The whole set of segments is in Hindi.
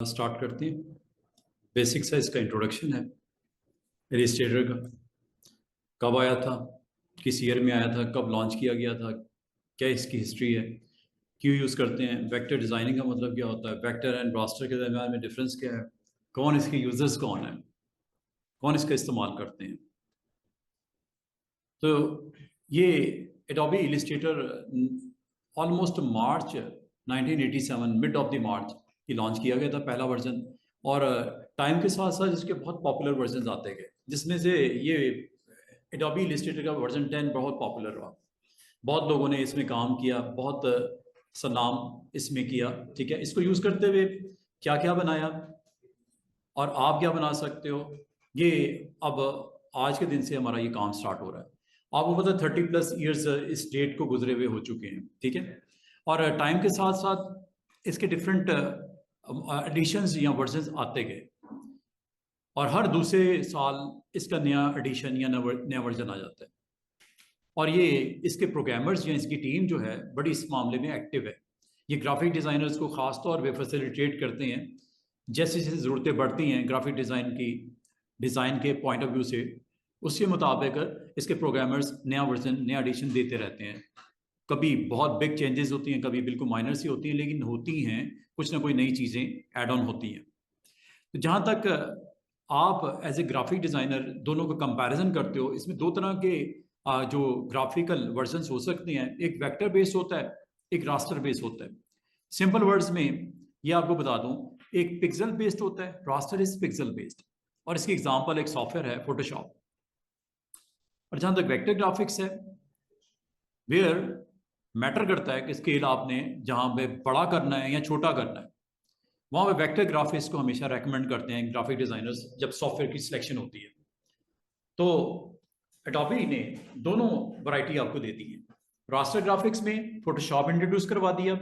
स्टार्ट करते हैं। बेसिक सा इसका इंट्रोडक्शन है इलिस्ट्रेटर का। कब आया था, किस ईयर में आया था, कब लॉन्च किया गया था, क्या इसकी हिस्ट्री है, क्यों यूज़ करते हैं, वेक्टर डिज़ाइनिंग का मतलब क्या होता है, वेक्टर एंड रास्टर के दरम्यान में डिफरेंस क्या है, कौन इसके यूजर्स कौन है, कौन इसका इस्तेमाल करते हैं। तो ये Adobe Illustrator almost March 1987 mid of the March ये लॉन्च किया गया था पहला वर्जन। और टाइम के साथ साथ इसके बहुत पॉपुलर वर्जन आते गए, जिसमें से ये एडोबी इलिस्ट्रेटर का वर्जन 10 बहुत पॉपुलर रहा। बहुत लोगों ने इसमें काम किया, बहुत सा नाम इसमें किया। ठीक है, इसको यूज़ करते हुए क्या क्या बनाया और आप क्या बना सकते हो, ये अब आज के दिन से हमारा ये काम स्टार्ट हो रहा है। आपको पता है 30+ ईयर्स इस डेट को गुजरे हुए हो चुके हैं। ठीक है, और टाइम के साथ साथ इसके डिफरेंट एडिशंस या वर्जन्स आते गए, और हर दूसरे साल इसका नया एडिशन या नया वर्जन आ जाता है। और ये इसके प्रोग्रामर्स या इसकी टीम जो है बड़ी इस मामले में एक्टिव है। ये ग्राफिक डिज़ाइनर्स को ख़ास तौर पे फैसिलिटेट करते हैं। जैसे जैसे ज़रूरतें बढ़ती हैं ग्राफिक डिज़ाइन के पॉइंट ऑफ व्यू से, उसके मुताबिक इसके प्रोग्रामर्स नया वर्जन नया एडिशन देते रहते हैं। कभी बहुत बिग चेंजेस होती हैं, कभी बिल्कुल माइनर सी होती हैं, लेकिन होती हैं, कुछ ना कोई नई चीज़ें ऐड ऑन होती हैं। तो जहाँ तक आप एज ए ग्राफिक डिज़ाइनर दोनों का कंपैरिजन करते हो, इसमें दो तरह के जो ग्राफिकल वर्जन्स हो सकते हैं, एक वेक्टर बेस्ड होता है, एक रास्टर बेस्ड होता है। सिंपल वर्ड्स में ये आपको बता दूं, एक पिक्सल बेस्ड होता है, रास्टर इज पिक्सल बेस्ड, और इसकी एग्जांपल एक सॉफ्टवेयर है फोटोशॉप। और जहां तक वेक्टर ग्राफिक्स है, वेयर मैटर करता है कि स्केल आपने जहां पे बड़ा करना है या छोटा करना है, वहां पे वेक्टर ग्राफिक्स को हमेशा रेकमेंड करते हैं ग्राफिक डिजाइनर्स जब सॉफ्टवेयर की सिलेक्शन होती है। तो एडोबी ने दोनों वैरायटी आपको दे दी है। रास्टर ग्राफिक्स में फोटोशॉप इंट्रोड्यूस करवा दिया,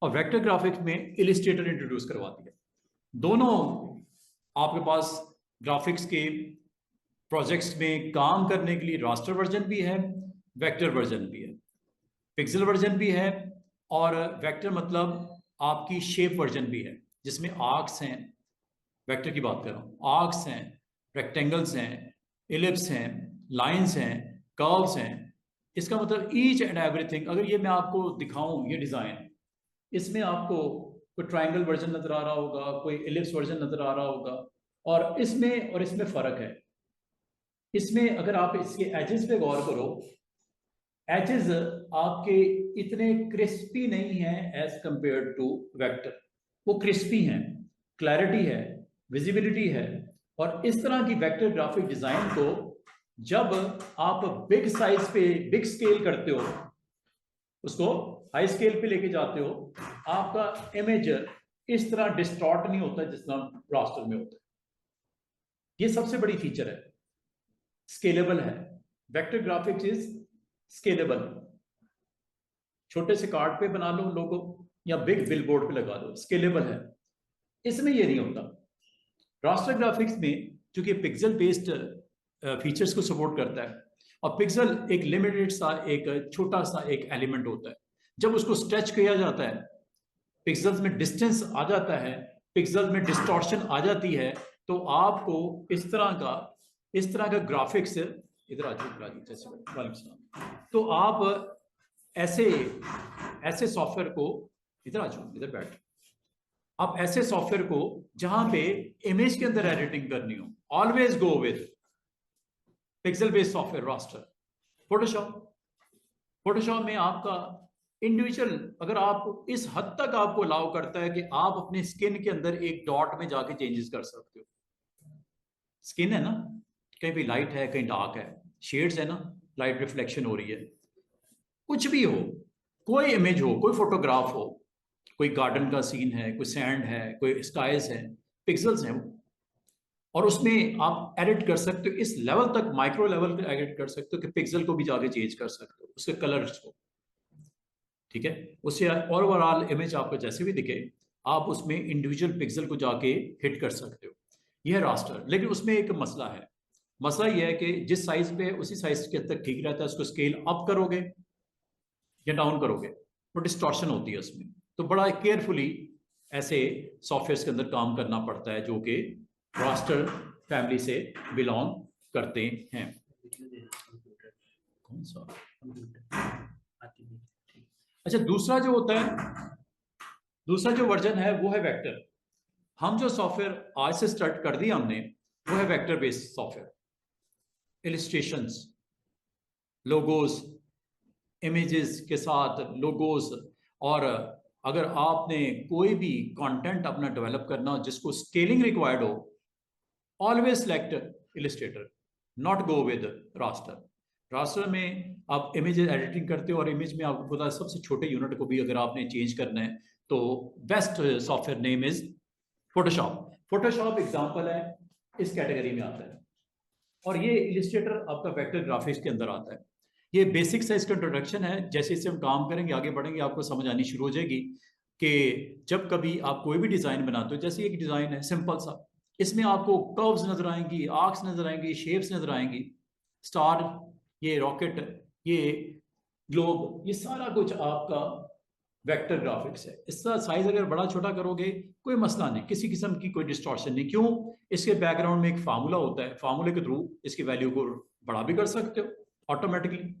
और वेक्टर ग्राफिक्स में इलिस्ट्रेटर इंट्रोड्यूस करवा दिया। दोनों आपके पास ग्राफिक्स के प्रोजेक्ट्स में काम करने के लिए रास्टर वर्जन भी है, वेक्टर वर्जन भी है, पिक्सल वर्जन भी है, और वेक्टर मतलब आपकी शेप वर्जन भी है, जिसमें आर्क्स हैं, वेक्टर की बात कर रहा हूँ, आर्क्स हैं, रेक्टेंगल्स हैं, इलिप्स हैं, लाइंस हैं, कर्व्स हैं। इसका मतलब ईच एंड एवरीथिंग। अगर ये मैं आपको दिखाऊं ये डिज़ाइन, इसमें आपको कोई ट्रायंगल वर्जन नजर आ रहा होगा, कोई इलिप्स वर्जन नजर आ रहा होगा, और इसमें फर्क है। इसमें अगर आप इसके एजेस पे गौर करो, एजेस आपके इतने क्रिस्पी नहीं है एज कंपेयर टू वेक्टर। वो क्रिस्पी हैं, क्लैरिटी है, विजिबिलिटी है। और इस तरह की वेक्टर ग्राफिक डिजाइन को जब आप बिग साइज पे बिग स्केल करते हो, उसको हाई स्केल पे लेके जाते हो, आपका इमेज इस तरह डिस्टॉर्ट नहीं होता जिस तरह रास्टर में होता है। ये सबसे बड़ी फीचर है, स्केलेबल है। Vector graphics is scalable. छोटे से कार्ड पे बना लो लोगो, या बिग बिलबोर्ड पे लगा दो, स्केलेबल है। इसमें ये नहीं होता। रास्टर ग्राफिक्स में चूंकि पिक्सल बेस्ड फीचर्स को सपोर्ट करता है, और पिक्सल एक लिमिटेड सा, एक छोटा सा एक एलिमेंट होता है। जब उसको स्ट्रेच किया जाता है, पिक्सल्स में डिस्टेंस आ जाता है, पिक्सल में डिस्टॉर्शन आ जाती है, तो आपको इस तरह का ग्राफिक्स इधर आ जाए। तो आप ऐसे सॉफ्टवेयर को, इधर आ जाओ, इधर बैठ, आप ऐसे सॉफ्टवेयर को जहां पे इमेज के अंदर एडिटिंग करनी हो, always go with pixel based software raster. Photoshop में आपका इंडिविजुअल, अगर आप इस हद तक आपको अलाउ करता है कि आप अपने स्किन के अंदर एक डॉट में जाके चेंजेस कर सकते हो। स्किन है ना, कहीं भी लाइट है, कहीं डार्क है, शेड्स है ना, लाइट रिफ्लेक्शन हो रही है, कुछ भी हो, कोई इमेज हो, कोई फोटोग्राफ हो, कोई गार्डन का सीन है, कोई सैंड है, कोई स्काइज है, पिक्सल्स हैं वो, और उसमें आप एडिट कर सकते हो। इस लेवल तक, माइक्रो लेवल पे एडिट कर सकते हो कि पिक्सल को भी जाके चेंज कर सकते हो, उसके कलर्स को। ठीक है, उससे ओवरऑल इमेज आपको जैसे भी दिखे, आप उसमें इंडिविजुअल पिक्सल को जाके हिट कर सकते हो। यह है रास्टर। लेकिन उसमें एक मसला है। मसला यह है कि जिस साइज पे उसी साइज के तक ठीक रहता है, उसको स्केल अप करोगे या डाउन करोगे तो डिस्टॉर्शन होती है उसमें। तो बड़ा केयरफुली ऐसे सॉफ्टवेयर के अंदर काम करना पड़ता है जो कि रास्टर फैमिली से बिलोंग करते हैं। कौन सा? अच्छा, दूसरा जो होता है, दूसरा जो वर्जन है वो है वेक्टर। हम जो सॉफ्टवेयर आज से स्टार्ट कर दिया हमने, वो है vector based software. Illustrations, logos, images के साथ लोगोस, और अगर आपने कोई भी कंटेंट अपना डेवलप करना हो जिसको स्केलिंग रिक्वायर्ड हो, always select Illustrator, not go with raster. Raster में आप इमेज एडिटिंग करते हो और इमेज में आपको पता है सबसे छोटे यूनिट को भी अगर आपने चेंज करना है तो best software name is Photoshop. Photoshop example है, इस कैटेगरी में आता है। और ये इलिस्ट्रेटर आपका वेक्टर ग्राफिक्स के अंदर आता है। ये बेसिक सा इसका इंट्रोडक्शन है। जैसे जैसे हम काम करेंगे, आगे बढ़ेंगे, आपको समझ आनी शुरू हो जाएगी कि जब कभी आप कोई भी डिजाइन बनाते हो, जैसे एक डिजाइन है सिंपल सा, इसमें आपको कर्व्स नजर आएंगी, आर्क्स नजर आएंगी, शेप्स नजर आएंगी, स्टार, ये रॉकेट, ये ग्लोब, ये सारा कुछ आपका वेक्टर ग्राफिक्स है। इसका साइज अगर बड़ा छोटा करोगे कोई मसला नहीं, किसी किस्म की कोई डिस्टॉर्शन नहीं। क्यों? इसके बैकग्राउंड में एक फार्मूला होता है, फार्मूले के थ्रू इसकी वैल्यू को बड़ा भी कर सकते हो ऑटोमेटिकली।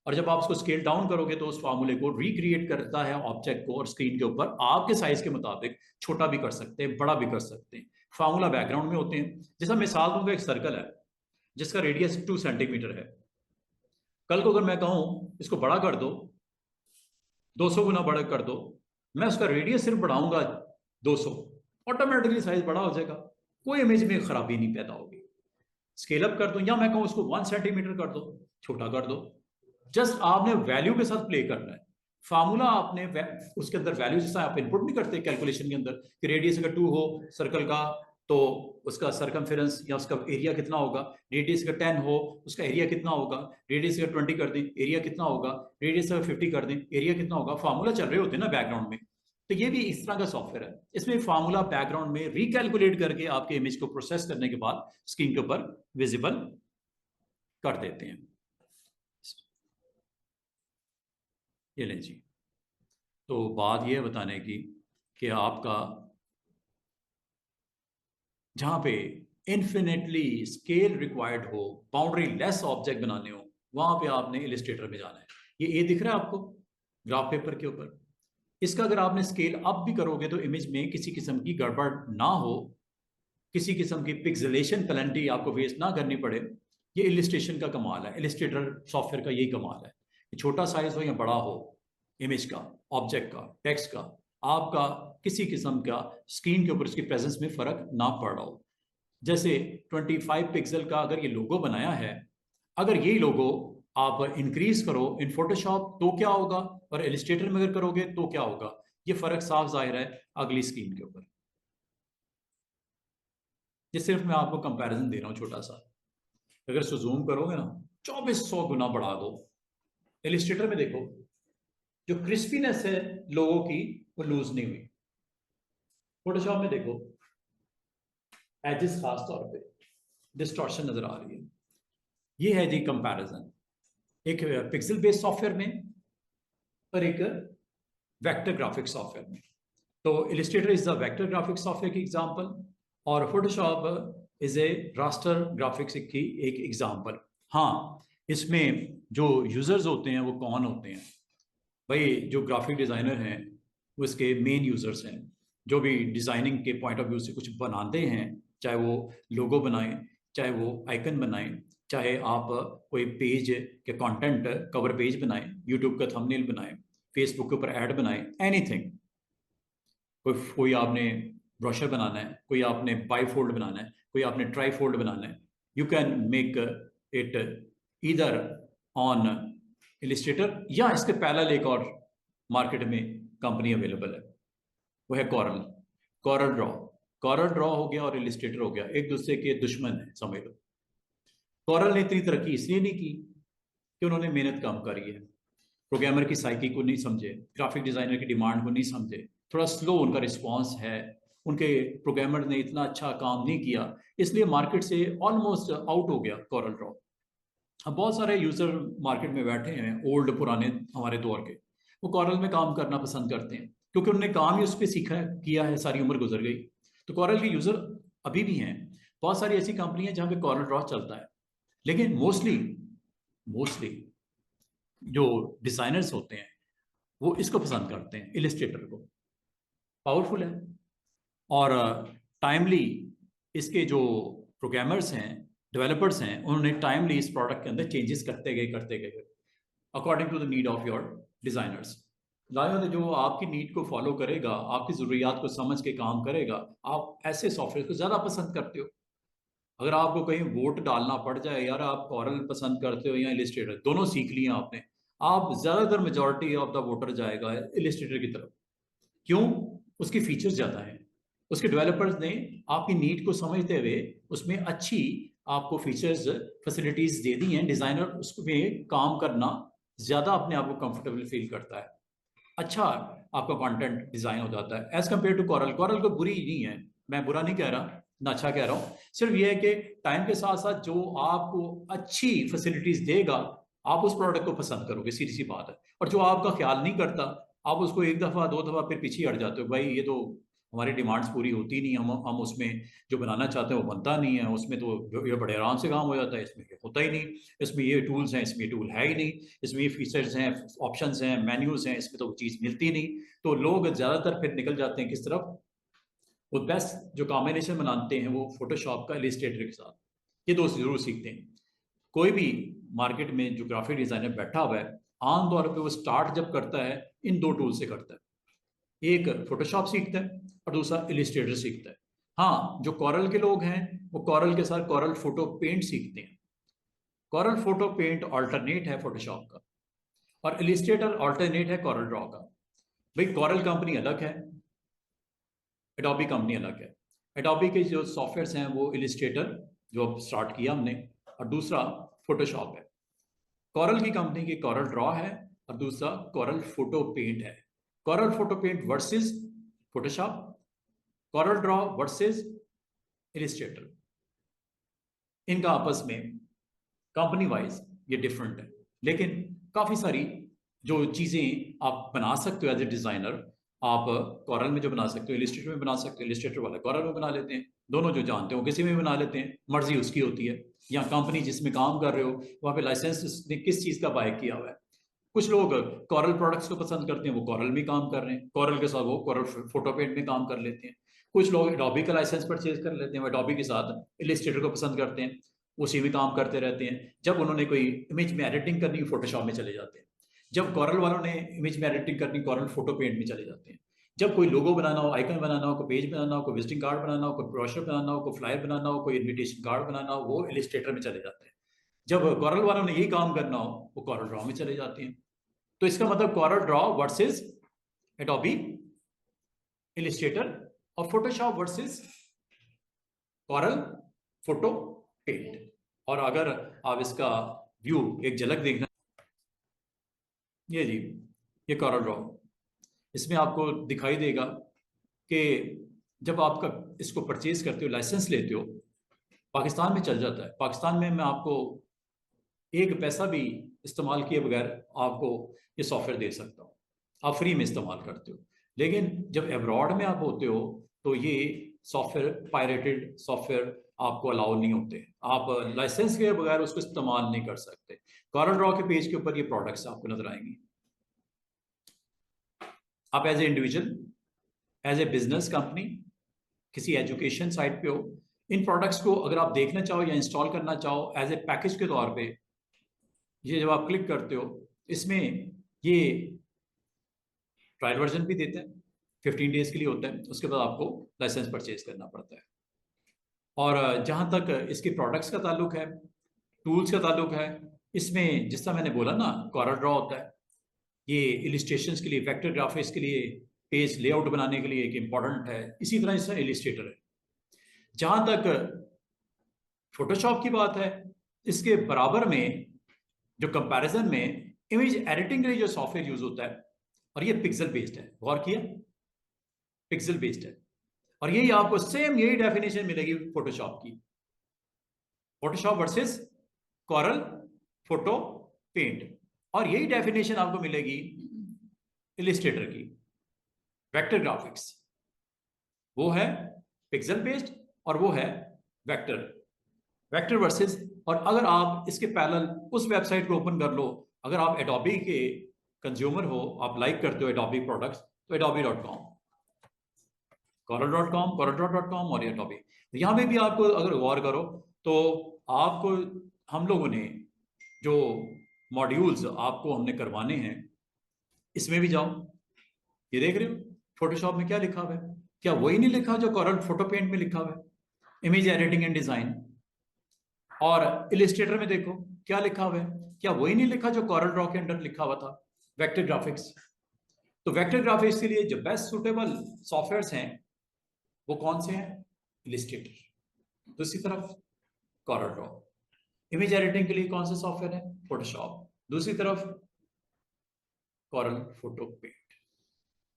और जब आप उसको स्केल डाउन करोगे तो उस फार्मूले को रिक्रिएट करता है ऑब्जेक्ट को, और स्क्रीन के ऊपर आपके साइज के मुताबिक छोटा भी कर सकते हैं, बड़ा भी कर सकते हैं। फार्मूला बैकग्राउंड में होते हैं। जैसा मिसाल दूंगा, एक सर्कल है जिसका रेडियस 2 सेंटीमीटर है। कल को अगर मैं कहूं इसको बड़ा कर दो, 200 गुना बड़ा कर दो, मैं उसका रेडियस सिर्फ बढ़ाऊंगा 200, ऑटोमेटिकली साइज बड़ा हो जाएगा, कोई इमेज में खराबी नहीं पैदा होगी। स्केल अप कर दो, या मैं कहूं उसको 1 सेंटीमीटर कर दो, छोटा कर दो, जस्ट आपने वैल्यू के साथ प्ले करना है। फार्मूला आपने उसके अंदर वैल्यू, जैसा आप इनपुट नहीं करते कैलकुलेशन के अंदर कि रेडियस अगर 2 हो सर्कल का तो उसका सरकमफेरेंस या उसका एरिया कितना होगा, रेडियस अगर 10 हो उसका एरिया कितना होगा, रेडियस अगर 20 कर दें एरिया कितना होगा, रेडियस अगर 50 कर दें एरिया कितना होगा। फार्मूला चल रहे होते हैं ना बैकग्राउंड में। तो ये भी इस तरह का सॉफ्टवेयर है, इसमें फार्मूला बैकग्राउंड में रिकैलकुलेट करके आपके इमेज को प्रोसेस करने के बाद स्क्रीन के ऊपर विजिबल कर देते हैं। ये लें जी। तो बात यह बताने की कि आपका जहां पे इन्फिनेटली स्केल रिक्वायर्ड हो, बाउंड्री लेस ऑब्जेक्ट बनाने हो, वहां पे आपने इलिस्ट्रेटर में जाना है। ये दिख रहा है आपको ग्राफ पेपर के ऊपर। इसका अगर आपने स्केल अप भी करोगे तो इमेज में किसी किस्म की गड़बड़ ना हो, किसी किस्म की पिक्सेलेशन पेनल्टी आपको फेस ना करनी पड़े। ये इलिस्ट्रेशन का कमाल है, इलिस्ट्रेटर सॉफ्टवेयर का यही कमाल है। छोटा साइज हो या बड़ा हो इमेज का, ऑब्जेक्ट का, टेक्स्ट का, आपका किसी किस्म का स्क्रीन के ऊपर उसकी प्रेजेंस में फर्क ना पड़ रहा हो। जैसे 25 पिक्सल का अगर ये लोगो बनाया है, अगर यही लोगो आप इंक्रीज करो इन फोटोशॉप तो क्या होगा, और इलिस्ट्रेटर में अगर करोगे तो क्या होगा, ये फर्क साफ जाहिर है अगली स्क्रीन के ऊपर। ये सिर्फ मैं आपको कंपैरिजन दे रहा हूं छोटा सा। अगर इसको जूम करोगे ना 2400 गुना बढ़ा दो, इलिस्ट्रेटर में देखो जो क्रिस्पीनेस है लोगों की वो लूज नहीं हुई। फोटोशॉप में देखो एजेस खास तौर पे डिस्टॉर्शन नजर आ रही है। ये है जी कंपैरिजन एक पिक्सल बेस्ड सॉफ्टवेयर में और एक वेक्टर ग्राफिक्स सॉफ्टवेयर में। तो Illustrator is the vector graphics software की एग्जांपल, और Photoshop is a raster graphics की एक एग्जांपल। हाँ, इसमें जो यूजर्स होते हैं वो कौन होते हैं भाई? जो ग्राफिक डिजाइनर हैं वो इसके मेन यूजर्स हैं, जो भी डिजाइनिंग के पॉइंट ऑफ व्यू से कुछ बनाते हैं, चाहे वो लोगो बनाएं, चाहे वो आइकन बनाएं, चाहे आप कोई पेज के कंटेंट कवर पेज बनाएं, यूट्यूब का थंबनेल बनाएं, फेसबुक के ऊपर ऐड बनाएं, एनीथिंग। कोई आपने ब्रोशर बनाना है, कोई आपने बाईफोल्ड बनाना है, कोई आपने ट्राईफोल्ड बनाना है, you can make it either on Illustrator या इसके पैरेलल एक और मार्केट में कंपनी अवेलेबल है, वो है Corel, Corel Draw. Corel Draw हो गया और इलिस्ट्रेटर हो गया, एक दूसरे के दुश्मन है समझ लो। कॉरल ने इतनी तरक्की इसलिए नहीं की कि उन्होंने मेहनत कम करी है, प्रोग्रामर की साइकी को नहीं समझे, ग्राफिक डिजाइनर की डिमांड को नहीं समझे, थोड़ा स्लो उनका रिस्पॉन्स है, उनके प्रोग्रामर ने इतना अच्छा काम नहीं किया, इसलिए मार्केट से ऑलमोस्ट आउट हो गया कॉरल ड्रॉ। अब बहुत सारे यूजर मार्केट में बैठे हैं ओल्ड पुराने हमारे दौर के, वो कॉरल में काम करना पसंद करते हैं क्योंकि उन्होंने काम ही उस पर सीखा है, किया है, सारी उम्र गुजर गई। तो कॉरल के यूजर अभी भी हैं। बहुत सारी ऐसी कंपनियां जहां पे कॉरल ड्रॉ चलता है, लेकिन मोस्टली मोस्टली जो डिजाइनर्स होते हैं वो इसको पसंद करते हैं, इलिस्ट्रेटर को। पावरफुल है और टाइमली इसके जो प्रोग्रामर्स हैं, डेवलपर्स हैं, उन्होंने टाइमली इस प्रोडक्ट के अंदर चेंजेस करते गए according to the need of your designers. जाहिर जो आपकी नीड को फॉलो करेगा, आपकी ज़रूरियात को समझ के काम करेगा, आप ऐसे सॉफ्टवेयर को ज़्यादा पसंद करते हो। अगर आपको कहीं वोट डालना पड़ जाए, यार आप कॉरल पसंद करते हो या इलिस्ट्रेटर, दोनों सीख लिया आपने, आप ज़्यादातर मेजॉरिटी ऑफ द वोटर जाएगा इलिस्ट्रेटर की तरफ। क्यों? उसकी फीचर्स ज़्यादा हैं, उसके डेवलपर्स ने आपकी नीड को समझते हुए उसमें अच्छी आपको फीचर्स फैसिलिटीज़ दे दी हैं। डिज़ाइनर उसमें काम करना ज़्यादा अपने आप को कंफर्टेबल फील करता है, अच्छा आपका कंटेंट डिज़ाइन हो जाता है as compare to Corel. Corel को बुरी नहीं है, मैं बुरा नहीं कह रहा ना अच्छा कह रहा हूँ, सिर्फ ये है कि टाइम के साथ साथ जो आपको अच्छी फैसिलिटीज़ देगा आप उस प्रोडक्ट को पसंद करोगे, सीधी सी बात है। और जो आपका ख्याल नहीं करता, आप उसको एक दफ़ा दो दफ़ा फिर पीछे हट जाते हो, भाई ये तो हमारी डिमांड्स पूरी होती नहीं, हम उसमें जो बनाना चाहते हैं वो बनता नहीं है, उसमें तो ये बड़े आराम से काम हो जाता है, इसमें ये होता ही नहीं, इसमें ये टूल्स हैं, इसमें ये टूल है ही नहीं, इसमें ये फीचर्स हैं, ऑप्शंस हैं, मेन्यूज हैं, इसमें तो चीज़ मिलती नहीं। तो लोग ज़्यादातर फिर निकल जाते हैं किस तरफ? वो बेस्ट जो कॉम्बिनेशन बनाते हैं वो फोटोशॉप का इलिस्ट्रेटर के साथ, ये दोस्त जरूर सीखते हैं। कोई भी मार्केट में जो ग्राफिक डिजाइनर बैठा हुआ है, आमतौर पर वो स्टार्ट जब करता है इन दो टूल से करता है, एक फोटोशॉप सीखता है और दूसरा इलिस्ट्रेटर सीखता है। हाँ, जो कॉरल के लोग हैं वो कॉरल के साथ कॉरल फोटो पेंट सीखते हैं। कॉरल फोटो पेंट ऑल्टरनेट है फोटोशॉप का और इलिस्ट्रेटर ऑल्टरनेट है कॉरल ड्रॉ का। भाई कॉरल कंपनी अलग है, एडोबी कंपनी अलग है। एडोबी के जो सॉफ्टवेयर्स हैं वो इलिस्ट्रेटर जो अब स्टार्ट किया हमने, और दूसरा फोटोशॉप है। कॉरल की कंपनी की कॉरल ड्रॉ है और दूसरा कॉरल फोटो पेंट है। Corel Photo Paint versus Photoshop, Corel Draw versus Illustrator, इनका आपस में कंपनी वाइज ये डिफरेंट है। लेकिन काफ़ी सारी जो चीज़ें आप बना सकते हो एज ए डिज़ाइनर, आप कॉरल में जो बना सकते हो इलिस्ट्रेटर में बना सकते हो, इलिस्ट्रेटर वाला कॉरल में बना लेते हैं, दोनों जो जानते हो किसी में भी बना लेते हैं, मर्जी उसकी होती है। या कंपनी जिसमें काम कर रहे हो वहाँ पे लाइसेंस ने किस चीज़ का बाय किया हुआ है। कुछ लोग कॉरल प्रोडक्ट्स को पसंद करते हैं, वो कॉरल में काम कर रहे हैं, कॉरल के साथ वो कॉरल फोटो पेंट में काम कर लेते हैं। कुछ लोग एडोबी का लाइसेंस परचेज कर लेते हैं, वो एडोबी के साथ इलिस्ट्रेटर को पसंद करते हैं, उसी में काम करते रहते हैं। जब उन्होंने कोई इमेज में एडिटिंग करनी फोटोशॉप में चले जाते हैं, जब कॉरल वालों ने इमेज में एडिटिंग करनी कॉरल फोटो पेंट में चले जाते हैं। जब कोई लोगो बनाना हो, आइकन बनाना हो, कोई पेज बनाना हो, कोई विजिटिंग कार्ड बनाना हो, कोई ब्रोशर बनाना हो, कोई फ्लायर बनाना हो, कोई इन्विटेशन कार्ड बनाना हो, वो इलिस्ट्रेटर में चले जाते हैं। जब कॉरल वालों ने यही काम करना हो वो कॉरल ड्रॉ में चले जाते हैं। तो इसका मतलब Corel Draw versus Adobe Illustrator और Photoshop versus Corel Photo Paint. और अगर आप इसका व्यू एक झलक देखना, ये जी ये कॉरल ड्रॉ, इसमें आपको दिखाई देगा कि जब आपका इसको परचेज करते हो, लाइसेंस लेते हो, पाकिस्तान में चल जाता है। पाकिस्तान में मैं आपको एक पैसा भी इस्तेमाल किए बगैर आपको ये सॉफ्टवेयर दे सकता हूँ, आप फ्री में इस्तेमाल करते हो। लेकिन जब एब्रॉड में आप होते हो तो ये सॉफ्टवेयर, पायरेटेड सॉफ्टवेयर आपको अलाउ नहीं होते, आप लाइसेंस के बगैर उसको इस्तेमाल नहीं कर सकते। कॉरल ड्रॉ के पेज के ऊपर ये प्रोडक्ट्स आपको नजर आएंगी। आप as a individual, as a business company, किसी एजुकेशन साइट पे हो, इन प्रोडक्ट्स को अगर आप देखना चाहो या इंस्टॉल करना चाहो एज ए पैकेज के तौर पे, ये जब आप क्लिक करते हो इसमें ये ट्रायल वर्जन भी देते हैं, 15 डेज के लिए होता है, उसके बाद आपको लाइसेंस परचेज करना पड़ता है। और जहाँ तक इसके प्रोडक्ट्स का ताल्लुक है, टूल्स का ताल्लुक है, इसमें जिस तरह मैंने बोला ना कॉरल ड्रॉ होता है, ये इलिस्ट्रेशंस के लिए, वेक्टर ग्राफिक्स के लिए, पेज लेआउट बनाने के लिए एक इम्पॉर्टेंट है, इसी तरह इसका इलिस्ट्रेटर है। जहाँ तक फोटोशॉप की बात है, इसके बराबर में जो कंपैरिजन में इमेज एडिटिंग के लिए जो सॉफ्टवेयर यूज होता है, और ये पिक्सल बेस्ड है, गौर किया, पिक्सल बेस्ड है। और यही आपको सेम यही डेफिनेशन मिलेगी फोटोशॉप की, Photoshop versus Corel Photo Paint, और यही डेफिनेशन आपको मिलेगी इलिस्ट्रेटर की। वेक्टर ग्राफिक्स, वो है पिक्सल बेस्ड और वो है वेक्टर वर्सेस। और अगर आप इसके पैरेलल उस वेबसाइट को ओपन कर लो, अगर आप एडोबी के कंज्यूमर हो, आप लाइक करते हो एडोबी प्रोडक्ट्स, तो adobe.com, corel.com और एडोबी। यहाँ पे भी आपको अगर गौर करो तो आपको हम लोगों ने जो मॉड्यूल्स आपको हमने करवाने हैं, इसमें भी जाओ, ये देख रहे हो फोटोशॉप में क्या लिखा हुआ है, क्या वही नहीं लिखा जो कॉरल फोटो पेंट में लिखा हुआ है, इमेज एडिटिंग एंड डिजाइन। और इलिस्ट्रेटर में देखो क्या लिखा हुआ है, क्या वही नहीं लिखा जो कॉरल ड्रॉ के अंदर लिखा हुआ था, वेक्टर ग्राफिक्स। तो वेक्टर ग्राफिक्स के लिए जो बेस्ट सुटेबल सॉफ्टवेयर्स हैं वो कौन से हैं? इलिस्ट्रेटर। दूसरी तरफ कॉरल ड्रॉ। इमेज एडिटिंग के लिए कौन सा सॉफ्टवेयर है? फोटोशॉप। दूसरी तरफ कॉरल फोटो पेंट।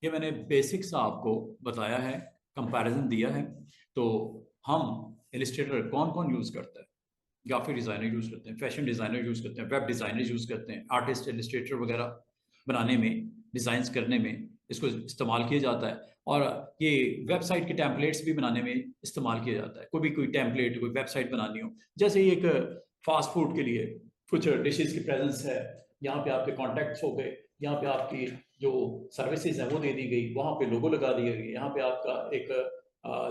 ये मैंने बेसिक्स आपको बताया है, कंपैरिजन दिया है। तो हम इलिस्ट्रेटर कौन कौन यूज करता है? ग्राफिक डिजाइनर यूज करते हैं, फैशन डिजाइनर यूज करते हैं, वेब डिजाइनर यूज करते हैं, आर्टिस्ट इलिस्ट्रेटर वगैरह बनाने में, डिजाइंस करने में इसको इस्तेमाल किया जाता है। और ये वेबसाइट के टेम्पलेट्स भी बनाने में इस्तेमाल किया जाता है। कोई टेम्पलेट, कोई वेबसाइट बनानी हो, जैसे एक फास्ट फूड के लिए कुछ डिशेस की प्रेजेंस है, यहाँ पे आपके कॉन्टैक्ट्स हो गए, यहाँ पे आपकी जो सर्विसेज है वो दे दी गई, वहाँ पे लोगो लगा दिया गया, यहाँ पे आपका एक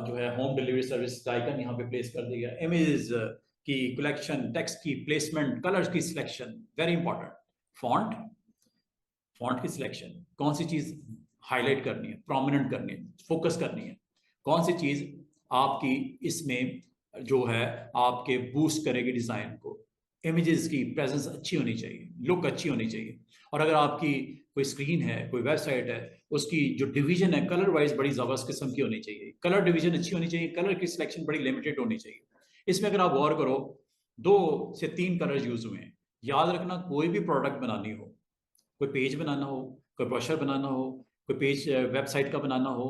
जो है होम डिलीवरी सर्विस का आइकन यहाँ पे प्लेस कर दिया, इमेजेस की कलेक्शन, टेक्स्ट की प्लेसमेंट, कलर्स की सिलेक्शन, वेरी इंपॉर्टेंट। फॉन्ट की सिलेक्शन, कौन सी चीज हाईलाइट करनी है, प्रोमिनेंट करनी है, फोकस करनी है, कौन सी चीज आपकी इसमें जो है आपके बूस्ट करेगी डिजाइन को। इमेजेस की प्रेजेंस अच्छी होनी चाहिए, लुक अच्छी होनी चाहिए। और अगर आपकी कोई स्क्रीन है, कोई वेबसाइट है, उसकी जो डिवीजन है कलर वाइज बड़ी जबरदस्त किस्म की होनी चाहिए, कलर डिवीजन अच्छी होनी चाहिए, कलर की सिलेक्शन बड़ी लिमिटेड होनी चाहिए। इसमें अगर आप गौर करो 2 से 3 कलर यूज हुए हैं। याद रखना, कोई भी प्रोडक्ट बनानी हो, कोई पेज बनाना हो, कोई ब्रोशर बनाना हो, कोई पेज वेबसाइट का बनाना हो,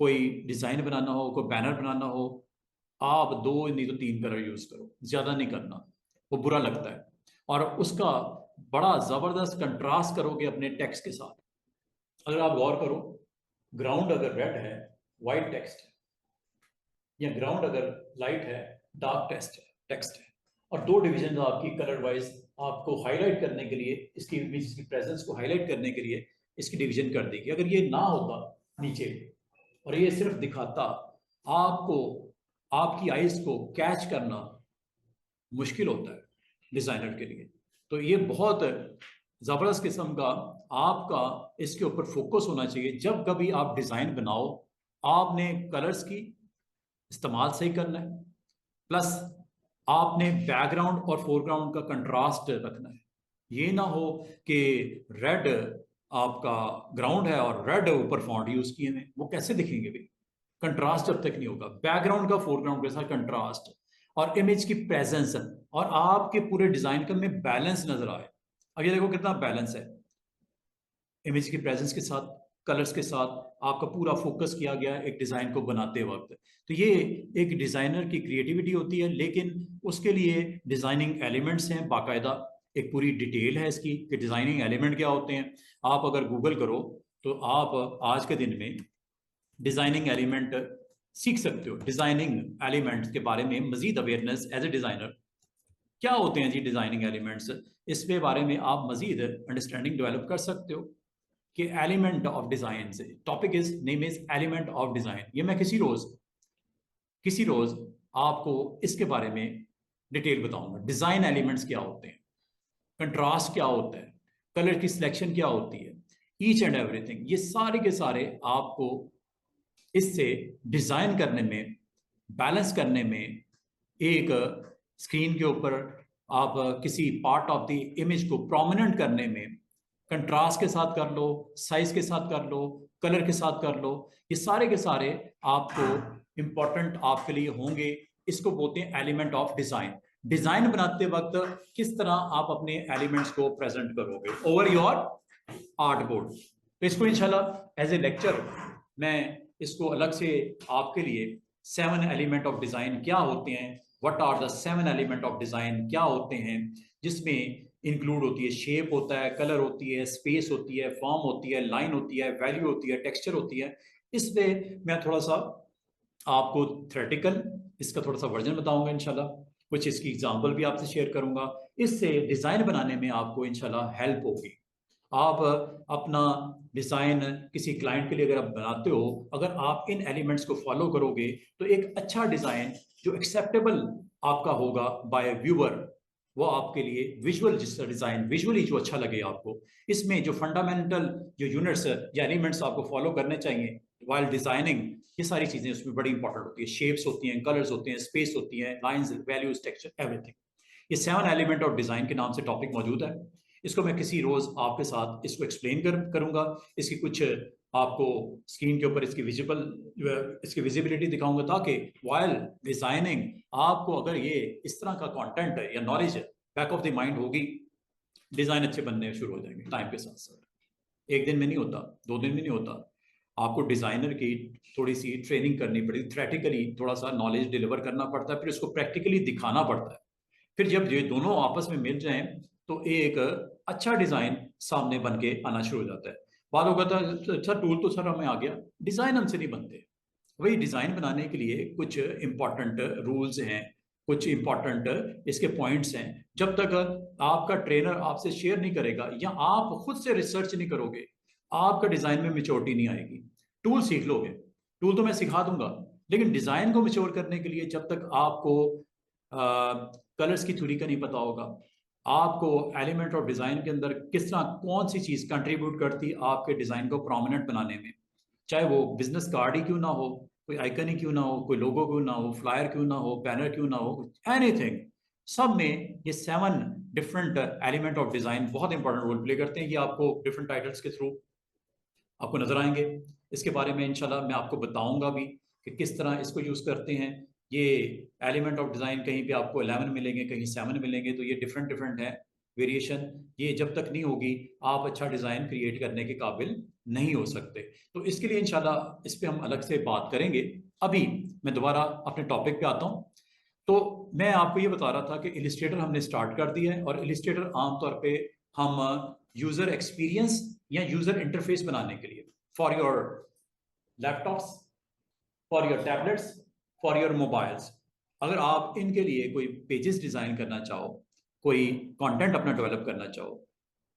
कोई डिजाइन बनाना हो, कोई बैनर बनाना हो, आप 2 नहीं तो 3 कलर यूज करो, ज्यादा नहीं करना, वो बुरा लगता है। और उसका बड़ा जबरदस्त कंट्रास्ट करोगे अपने टेक्स्ट के साथ। अगर आप गौर करो, ग्राउंड अगर रेड है, व्हाइट टेक्स्ट है, या ग्राउंड अगर लाइट है, डार्क टेक्स्ट है। और 2 डिविजन आपकी कलर वाइज आपको हाईलाइट करने के लिए, इसकी इमेज की प्रेजेंस को हाईलाइट करने के लिए इसकी डिवीजन कर देगी। अगर ये ना होता नीचे और ये सिर्फ दिखाता, आपको आपकी आइज को कैच करना मुश्किल होता है डिजाइनर के लिए। तो ये बहुत जबरदस्त किस्म का आपका इसके ऊपर फोकस होना चाहिए। जब कभी आप डिजाइन बनाओ, आपने कलर्स की इस्तेमाल सही करना है, प्लस आपने बैकग्राउंड और फोरग्राउंड का कंट्रास्ट रखना है। ये ना हो कि रेड आपका ग्राउंड है और रेड ऊपर फॉन्ट यूज किए हैं, वो कैसे दिखेंगे भाई? कंट्रास्ट जब तक नहीं होगा, बैकग्राउंड का फोरग्राउंड के साथ कंट्रास्ट और इमेज की प्रेजेंस और आपके पूरे डिजाइन का में बैलेंस नजर आए। अब ये देखो कितना बैलेंस है, इमेज की प्रेजेंस के साथ, कलर्स के साथ आपका पूरा फोकस किया गया एक डिजाइन को बनाते वक्त। तो ये एक डिजाइनर की क्रिएटिविटी होती है, लेकिन उसके लिए डिजाइनिंग एलिमेंट्स हैं बाकायदा, एक पूरी डिटेल है इसकी कि डिजाइनिंग एलिमेंट क्या होते हैं। आप अगर गूगल करो तो आप आज के दिन में डिजाइनिंग एलिमेंट सीख सकते हो। डिजाइनिंग एलिमेंट्स के बारे में मजीद अवेयरनेस एज ए डिजाइनर, क्या होते हैं जी डिजाइनिंग एलिमेंट्स, इसके बारे में आप मजीद अंडरस्टैंडिंग डेवलप कर सकते हो कि एलिमेंट ऑफ डिजाइन से topic is name is element of design. ये मैं किसी रोज आपको इसके बारे में डिटेल बताऊंगा। डिजाइन एलिमेंट्स क्या होते हैं, कंट्रास्ट क्या होता है, कलर की सिलेक्शन क्या होती है, ईच एंड एवरीथिंग, ये सारे के सारे आपको इससे डिजाइन करने में, बैलेंस करने में, एक स्क्रीन के ऊपर आप किसी पार्ट ऑफ द इमेज को प्रोमिनेंट करने में, कंट्रास्ट के साथ कर लो, साइज के साथ कर लो, कलर के साथ कर लो, ये सारे के सारे आपको इंपॉर्टेंट आपके लिए होंगे। इसको बोलते हैं एलिमेंट ऑफ डिजाइन। डिजाइन बनाते वक्त किस तरह आप अपने एलिमेंट्स को प्रेजेंट करोगे ओवर योर आर्ट बोर्ड। तो इसको इंशाल्लाह एज ए लेक्चर मैं इसको अलग से आपके लिए 7 एलिमेंट ऑफ डिजाइन क्या होते हैं, what are the 7 element of design क्या होते हैं, जिसमें इंक्लूड होती है शेप होता है, कलर होती है, स्पेस होती है, फॉर्म होती है, लाइन होती है, वैल्यू होती है, टेक्सचर होती है। इसमें मैं थोड़ा सा आपको थ्योरेटिकल इसका थोड़ा सा वर्जन बताऊंगा इंशाल्लाह, कुछ इसकी एग्जांपल भी आपसे शेयर करूंगा। इससे डिज़ाइन बनाने में आपको इंशाल्लाह हेल्प होगी। आप अपना डिज़ाइन किसी क्लाइंट के लिए अगर आप बनाते हो, अगर आप इन एलिमेंट्स को फॉलो करोगे तो एक अच्छा डिज़ाइन जो एक्सेप्टेबल आपका होगा बाय व्यूअर, वो आपके लिए विजुअल जिसका डिज़ाइन विजुअली जो अच्छा लगे आपको, इसमें जो फंडामेंटल जो यूनिट्स या एलिमेंट्स आपको फॉलो करने चाहिए वाइल डिज़ाइनिंग, ये सारी चीज़ें उसमें बड़ी इंपॉर्टेंट होती है। शेप्स होती हैं, कलर्स होते हैं, स्पेस होती है, लाइंस, वैल्यूज, टेक्सचर, एवरीथिंग। ये 7 एलिमेंट ऑफ डिज़ाइन के नाम से टॉपिक मौजूद है। इसको मैं किसी रोज़ आपके साथ इसको एक्सप्लेन करूंगा। इसकी कुछ आपको स्क्रीन के ऊपर इसकी विजिबिलिटी दिखाऊंगा, ताकि वाइल डिज़ाइनिंग आपको अगर ये इस तरह का कंटेंट या knowledge back of the mind होगी, डिज़ाइन अच्छे बनने शुरू हो जाएंगे टाइम के साथ साथ। एक दिन में नहीं होता, 2 दिन में नहीं होता। आपको डिज़ाइनर की थोड़ी सी ट्रेनिंग करनी पड़ेगी, थ्योरेटिकली थोड़ा सा नॉलेज डिलीवर करना पड़ता है, फिर उसको प्रैक्टिकली दिखाना पड़ता है। फिर जब ये दोनों आपस में मिल जाएं तो एक अच्छा डिज़ाइन सामने बन के आना शुरू हो जाता है। बात होगा था सर टूल तो सर हमें आ गया, डिज़ाइन हमसे नहीं बनते। वही डिज़ाइन बनाने के लिए कुछ इंपॉर्टेंट रूल्स हैं, कुछ इंपॉर्टेंट इसके पॉइंट्स हैं। जब तक आपका ट्रेनर आपसे शेयर नहीं करेगा या आप खुद से रिसर्च नहीं करोगे, आपका डिज़ाइन में मेच्योरिटी नहीं आएगी। टूल सीख लोगे, टूल तो मैं सिखा दूंगा, लेकिन डिज़ाइन को मेच्योर करने के लिए जब तक आपको कलर्स की थ्योरी का नहीं पता होगा, आपको एलिमेंट ऑफ डिज़ाइन के अंदर किस तरह कौन सी चीज़ कंट्रीब्यूट करती है आपके डिज़ाइन को प्रोमिनेंट बनाने में, चाहे वो बिजनेस कार्ड ही क्यों ना हो, कोई आइकन ही क्यों ना हो, कोई लोगो क्यों ना हो, फ्लायर क्यों ना हो, बैनर क्यों ना हो, एनीथिंग, सब में ये 7 डिफरेंट एलिमेंट ऑफ डिज़ाइन बहुत इंपॉर्टेंट रोल प्ले करते हैं। ये आपको डिफरेंट टाइटल्स के थ्रू आपको नजर आएंगे। इसके बारे में इंशाल्लाह मैं आपको बताऊंगा भी कि किस तरह इसको यूज़ करते हैं। ये एलिमेंट ऑफ डिज़ाइन कहीं पे आपको 11 मिलेंगे, कहीं 7 मिलेंगे, तो ये डिफरेंट डिफरेंट है वेरिएशन। ये जब तक नहीं होगी आप अच्छा डिज़ाइन क्रिएट करने के काबिल नहीं हो सकते। तो इसके लिए इंशाल्लाह इस पर हम अलग से बात करेंगे। अभी मैं दोबारा अपने टॉपिक पे आता हूँ। तो मैं आपको ये बता रहा था कि इलिस्ट्रेटर हमने स्टार्ट कर दिया है, और इलिस्ट्रेटर आमतौर पे हम यूज़र एक्सपीरियंस या यूज़र इंटरफेस बनाने के लिए for your laptops, for your tablets, for your mobiles, अगर आप इनके लिए कोई पेजेस डिज़ाइन करना चाहो, कोई कंटेंट अपना डेवलप करना चाहो,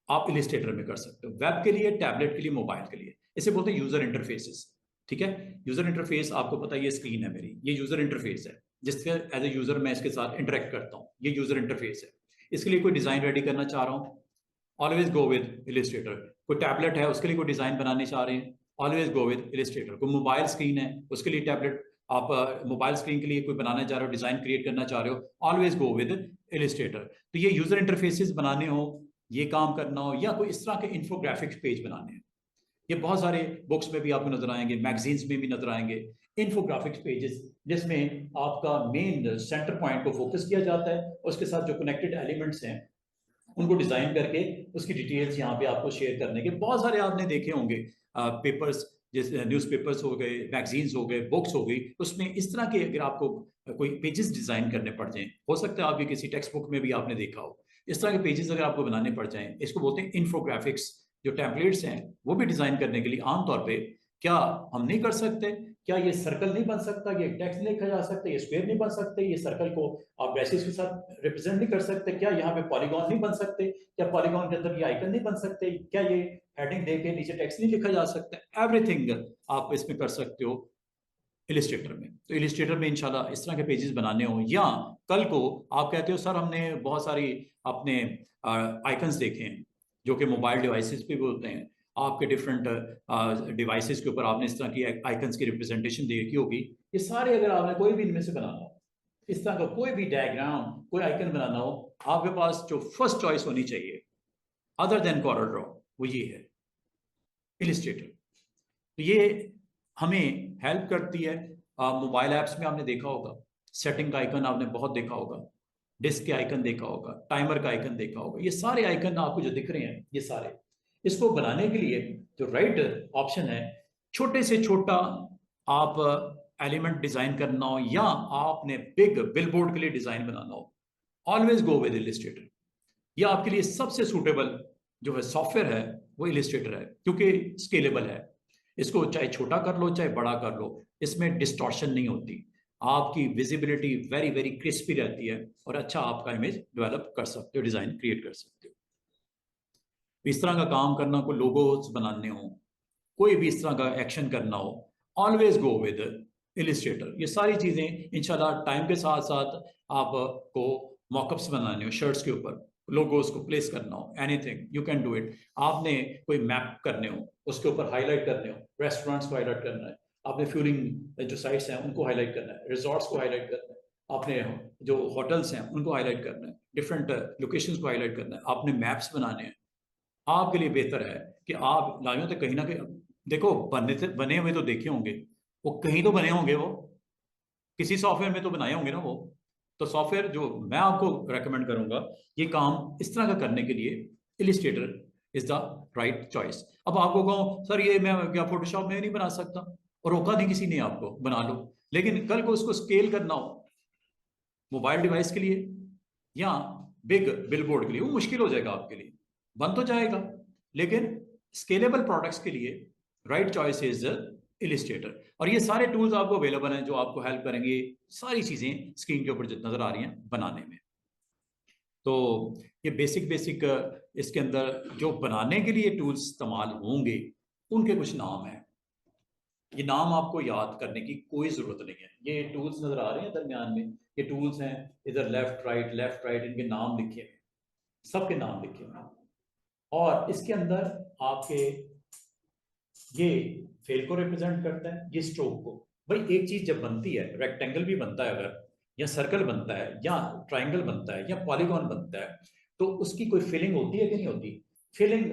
आप इलिस्ट्रेटर में कर सकते हो। वेब के लिए, टैबलेट के लिए, मोबाइल के लिए, इसे बोलते हैं यूज़र इंटरफेसेस। ठीक है, यूज़र इंटरफेस आपको पता है, ये स्क्रीन है मेरी, ये यूज़र इंटरफेस है जिससे एज ए यूज़र मैं इसके साथ इंटरेक्ट करता हूँ। ये यूज़र इंटरफेस है। इसके लिए कोई डिज़ाइन रेडी करना चाह रहा हूँ, ऑलवेज गो विद इलिस्ट्रेटर। कोई टैबलेट है, उसके लिए कोई डिज़ाइन बनाने चाह रहे हैं, ऑलवेज गो विद इलिस्ट्रेटर। कोई मोबाइल स्क्रीन है, उसके लिए टैबलेट, आप मोबाइल स्क्रीन के लिए कोई बनाना चाह रहे हो, डिज़ाइन क्रिएट करना चाह रहे हो, ऑलवेज गो विद इलिस्ट्रेटर। तो ये यूज़र इंटरफेसेस बनाने हो, ये काम करना हो, या कोई इस तरह के इन्फोग्राफिक्स पेज बनाने हैं, ये बहुत सारे बुक्स में भी आपको नजर आएंगे, मैगजीन्स में भी नजर आएंगे इन्फोग्राफिक्स पेजेस, जिसमें आपका मेन सेंटर पॉइंट को फोकस किया जाता है, उसके साथ जो कनेक्टेड एलिमेंट्स हैं उनको डिजाइन करके उसकी डिटेल्स यहाँ पे आपको शेयर करने के बहुत सारे आपने देखे होंगे पेपर्स, जैसे न्यूज़पेपर्स हो गए, मैगजीन्स हो गए, बुक्स हो गई, उसमें इस तरह के अगर आपको कोई पेजेस डिजाइन करने पड़ जाएं, हो सकता है आपके किसी टेक्स्ट बुक में भी आपने देखा हो, इस तरह के पेजेस अगर आपको बनाने पड़ जाएं, इसको बोलते हैं इन्फोग्राफिक्स। जो टेम्पलेट्स हैं वो भी डिजाइन करने के लिए आमतौर पे क्या हम नहीं कर सकते, क्या ये सर्कल नहीं बन सकता, ये टेक्स्ट नहीं लिखा जा सकता, ये स्क्वायर नहीं बन सकते, ये सर्कल को आप ब्रैसेस के साथ रिप्रेजेंट नहीं कर सकते, क्या यहाँ पे पॉलीगॉन नहीं बन सकते, क्या पॉलीगॉन के अंदर ये आइकन नहीं बन सकते, क्या ये हेडिंग दे के नीचे टेक्स्ट नहीं लिखा जा सकता। एवरीथिंग आप इसमें कर सकते हो इलिस्ट्रेटर में। तो इलिस्ट्रेटर में इंशाल्लाह इस तरह के पेजेस बनाने हो, या कल को आप कहते हो सर हमने बहुत सारी अपने आइकन्स देखे हैं जो कि मोबाइल डिवाइसेस पे भी होते हैं, आपके डिफरेंट डिवाइसेस के ऊपर आपने इस तरह की आइकन्स की रिप्रेजेंटेशन देखी होगी। ये सारे अगर आपने कोई भी इनमें से बनाना हो, इस तरह का कोई भी डायग्राम, कोई आइकन बनाना हो, आपके पास जो फर्स्ट चॉइस होनी चाहिए अदर देन कॉरल ड्रॉ, वो ये है इलिस्ट्रेटर। तो ये हमें हेल्प करती है। मोबाइल ऐप्स में आपने देखा होगा, सेटिंग का आइकन आपने बहुत देखा होगा, डिस्क के आइकन देखा होगा, टाइमर का आइकन देखा होगा, ये सारे आइकन आपको जो दिख रहे हैं, ये सारे, इसको बनाने के लिए जो राइट ऑप्शन है, छोटे से छोटा आप एलिमेंट डिजाइन करना हो या आपने बिग बिलबोर्ड के लिए डिजाइन बनाना हो, ऑलवेज गो विद इलिस्ट्रेटर। ये आपके लिए सबसे सूटेबल जो है सॉफ्टवेयर है वो इलिस्ट्रेटर है, क्योंकि स्केलेबल है। इसको चाहे छोटा कर लो चाहे बड़ा कर लो, इसमें डिस्टॉर्शन नहीं होती, आपकी विजिबिलिटी वेरी वेरी क्रिस्पी रहती है और अच्छा आपका इमेज डेवलप कर सकते हो, डिजाइन क्रिएट कर सकते हो। इस तरह का काम करना, कोई लोगोस बनाने हो, कोई भी इस तरह का एक्शन करना हो, ऑलवेज गो विद इलिस्ट्रेटर। ये सारी चीजें इंशाल्लाह टाइम के साथ साथ आपको मॉकअप्स बनाने हो, शर्ट्स के ऊपर लोगोस को प्लेस करना हो, anything you can do it. आपने कोई मैप करने हो, उसके ऊपर हाईलाइट करने हो, रेस्टोरेंट्स को हाईलाइट करना है, आपने फ्यूलिंग जो साइट्स हैं उनको हाईलाइट करना है, रिजॉर्ट्स को हाईलाइट करना है, आपने जो होटल्स हैं उनको हाईलाइट करना है, डिफरेंट लोकेशंस को हाईलाइट करना है, आपने मैप्स बनाने हैं। आपके लिए बेहतर है कि आप लाइयों तो कहीं ना कहीं, देखो बने हुए तो देखे होंगे, वो कहीं तो बने होंगे, वो किसी सॉफ्टवेयर में तो बनाए होंगे ना वो। तो सॉफ्टवेयर जो मैं आपको रेकमेंड करूंगा, ये काम इस तरह का करने के लिए Illustrator is the right choice. अब आपको कहूँ सर ये मैं क्या फोटोशॉप में नहीं बना सकता, और रोका नहीं किसी ने आपको, बना लो, लेकिन कल को उसको स्केल करना हो मोबाइल डिवाइस के लिए या बिग बिलबोर्ड के लिए, वो मुश्किल हो जाएगा आपके लिए, बन तो जाएगा, लेकिन स्केलेबल प्रोडक्ट्स के लिए राइट चॉइस इज इलिस्ट्रेटर। और ये सारे टूल्स आपको अवेलेबल हैं जो आपको हेल्प करेंगे सारी चीजें स्क्रीन के ऊपर जो नजर आ रही हैं बनाने में। तो ये बेसिक बेसिक इसके अंदर जो बनाने के लिए टूल्स इस्तेमाल होंगे उनके कुछ नाम हैं। ये नाम आपको याद करने की कोई जरूरत नहीं है, ये टूल्स नजर आ रहे हैं दरमियान में, ये टूल्स हैं, इधर लेफ्ट राइट इनके नाम लिखे हैं, सबके नाम लिखे हैं। और इसके अंदर आपके ये फेल को रिप्रेजेंट करता है, ये स्ट्रोक को। भाई एक चीज जब बनती है, रेक्टेंगल भी बनता है अगर, या सर्कल बनता है या ट्राइंगल बनता है या पॉलीगॉन बनता है, तो उसकी कोई फीलिंग होती है कि नहीं होती? फीलिंग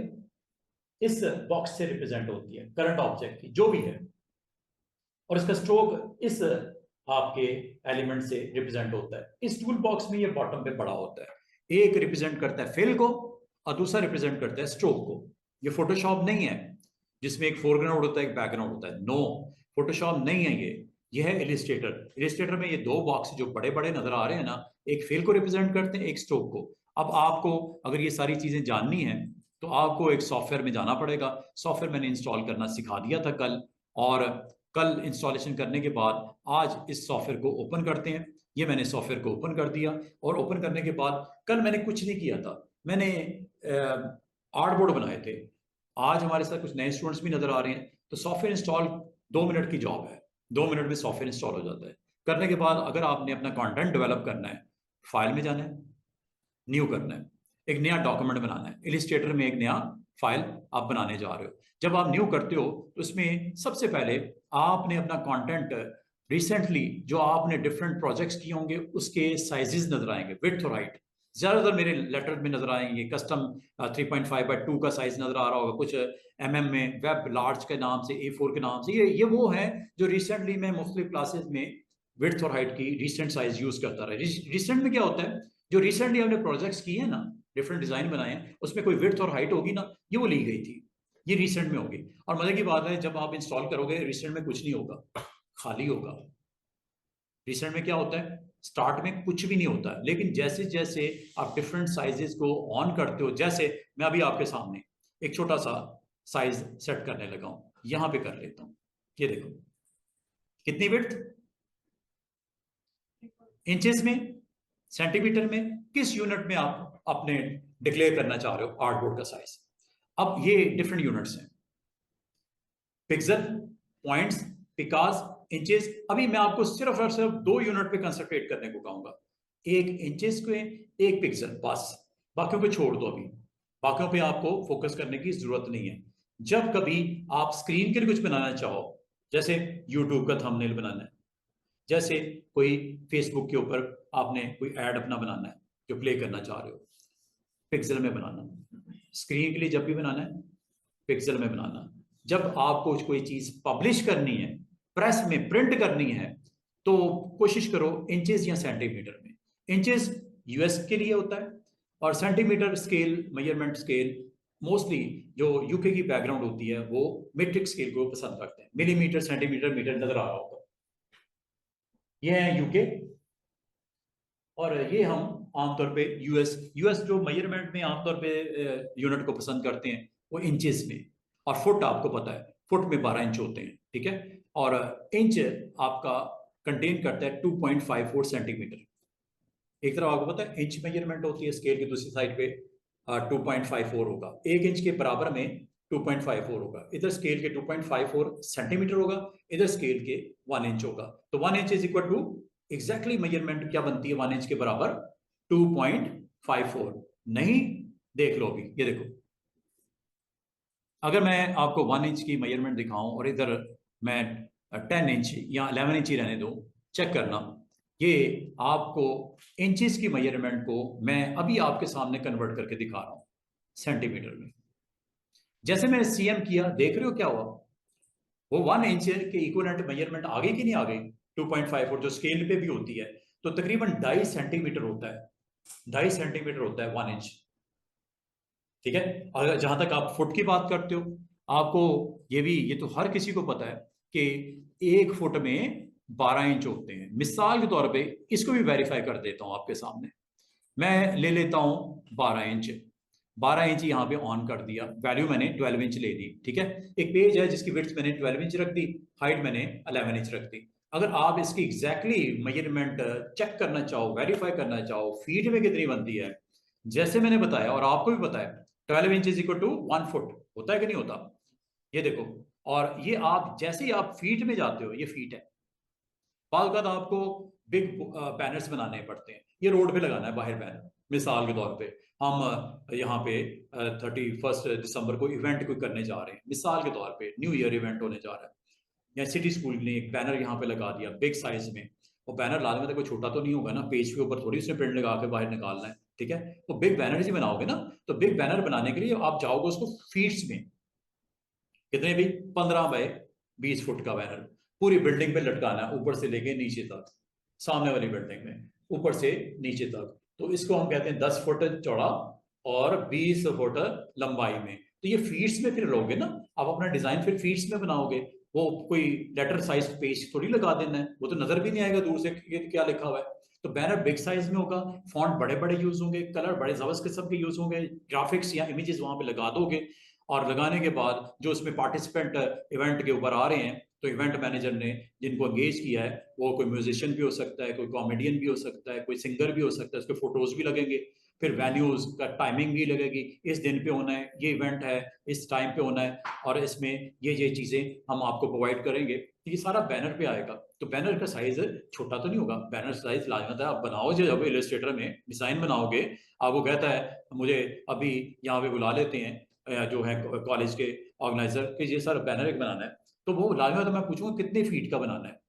इस बॉक्स से रिप्रेजेंट होती है, करंट ऑब्जेक्ट की जो भी है, और इसका स्ट्रोक इस आपके एलिमेंट से रिप्रेजेंट होता है। इस टूल बॉक्स में ये बॉटम पे पड़ा होता है, एक रिप्रेजेंट करता है फिल को और दूसरा रिप्रेजेंट करता है स्ट्रोक को। ये फोटोशॉप नहीं है जिसमें एक फोरग्राउंड होता है एक बैकग्राउंड होता है, नो, फोटोशॉप नहीं है ये है इलिस्ट्रेटर। इलिस्ट्रेटर में ये दो बॉक्स जो बड़े बड़े नजर आ रहे हैं ना, एक फिल को रिप्रेजेंट करते हैं एक स्ट्रोक को। अब आपको अगर ये सारी चीजें जाननी है तो आपको एक सॉफ्टवेयर में जाना पड़ेगा। सॉफ्टवेयर मैंने इंस्टॉल करना सिखा दिया था कल, और कल इंस्टॉलेशन करने के बाद आज इस सॉफ्टवेयर को ओपन करते हैं। ये मैंने सॉफ्टवेयर को ओपन कर दिया, और ओपन करने के बाद कल मैंने कुछ नहीं किया था, मैंने आर्ट बोर्ड बनाए थे। आज हमारे साथ कुछ नए स्टूडेंट्स भी नजर आ रहे हैं, तो सॉफ्टवेयर इंस्टॉल 2 मिनट की जॉब है, 2 मिनट में सॉफ्टवेयर इंस्टॉल हो जाता है। करने के बाद अगर आपने अपना कंटेंट डेवलप करना है, फाइल में जाना है, न्यू करना है, एक नया डॉक्यूमेंट बनाना है, इलिस्ट्रेटर में एक नया फाइल आप बनाने जा रहे हो। जब आप न्यू करते हो तो इसमें सबसे पहले आपने अपना कंटेंट रिसेंटली जो आपने डिफरेंट प्रोजेक्ट्स किए होंगे उसके साइजेस नजर आएंगे, विड्थ और हाइट। ज्यादातर मेरे लेटर में नजर आएंगे कस्टम 3.5/2 का साइज नजर आ रहा होगा, कुछ में वेब लार्ज के नाम से, A4 के नाम से। ये वो है जो रिसेंटली मैं मुख्तलिफ क्लासेस में विड्थ और हाइट की रिसेंट साइज यूज करता रहा। रिसेंट में क्या होता है, जो रिसेंटली हमने प्रोजेक्ट्स किए हैं ना, डिफरेंट डिजाइन बनाए हैं, उसमें कोई विड्थ और हाइट होगी ना, ये वो ली गई थी, ये रिसेंट में होगी। और मजे की बात है जब आप इंस्टॉल करोगे रिसेंट में कुछ नहीं होगा, खाली होगा। रिसेंट में क्या होता है, स्टार्ट में कुछ भी नहीं होता है, लेकिन जैसे जैसे आप डिफरेंट साइजेस को ऑन करते हो, जैसे मैं अभी आपके सामने एक छोटा सा साइज सेट करने लगा हूं, यहां पे कर लेता हूं, ये देखो कितनी विड्थ, इंचेस में, सेंटीमीटर में, किस यूनिट में आप अपने डिक्लेयर करना चाह रहे हो आर्टबोर्ड का साइज। अब ये डिफरेंट यूनिट्स हैं, पिक्सल, पॉइंट्स, पिकास, इंचेस। अभी मैं आपको सिर्फ और सिर्फ 2 यूनिट पे कंसंट्रेट करने को कहूंगा, एक इंचेस को, एक पिक्सल, बस। बाकियों को छोड़ दो, अभी बाकियों पे आपको फोकस करने की जरूरत नहीं है। जब कभी आप स्क्रीन के लिए कुछ बनाना चाहो, जैसे यूट्यूब का थंबनेल बनाना है, जैसे कोई फेसबुक के ऊपर आपने कोई ऐड अपना बनाना है जो प्ले करना चाह रहे हो, पिक्सल में बनाना। स्क्रीन के लिए जब भी बनाना है, पिक्सल में बनाना। जब आपको कोई चीज पब्लिश करनी है, प्रेस में प्रिंट करनी है, तो कोशिश करो इंचेस या सेंटीमीटर में। इंचेस यूएस के लिए होता है, और centimetre scale, measurement scale mostly जो यूके की बैकग्राउंड होती है वो मीट्रिक स्केल को पसंद करते हैं। मिलीमीटर, सेंटीमीटर, मीटर नजर आ रहा होगा, ये है यूके। और ये हम आमतौर पे यूएस यूएस जो मेजरमेंट में आमतौर पे यूनिट को पसंद करते हैं वो इंचेस में। और फुट आपको पता है, फुट में 12 इंच होते हैं, ठीक है। और इंच आपका कंटेन करता है 2.54 सेंटीमीटर। एक तरफ आपको पता है इंच मेजरमेंट होती है, स्केल की दूसरी साइड पे 2.54 होगा, 1 इंच के बराबर में 2.54 होगा। इधर स्केल के 2.54 सेंटीमीटर होगा, इधर स्केल के 1 इंच होगा। तो 1 inch is equal to exactly measurement क्या बनती है 1 इंच के बराबर 2.54। नहीं, देख लो अभी, ये देखो, अगर मैं आपको 1 इंच की मेजरमेंट दिखाऊं और इधर मैं 10 इंच या 11 इंच ही रहने दूं, चेक करना, ये आपको इंचेस की मेजरमेंट को मैं अभी आपके सामने कन्वर्ट करके दिखा रहा हूं सेंटीमीटर में। जैसे मैंने सीएम किया, देख रहे हो क्या हुआ, वो 1 इंच के इक्विवेलेंट मेजरमेंट आ गई कि नहीं आ गई 2.54, जो स्केल पे भी होती है। तो तकरीबन 2.5 सेंटीमीटर होता है, 2.5 सेंटीमीटर होता है 1 इंच, ठीक है। अगर जहां तक आप फुट की बात करते हो, आपको ये तो हर किसी को पता है कि 1 फुट में 12 इंच होते हैं। मिसाल के तौर पे इसको भी वेरीफाई कर देता हूं आपके सामने। मैं ले लेता हूं 12 इंच, 12 इंच यहाँ पे ऑन कर दिया, वैल्यू मैंने 12 इंच ले दी, ठीक है। एक पेज है जिसकी विड्थ मैंने 12 इंच रख दी, हाइट मैंने 11 इंच रख दी। अगर आप इसकी एग्जैक्टली मेजरमेंट चेक करना चाहो, वेरीफाई करना चाहो फीट में कितनी बनती है, जैसे मैंने बताया और आपको भी बताया, 12 inch is equal to 1 foot होता है कि नहीं होता, ये देखो। और ये आप जैसे ही आप फीट में जाते हो, ये फीट है। बाद आपको बिग बैनर्स बनाने पड़ते हैं, ये रोड पे लगाना है बाहर बैनर। मिसाल के तौर पे हम यहाँ पे 31 दिसंबर को इवेंट कोई करने जा रहे हैं, मिसाल के तौर पे न्यू ईयर इवेंट होने जा रहा है, या सिटी स्कूल ने एक बैनर यहाँ पे लगा दिया बिग साइज में। वो बैनर लाने में तो कोई छोटा तो नहीं होगा ना, पेज के ऊपर थोड़ी उसने प्रिंट लगा के बाहर निकालना है, ठीक है। तो बिग बैनर ही बनाओगे ना, तो बिग बैनर बनाने के लिए आप जाओगे उसको फीट्स में, कितने भी 15 बाय 20 फुट का बैनर पूरी बिल्डिंग पे लटकाना है, ऊपर से लेके नीचे तक, सामने वाली बिल्डिंग में ऊपर से नीचे तक। तो इसको हम कहते हैं 10 फुट चौड़ा और 20 फुट लंबाई में। तो ये फीट्स में फिर लोगे ना, आप अपना डिजाइन फिर फीट्स में बनाओगे। वो कोई लेटर साइज पेज थोड़ी लगा देना है, वो तो नजर भी नहीं आएगा दूर से ये क्या लिखा हुआ है। तो बैनर बिग साइज में होगा, फॉन्ट बड़े बड़े यूज होंगे, कलर बड़े जबरदस्त किस्म के यूज होंगे, ग्राफिक्स या इमेजेस वहां पे लगा दोगे। और लगाने के बाद जो उसमें पार्टिसिपेंट इवेंट के ऊपर आ रहे हैं, तो इवेंट मैनेजर ने जिनको एंगेज किया है, वो कोई म्यूजिशियन भी हो सकता है, कोई कॉमेडियन भी हो सकता है, कोई सिंगर भी हो सकता है, उसके फोटोज भी लगेंगे। फिर वेन्यूज का टाइमिंग भी लगेगी, इस दिन पे होना है, ये इवेंट है, इस टाइम पे होना है, और इसमें ये चीजें हम आपको प्रोवाइड करेंगे। तो ये सारा बैनर पे आएगा। तो बैनर का साइज छोटा तो नहीं होगा, बैनर साइज लाजमत है। आप बनाओ जब इलस्ट्रेटर में डिजाइन बनाओगे, आपको कहता है मुझे अभी यहाँ पे बुला लेते हैं जो है कॉलेज के ऑर्गेनाइजर कि ये सर बैनर एक बनाना है, तो वो लाजमत मैं पूछूंगा कितने फीट का बनाना है,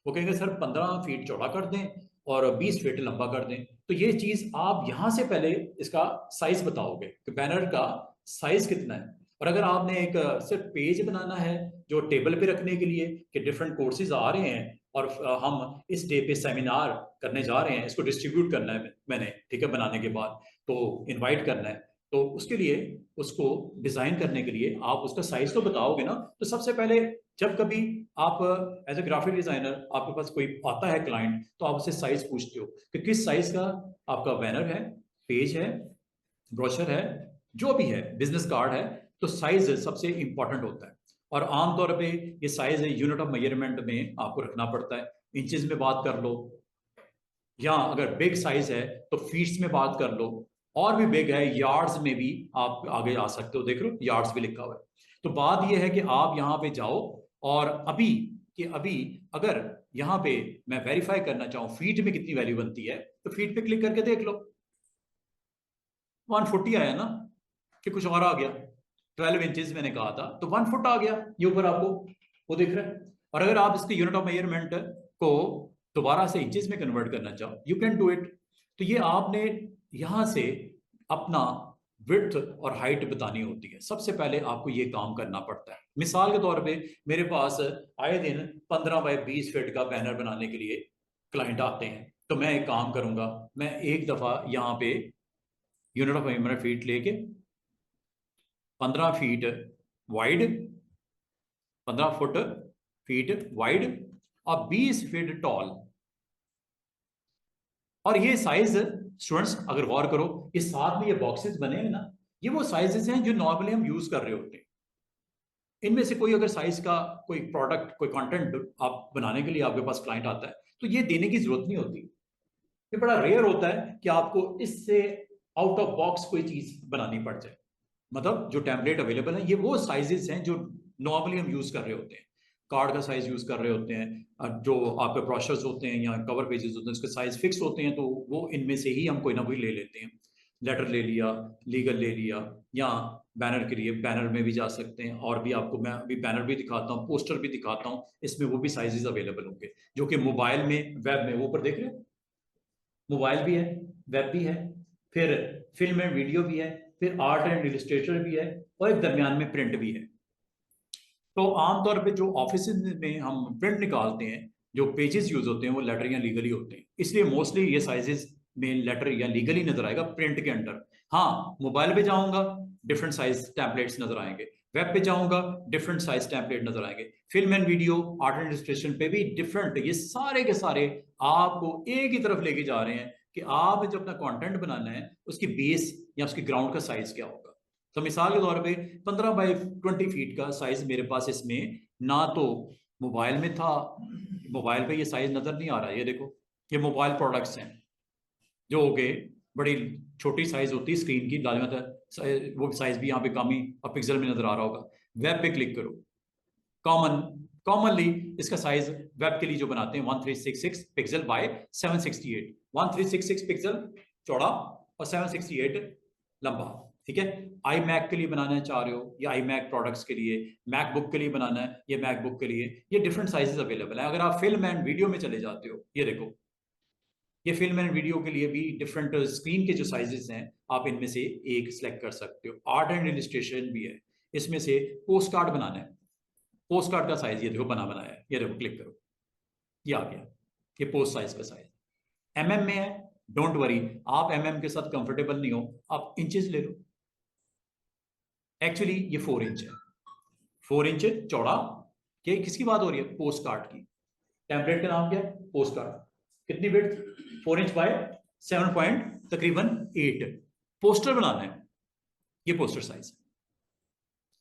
वो कहेंगे सर 15 फीट चौड़ा कर दें और 20 फीट लंबा कर दें। तो ये चीज आप यहां से पहले इसका साइज बताओगे कि बैनर का साइज कितना है। और अगर आपने एक सिर्फ पेज बनाना है जो टेबल पे रखने के लिए कि डिफरेंट कोर्सेज आ रहे हैं और हम इस डे पे सेमिनार करने जा रहे हैं, इसको डिस्ट्रीब्यूट करना है मैंने, ठीक है, बनाने के बाद तो इनवाइट करना है, तो उसके लिए उसको डिजाइन करने के लिए आप उसका साइज तो बताओगे ना। तो सबसे पहले जब कभी आप एज ए ग्राफिक डिजाइनर आपके पास कोई आता है क्लाइंट, तो आप उससे साइज पूछते हो कि किस साइज का आपका बैनर है, पेज है, ब्रोशर है, जो भी है, बिजनेस कार्ड है। तो साइज सबसे इंपॉर्टेंट होता है। और आमतौर पे ये साइज यूनिट ऑफ मेजरमेंट में आपको रखना पड़ता है, इंचेस में बात कर लो, या अगर बिग साइज है तो फीट्स में बात कर लो, और भी बिग है यार्ड्स में भी आप आगे आ सकते हो, देख लो यार्ड्स भी लिखा हुआ है। तो बात यह है कि आप यहाँ पे जाओ और अभी अगर यहाँ पे मैं वेरीफाई करना चाहूँ फीट में कितनी वैल्यू बनती है, तो फीट पे क्लिक करके देख लो, 140 आया ना, कि कुछ और आ गया, 12 इंचेस मैंने कहा था तो 1 फुट आ गया, ये ऊपर आपको वो दिख रहा है। और अगर आप इसके यूनिट ऑफ मेजरमेंट को दोबारा से इंचेस में कन्वर्ट करना चाहो, यू कैन डू इट। तो ये आपने यहां से अपना विड्थ और हाइट बतानी होती है, सबसे पहले आपको ये काम करना पड़ता है। मिसाल के तौर पे मेरे पास आए दिन 15 बाय 20 फीट का बैनर बनाने के लिए क्लाइंट आते हैं, तो मैं एक काम करूंगा, मैं एक दफा यहाँ पे यूनिट ऑफ मेजरमेंट फीट लेके 15 feet wide, 15 foot feet wide और 20 फीट टॉल। और ये साइज स्टूडेंट्स अगर गौर करो, ये साथ में ये बॉक्सेस बने हैं ना, ये वो साइजेस हैं जो नॉर्मली हम यूज कर रहे होते हैं। इनमें से कोई अगर साइज का कोई प्रोडक्ट, कोई कंटेंट आप बनाने के लिए आपके पास क्लाइंट आता है, तो ये देने की जरूरत नहीं होती। ये बड़ा रेयर होता है कि आपको इससे आउट ऑफ बॉक्स कोई चीज बनानी पड़ जाए। मतलब जो टेम्पलेट अवेलेबल है ये वो साइजेस हैं जो नॉर्मली हम यूज कर रहे होते हैं। कार्ड का साइज यूज कर रहे होते हैं, जो आपके ब्रोशर्स होते हैं या कवर पेजेस होते हैं उसके साइज फिक्स होते हैं, तो वो इनमें से ही हम कोई ना कोई ले लेते हैं। लेटर ले लिया, लीगल ले लिया, या बैनर के लिए बैनर में भी जा सकते हैं। और भी आपको मैं अभी बैनर भी दिखाता हूँ, पोस्टर भी दिखाता हूँ, इसमें वो भी साइजेस अवेलेबल होंगे जो कि मोबाइल में, वेब में, वो ऊपर देख रहे हो, मोबाइल भी है, वेब भी है, फिर फिल्म एंड वीडियो भी है, फिर आर्ट एंड इलस्ट्रेटर भी है, और एक दरमियान में प्रिंट भी है। तो आमतौर पे जो ऑफिस में हम प्रिंट निकालते हैं, जो पेजेस यूज होते हैं वो लेटर या लीगली होते हैं, इसलिए मोस्टली ये साइजेस में लेटर या लीगली नजर आएगा प्रिंट के अंडर। हाँ, मोबाइल पे जाऊंगा डिफरेंट साइज टेम्पलेट्स नजर आएंगे, वेब पे जाऊंगा डिफरेंट साइज टेम्पलेट नजर आएंगे, film and video, art and illustration पे भी डिफरेंट। ये सारे के सारे आपको एक ही तरफ लेके जा रहे हैं कि आप जो अपना कंटेंट बनाना है उसकी बेस या उसकी ग्राउंड का साइज क्या होगा। तो मिसाल के तौर पे 15 बाई 20 फीट का साइज मेरे पास इसमें ना तो मोबाइल में था, मोबाइल पे ये साइज नजर नहीं आ रहा है। ये देखो, ये मोबाइल प्रोडक्ट्स हैं जो हो गए, बड़ी छोटी साइज होती है स्क्रीन की, लाजमत वो साइज भी यहाँ पे कम ही और पिक्सल में नजर आ रहा होगा। वेब पे क्लिक करो, कॉमनली इसका साइज वेब के लिए जो बनाते हैं 1366 पिक्सल बाय 768, 1366 पिक्सल चौड़ा और 768 लंबा। ठीक है, आई मैक के लिए बनाना चाह रहे हो या आई मैक प्रोडक्ट्स के लिए, मैकबुक के लिए बनाना है ये मैकबुक के लिए, ये डिफरेंट साइजेस अवेलेबल है। अगर आप फिल्म एंड वीडियो में चले जाते हो, ये देखो, ये फिल्म एंड वीडियो के लिए भी डिफरेंट स्क्रीन के जो साइजेस हैं आप इनमें से एक सिलेक्ट कर सकते हो। आर्ट एंड इलस्ट्रेशन भी है, इसमें से पोस्ट कार्ड बनाना है, पोस्ट कार्ड का साइज ये देखो बना बनाया है, ये देखो क्लिक करो, ये आ गया, ये पोस्ट साइज का साइज एमएम में है। डोंट वरी, आप एमएम के साथ कंफर्टेबल नहीं हो, आप इंचेस ले लो। एक्चुअली ये 4 इंच है, 4 इंच चौड़ा। क्या किसकी बात हो रही है? पोस्ट कार्ड की। टेम्पलेट का नाम क्या है? Post card. कितनी विड्थ? 4 इंच बाय 7 पॉइंट तकरीबन 8। पोस्टर बनाना है, ये पोस्टर साइज।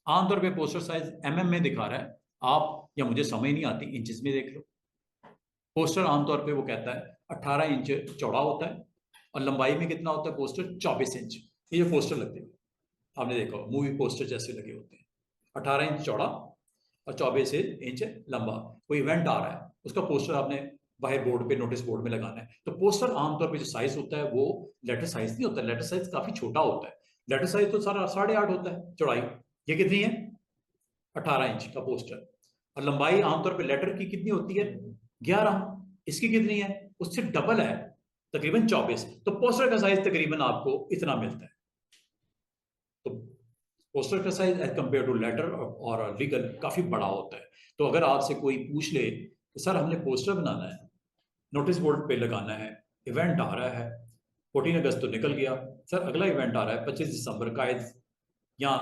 आमतौर पे पोस्टर साइज एमएम में दिखा रहा है, आप या मुझे समझ नहीं आती, इंचेस में देख लो। पोस्टर आमतौर पे वो कहता है 18 इंच चौड़ा होता है, और लंबाई में कितना होता है पोस्टर? 24 इंच। ये जो पोस्टर लगते हैं आपने देखा मूवी पोस्टर जैसे लगे होते हैं, 18 इंच चौड़ा और 24 इंच लंबा। कोई इवेंट आ रहा है, उसका पोस्टर आपने बाहर बोर्ड पे, नोटिस बोर्ड में लगाना है। तो पोस्टर आमतौर पे जो साइज होता है वो लेटर साइज नहीं होता है, लेटर साइज काफी छोटा होता है। लेटर साइज तो सारा 8.5 होता है चौड़ाई। ये कितनी है? 18 इंच का पोस्टर। और लंबाई आमतौर पर लेटर की कितनी होती है? 11। इसकी कितनी है? उससे डबल है, तकरीबन 24। तो पोस्टर का साइज तकरीबन आपको इतना मिलता है। तो पोस्टर का size as compare to letter और लीगल काफी बड़ा होता है। तो अगर आपसे कोई पूछ ले कि सर हमने पोस्टर बनाना है, नोटिस बोर्ड पे लगाना है, इवेंट आ रहा है, 14 अगस्त तो निकल गया, सर अगला इवेंट आ रहा है 25 दिसंबर का, या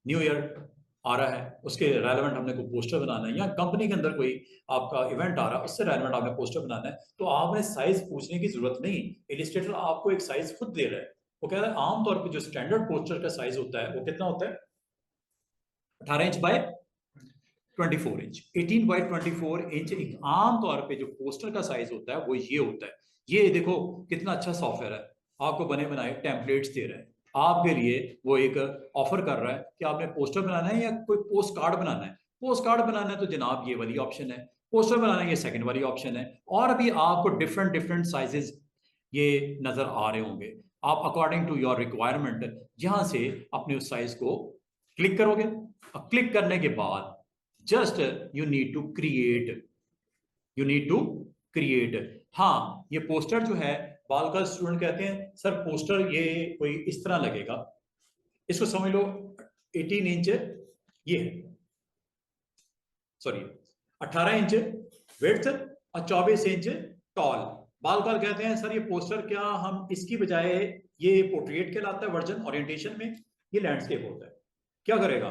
न्यू ईयर आ रहा है, उसके रेलेवेंट हमने कोई पोस्टर बनाना है, या कंपनी के अंदर कोई आपका इवेंट आ रहा है उससे रेलेवेंट आपने पोस्टर बनाना है, तो आपने साइज पूछने की जरूरत नहीं। इलिस्ट्रेटर आपको एक साइज खुद दे रहा है। वो कह रहा है आमतौर पर जो स्टैंडर्ड पोस्टर का साइज होता है वो कितना होता है? 18 inch by 24 inch. 18 by 24 inch एक आमतौर पे जो पोस्टर का साइज होता है वो ये होता है। ये देखो कितना अच्छा सॉफ्टवेयर है, आपको बने बनाए टेम्पलेट्स दे रहा है। आपके लिए वो एक ऑफर कर रहा है कि आपने पोस्टर बनाना है या कोई पोस्ट कार्ड बनाना है। पोस्ट कार्ड बनाना है तो जनाब ये वाली ऑप्शन है, पोस्टर बनाना है ये सेकंड वाली ऑप्शन है। और भी आपको डिफरेंट डिफरेंट साइजेस ये नजर आ रहे होंगे। आप अकॉर्डिंग टू योर रिक्वायरमेंट यहां से अपने उस साइज को क्लिक करोगे, और क्लिक करने के बाद just you need to create, you need to create. हाँ, ये पोस्टर जो है, बाल का स्टूडेंट कहते हैं सर पोस्टर ये कोई इस तरह लगेगा, इसको समझ लो 18 इंच ये सॉरी 18 इंच विड्थ और 24 इंच टॉल। बाल काल कहते हैं सर ये पोस्टर क्या हम इसकी बजाय, ये पोर्ट्रेट कहलाता है वर्जन ओरिएंटेशन में, ये लैंडस्केप होता है, क्या करेगा?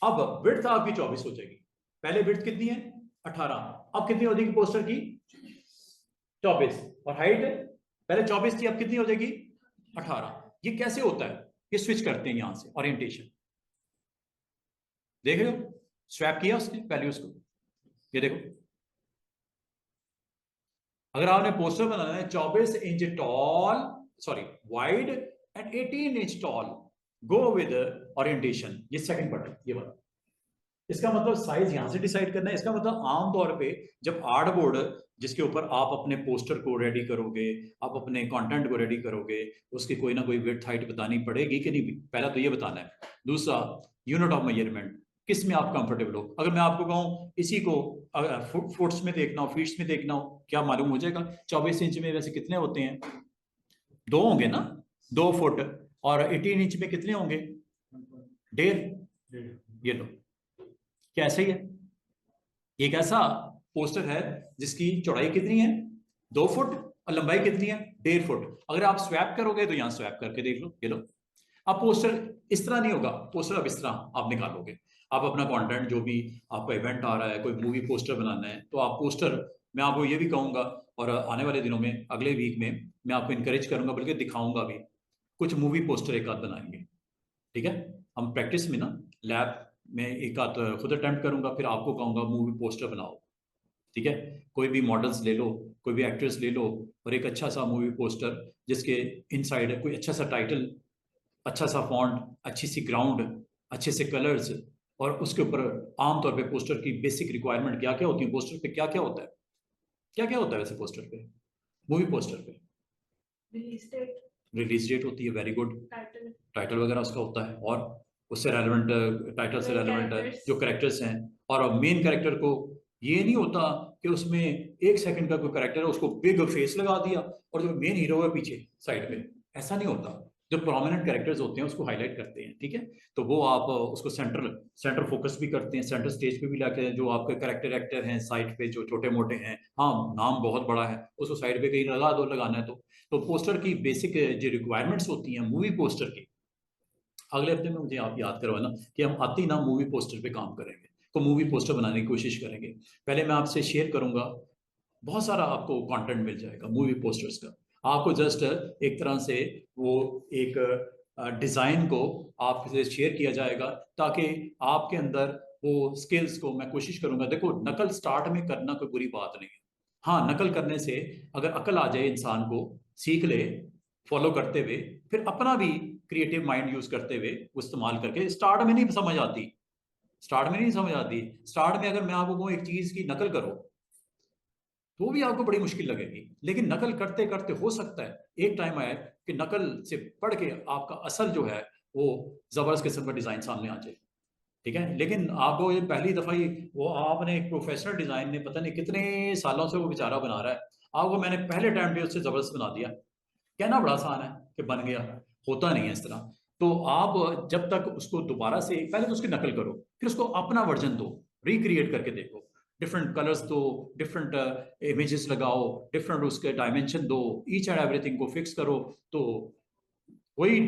अब विड्थ आपकी 24 हो जाएगी। पहले विड्थ कितनी है? 18। अब कितनी हो जाएगी पोस्टर की? 24। और हाइट पहले 24 थी, अब कितनी हो जाएगी? 18। ये कैसे होता है? ये स्विच करते हैं यहां से ओरिएंटेशन, देख रहे हो? स्वैप किया उसने वैल्यूज को, ये देखो। अगर आपने पोस्टर बनाना है 24 inch toll, sorry wide and 18 inch toll, go with orientation, ये सेकंड बटन, ये वाला। इसका मतलब साइज यहां से डिसाइड करना है। इसका मतलब आमतौर पे जब आर्ट बोर्ड जिसके ऊपर आप अपने पोस्टर को रेडी करोगे, आप अपने कंटेंट को रेडी करोगे, उसकी कोई ना कोई विड्थ हाइट बतानी पड़ेगी कि नहीं, पहला तो ये बताना है। दूसरा, यूनिट ऑफ मेजरमेंट, किस में आप कंफर्टेबल हो। अगर मैं आपको कहूं इसी को फुट्स में देखना हो, फीट्स में देखना हो, क्या मालूम हो जाएगा? 24 इंच में वैसे कितने होते हैं? 2 होंगे ना, 2 फुट। और 18 इंच में कितने होंगे? 1.5। ये लो, कैसे ही है। एक ऐसा पोस्टर है जिसकी चौड़ाई कितनी है? 2 फुट, और लंबाई कितनी है? 1.5 फुट। अगर आप स्वैप करोगे तो यहां स्वैप करके देख लो, ये लो। अब पोस्टर इस तरह नहीं होगा, पोस्टर अब इस तरह आप निकालोगे। आप अपना कंटेंट, जो भी आपका इवेंट आ रहा है, कोई मूवी पोस्टर बनाना है, तो आप पोस्टर, मैं आपको ये भी कहूंगा, और आने वाले दिनों में, अगले वीक में मैं आपको इनकरेज करूंगा, बल्कि दिखाऊंगा भी, कुछ मूवी पोस्टर एक आध बनाएंगे, ठीक है। हम प्रैक्टिस में ना, लैब में एक आध खुद अटेम्प्ट करूंगा, फिर आपको कहूंगा मूवी पोस्टर बनाओ, ठीक है। कोई भी मॉडल्स ले लो, कोई भी एक्ट्रेस ले लो, और एक अच्छा सा मूवी पोस्टर जिसके इनसाइड कोई अच्छा सा टाइटल, अच्छा सा फॉन्ट, अच्छी सी ग्राउंड, अच्छे से कलर्स, और उसके ऊपर आमतौर पे पोस्टर की बेसिक रिक्वायरमेंट क्या क्या होती है, पोस्टर पे क्या क्या होता है, क्या क्या होता है वैसे पोस्टर पे, मूवी पोस्टर पे? रिलीज डेट होती है, वेरी गुड। टाइटल वगैरह उसका होता है, और उससे रेलेवेंट, टाइटल से रेलेवेंट जो करेक्टर्स हैं। और मेन कैरेक्टर को, ये नहीं होता कि उसमें 1 सेकंड का कोई कैरेक्टर है उसको बिग फेस लगा दिया और जो मेन हीरो है पीछे साइड में, ऐसा नहीं होता। जो प्रोमिनेंट कैरेक्टर्स होते हैं उसको हाईलाइट करते हैं, ठीक है। तो वो आप उसको सेंटर सेंटर फोकस भी करते हैं, सेंटर स्टेज पे भी लाते हैं। जो आपके कैरेक्टर एक्टर हैं साइड पे, जो छोटे मोटे हैं, हाँ नाम बहुत बड़ा है, उसको साइड पे कहीं लगा दो, लगाना है तो पोस्टर की बेसिक जो रिक्वायरमेंट्स होती हैं मूवी पोस्टर की, अगले हफ्ते में मुझे आप याद करवाना कि हम आते ही ना मूवी पोस्टर पे काम करेंगे, तो मूवी पोस्टर बनाने की कोशिश करेंगे। पहले मैं आपसे शेयर करूंगा, बहुत सारा आपको कंटेंट मिल जाएगा मूवी पोस्टर्स का। आपको जस्ट एक तरह से वो एक डिजाइन को आपसे शेयर किया जाएगा, ताकि आपके अंदर वो स्किल्स को, मैं कोशिश करूंगा, देखो नकल स्टार्ट में करना कोई बुरी बात नहीं है। हाँ, नकल करने से अगर अकल आ जाए इंसान को, सीख ले फॉलो करते हुए, फिर अपना भी क्रिएटिव माइंड यूज करते हुए वो इस्तेमाल करके, स्टार्ट में नहीं समझ आती, स्टार्ट में नहीं समझ आती। स्टार्ट में अगर मैं आपको कहूं एक चीज की नकल करो, तो भी आपको बड़ी मुश्किल लगेगी, लेकिन नकल करते करते हो सकता है एक टाइम आए कि नकल से पढ़ के आपका असल जो है वो जबरदस्त किस्म का डिजाइन सामने आ जाए, ठीक है। लेकिन आपको ये पहली दफा ही, वो आपने एक प्रोफेशनल डिजाइन ने पता नहीं कितने सालों से वो बेचारा बना रहा है, आपको मैंने पहले टाइम पे उससे जबरदस्त बना दिया, कहना बड़ा आसान है कि बन गया, होता नहीं है इस तरह। तो आप जब तक उसको दोबारा से, पहले तो उसकी नकल करो, फिर उसको अपना वर्जन दो, रिक्रिएट करके देखो, डिफरेंट कलर्स दो, डिफरेंट इमेजेस लगाओ, डिफरेंट उसके डायमेंशन दो, ईच एंड एवरीथिंग को फिक्स करो। तो कोई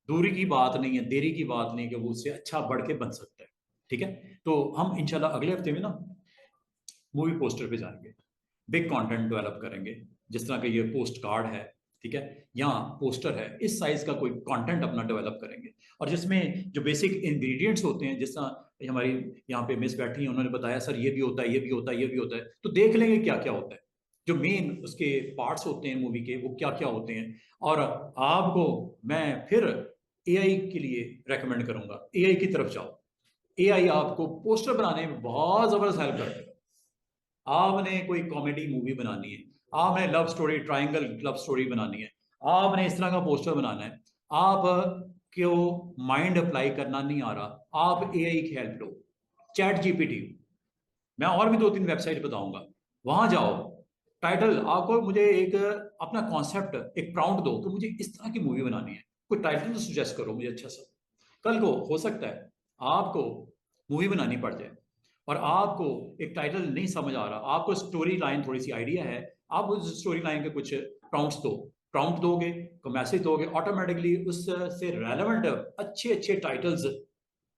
दूरी की बात नहीं है, देरी की बात नहीं कि वो उससे अच्छा बढ़ के बन सकता है, ठीक है। तो हम इंशाल्लाह अगले हफ्ते में ना मूवी पोस्टर पे जाएंगे, बिग कंटेंट डेवलप करेंगे, जिस तरह का ये पोस्ट कार्ड है, ठीक है, या पोस्टर है, इस साइज का कोई कंटेंट अपना डेवलप करेंगे, और जिसमें जो बेसिक इंग्रेडिएंट्स होते हैं, जिस तरह हमारी यहाँ पे मिस बैठी हैं, उन्होंने बताया सर ये भी होता है, ये भी होता है, ये भी होता है, तो देख लेंगे क्या क्या होता है, जो मेन उसके पार्ट्स होते हैं मूवी के, वो क्या क्या होते हैं। और आपको मैं फिर एआई के लिए रेकमेंड करूंगा, एआई की तरफ जाओ। एआई आपको पोस्टर बनाने में बहुत जबरदस्त हेल्प करता है। आपने कोई कॉमेडी मूवी बनानी है, आपने love story, triangle love story बनानी है, आपने इस तरह का पोस्टर बनाना है, आप क्यों माइंड अप्लाई करना नहीं आ रहा, आप एआई की हेल्प लो, चैट जीपीटी, मैं और भी 2-3 वेबसाइट बताऊंगा, वहां जाओ, टाइटल आपको, मुझे एक अपना कॉन्सेप्ट, एक प्राउम्प्ट दो कि मुझे इस तरह की मूवी बनानी है, कोई टाइटल तो सुजेस्ट करो मुझे अच्छा सा। कल को हो सकता है आपको मूवी बनानी पड़ जाए और आपको एक टाइटल नहीं समझ आ रहा, आपको स्टोरी लाइन थोड़ी सी आइडिया है, आप उस स्टोरी लाइन के कुछ प्रॉम्प्ट्स दो, प्रॉम्प्ट दोगे, को मैसेज दोगे, ऑटोमेटिकली उससे रेलेवेंट अच्छे अच्छे टाइटल्स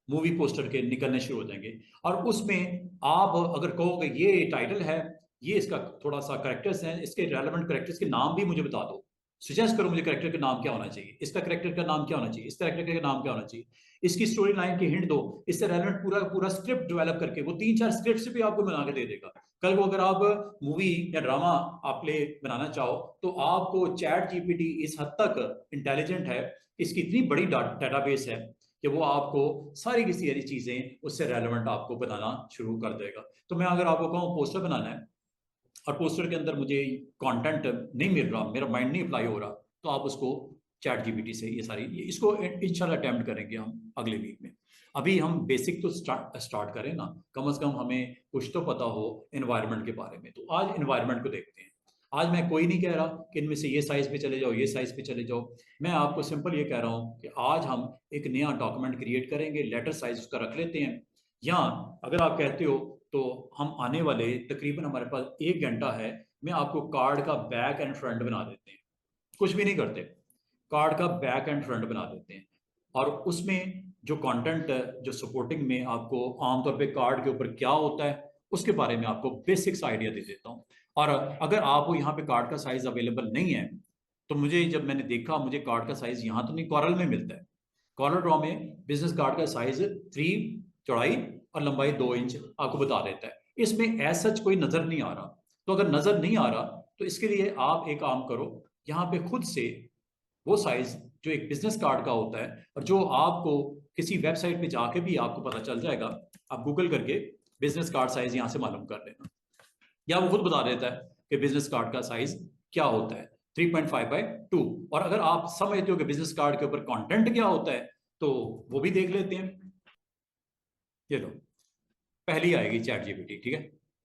मूवी पोस्टर के निकलने शुरू हो जाएंगे। और उसमें आप अगर कहोगे ये टाइटल है, ये इसका थोड़ा सा करेक्टर्स हैं, इसके रेलेवेंट करेक्टर्स के नाम भी मुझे बता दो, सजेस्ट करो मुझे करेक्टर का नाम क्या होना चाहिए, इसका करेक्टर का नाम क्या होना चाहिए, इस करेक्टर का नाम क्या होना चाहिए, इसकी स्टोरी लाइन की हिंट दो, इससे रेलेवेंट पूरा पूरा स्क्रिप्ट डेवलप करके वो 3-4 स्क्रिप्ट भी आपको बना के दे देगा। कल को अगर आप मूवी या ड्रामा आप प्ले बनाना चाहो तो आपको चैट जीपीटी इस हद तक इंटेलिजेंट है, इसकी इतनी बड़ी डाटाबेस है कि वो आपको सारी की सारी चीजें उससे रेलेवेंट आपको बताना शुरू कर देगा। तो मैं अगर आपको कहूँ पोस्टर बनाना है और पोस्टर के अंदर मुझे कंटेंट नहीं मिल रहा, मेरा माइंड नहीं अप्लाई हो रहा, तो आप उसको चैट जीपीटी से ये सारी इसको इंशाल्लाह अटेम्प्ट करेंगे हम अगले वीक में। अभी हम बेसिक तो स्टार्ट करें ना, कम से कम हमें कुछ तो पता हो एनवायरनमेंट के बारे में। तो आज एनवायरनमेंट को देखते हैं। आज मैं कोई नहीं कह रहा कि इनमें से ये साइज पे चले जाओ, ये साइज पे चले जाओ। मैं आपको सिंपल ये कह रहा हूँ कि आज हम एक नया डॉक्यूमेंट क्रिएट करेंगे, लेटर साइज उसका रख लेते हैं, या अगर आप कहते हो तो हम आने वाले तकरीबन हमारे पास 1 घंटा है, मैं आपको कार्ड का बैक एंड फ्रंट बना देते हैं, कुछ भी नहीं करते, कार्ड का बैक एंड फ्रंट बना देते हैं। और उसमें जो कंटेंट जो सपोर्टिंग में आपको आमतौर पे कार्ड के ऊपर क्या होता है उसके बारे में आपको बेसिक्स आइडिया दे देता हूँ। और अगर आपको यहाँ पे कार्ड का साइज अवेलेबल नहीं है तो मुझे जब मैंने देखा, मुझे कार्ड का साइज यहाँ तो नहीं, कॉरल में मिलता है। कॉरल ड्रॉ में बिजनेस कार्ड का साइज 3 चौड़ाई और लंबाई 2 इंच आपको बता देता है। इसमें ऐसा सच कोई नजर नहीं आ रहा। तो अगर नजर नहीं आ रहा तो इसके लिए आप एक काम करो, यहाँ पे खुद से वो साइज जो एक बिजनेस कार्ड का होता है और जो आपको किसी वेबसाइट पे जाके भी आपको पता चल जाएगा, आप गूगल करके बिजनेस कार्ड साइज यहाँ से मालूम कर लेना, या वो खुद बता देता है कि बिजनेस कार्ड का साइज क्या होता है, 3.5/2। और अगर आप समझते हो कि बिजनेस कार्ड के ऊपर कंटेंट क्या होता है तो वो भी देख लेते हैं। ये लो, पहली आएगी चैट जीपीटी, ठीक है,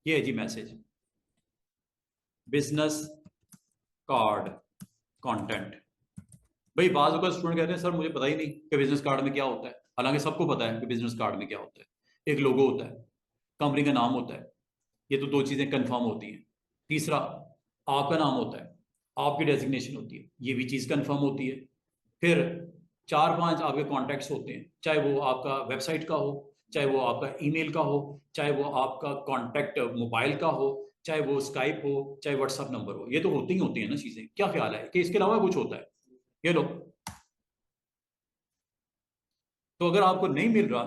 ये है जी मैसेज, बिजनेस कार्ड कंटेंट। भाई बाज का स्टूडेंट कहते हैं सर मुझे पता ही नहीं कि बिजनेस कार्ड में क्या होता है, हालांकि सबको पता है कि बिजनेस कार्ड में क्या होता है। एक लोगो होता है, कंपनी का नाम होता है, ये तो 2 चीजें कंफर्म होती हैं। तीसरा आपका नाम होता है, आपकी डेजिग्नेशन होती है, ये भी चीज कंफर्म होती है। फिर 4-5 आपके कॉन्टैक्ट्स होते हैं, चाहे वो आपका वेबसाइट का हो, चाहे वो आपका ईमेल का हो, चाहे वो आपका कॉन्टैक्ट मोबाइल का हो, चाहे वो स्काइप हो, चाहे व्हाट्सएप नंबर हो। ये तो होती ही होती है ना चीजें। क्या ख्याल है कि इसके अलावा कुछ होता है? ये लो, तो अगर आपको नहीं मिल रहा,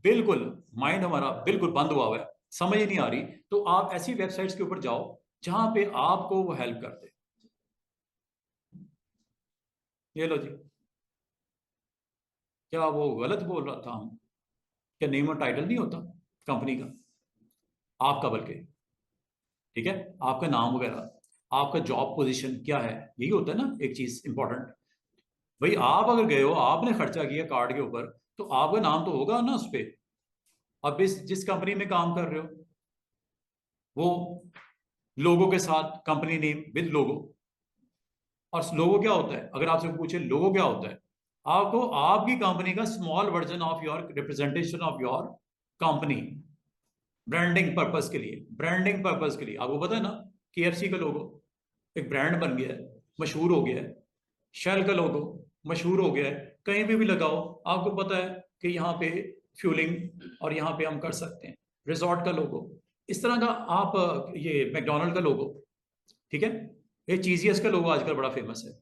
बिल्कुल माइंड हमारा बिल्कुल बंद हुआ है, समझ ही नहीं आ रही, तो आप ऐसी वेबसाइट्स के ऊपर जाओ जहां पे आपको वो हेल्प कर दे। ये लो जी, क्या वो गलत बोल रहा था हम? क्या नेम और टाइटल नहीं होता कंपनी का आपका, बल्कि ठीक है आपका नाम वगैरह, आपका जॉब पोजीशन क्या है, यही होता है ना एक चीज इंपॉर्टेंट। भाई आप अगर गए हो, आपने खर्चा किया कार्ड के ऊपर, तो आपका नाम तो होगा ना उस पर। अब जिस जिस कंपनी में काम कर रहे हो वो लोगो के साथ कंपनी नेम विद लोगो। और लोगो क्या होता है, अगर आपसे पूछे लोगो क्या होता है, आपको आपकी कंपनी का small version of your representation of your company, branding purpose के लिए, ब्रांडिंग पर्पस के लिए। आपको पता है ना केएफसी का लोगो एक ब्रांड बन गया है, मशहूर हो गया है। शेल का लोगो मशहूर हो गया है, कहीं भी लगाओ आपको पता है कि यहाँ पे फ्यूलिंग और यहाँ पे हम कर सकते हैं। रिजॉर्ट का लोगो इस तरह का, आप ये मैकडोनल्ड का लोगो, ठीक है, ये चीजियस का लोगो आजकल बड़ा फेमस है।